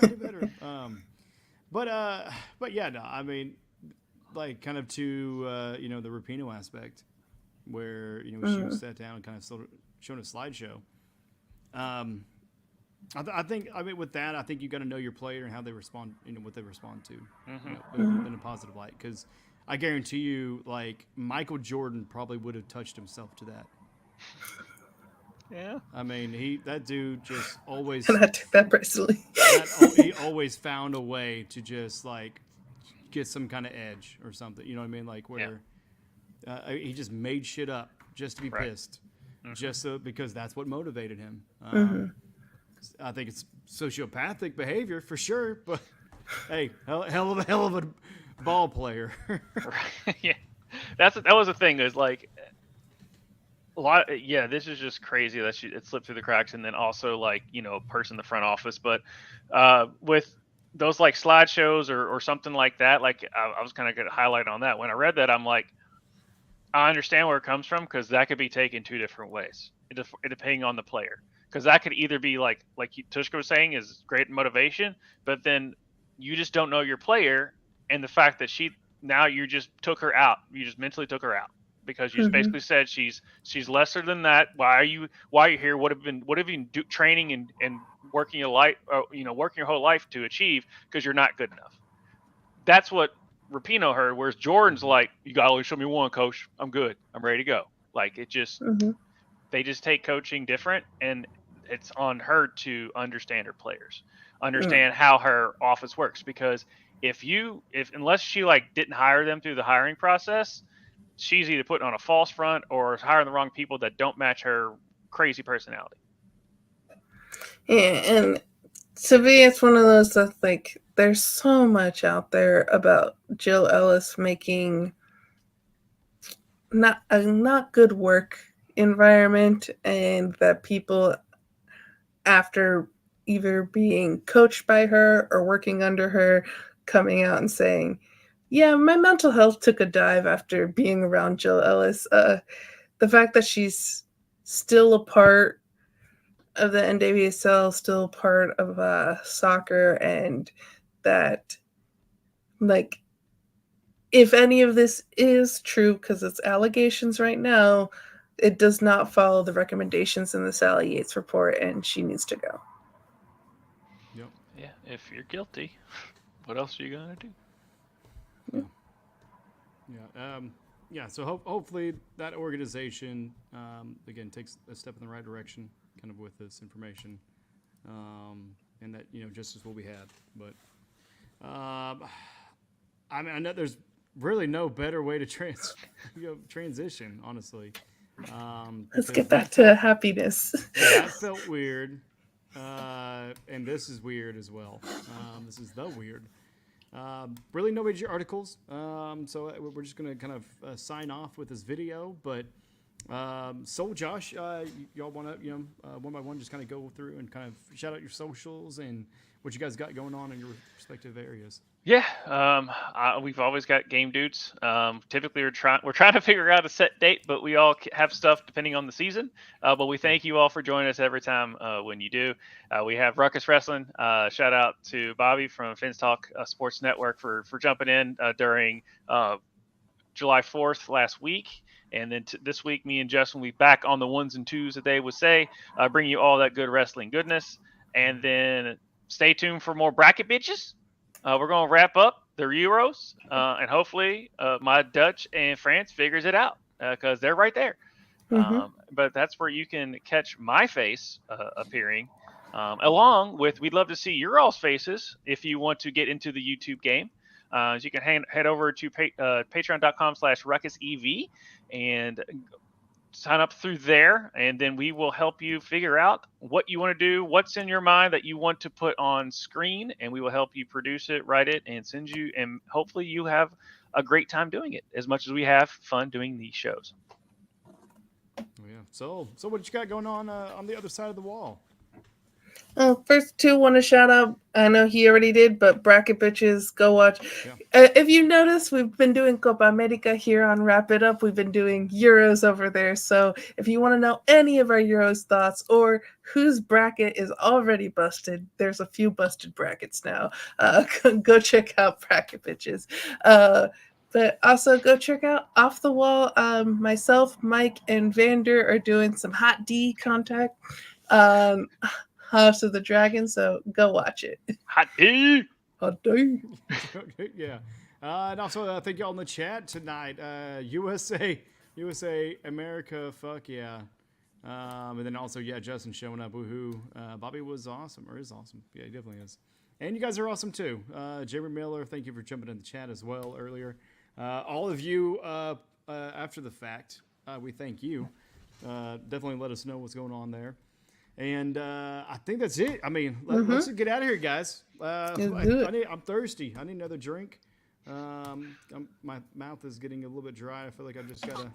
Better. But yeah, no, I mean, like, kind of to the Rapinoe aspect, where she sat down and kind of shown a slideshow. I think with that, I think you got to know your player and how they respond, what they respond to, in a positive light. Because I guarantee you, like, Michael Jordan probably would have touched himself to that. Yeah. I mean, that dude just always. And I took that personally. He always found a way to just like get some kind of edge or something. You know what I mean? Like where he just made shit up just to be pissed, just because that's what motivated him. I think it's sociopathic behavior for sure, but hey, hell of a ball player. Yeah, that was the thing. Is like. This is just crazy that it slipped through the cracks, and then also like a person in the front office. But with those like slideshows or something like that, like I was kind of going to highlight on that. When I read that, I'm like, I understand where it comes from, because that could be taken 2 different ways, depending on the player. Because that could either be like Tvshka was saying, is great motivation, but then you just don't know your player, and the fact that you just took her out, you just mentally took her out. Because you basically said she's lesser than that. Why are you here? What have you been training and working your life, working your whole life to achieve? Because you're not good enough. That's what Rapinoe heard. Whereas Jordan's like, you got to only show me one, coach. I'm good. I'm ready to go. Like, it just they just take coaching different, and it's on her to understand her players, understand how her office works. Because unless she like didn't hire them through the hiring process, she's either putting on a false front or hiring the wrong people that don't match her crazy personality. Yeah, and to me, it's one of those that, like, there's so much out there about Jill Ellis making not a not good work environment, and that people, after either being coached by her or working under her, coming out and saying, yeah, my mental health took a dive after being around Jill Ellis. The fact that she's still a part of the NWSL, still part of soccer, and that, like, if any of this is true, because it's allegations right now, it does not follow the recommendations in the Sally Yates report, and she needs to go. Yep. Yeah, if you're guilty, what else are you gonna do? Yeah. So hopefully that organization again takes a step in the right direction, kind of with this information, and that justice will be had. But I mean, I know there's really no better way to transition, honestly. Let's get back to happiness. That felt weird, and this is weird as well. This is the weird. Really no major articles, so we're just going to kind of sign off with this video. But so Josh, y'all want to one by one just kind of go through and kind of shout out your socials and what you guys got going on in your respective areas. Yeah, we've always got game dudes. Typically, we're trying to figure out a set date, but we all have stuff depending on the season. But we thank you all for joining us every time when you do. We have Ruckus Wrestling. Shout out to Bobby from Fins Talk Sports Network for jumping in during July 4th last week. And then this week, me and Justin will be back on the ones and twos that they would say, bring you all that good wrestling goodness. And then stay tuned for more bracket bitches. We're going to wrap up the Euros, and hopefully my Dutch and France figures it out because they're right there. Mm-hmm. But that's where you can catch my face appearing, along with we'd love to see your all's faces if you want to get into the YouTube game. So you can head over to patreon.com/RuckusEV and sign up through there, and then we will help you figure out what you want to do, what's in your mind that you want to put on screen, and we will help you produce it, write it, and send you, and hopefully you have a great time doing it as much as we have fun doing these shows. Oh, yeah. So what you got going on the other side of the wall? First two want to shout out. I know he already did, but Bracket Bitches, go watch. Yeah. If you notice, we've been doing Copa America here on Wrap It Up. We've been doing Euros over there. So if you want to know any of our Euros thoughts or whose bracket is already busted, there's a few busted brackets now. Go check out Bracket Bitches. But also go check out Off the Wall. Myself, Mike, and Vander are doing some Hot D contact. House of the Dragon, so go watch it. Hot D! Hot D! Yeah. And also, thank y'all in the chat tonight. USA, America, fuck yeah. And then also, yeah, Justin showing up, woohoo. Bobby was awesome, or is awesome. Yeah, he definitely is. And you guys are awesome too. Jeremy Miller, thank you for jumping in the chat as well earlier. All of you, after the fact, we thank you. Definitely let us know what's going on there. And I think that's it. I mean, let's get out of here, guys. I'm thirsty. I need another drink. My mouth is getting a little bit dry. I feel like I just gotta.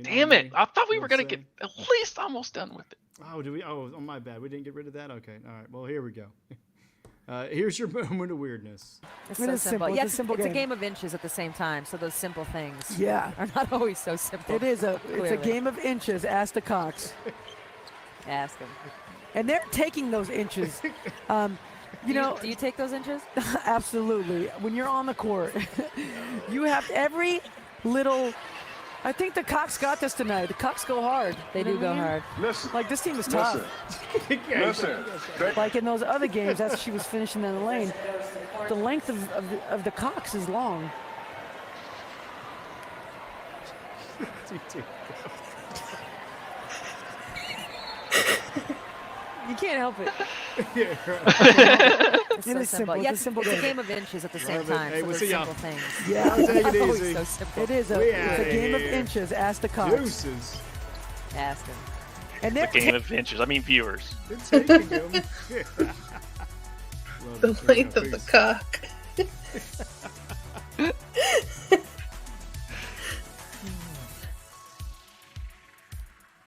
Damn it! I thought we were gonna get at least almost done with it. Oh, do we? Oh, my bad. We didn't get rid of that. Okay. All right. Well, here we go. Here's your moment of weirdness. It's so simple. Yeah, it's a game of inches at the same time. So those simple things, are not always so simple. It's a game of inches. Ask the Cox. Ask them. And they're taking those inches. Do you take those inches? Absolutely. When you're on the court, you have every little. I think the Cox got this tonight. The Cox go hard. They do go hard. Listen. Like, this team is tough. Listen. Like in those other games, as she was finishing in the lane, the length of the Cox is long. You can't help it. It's so It is simple. simple. Yeah, It's a simple it's a game. game of inches at the same Love it. time. Hey, So we'll those see y'all. simple things. Yeah. Take it Always easy. so simple. It is We it's outta a game of here. inches. Ask the Cox. Deuces. Ask him. And The they're game of inches. I mean viewers. Good taking him. The length of the cock.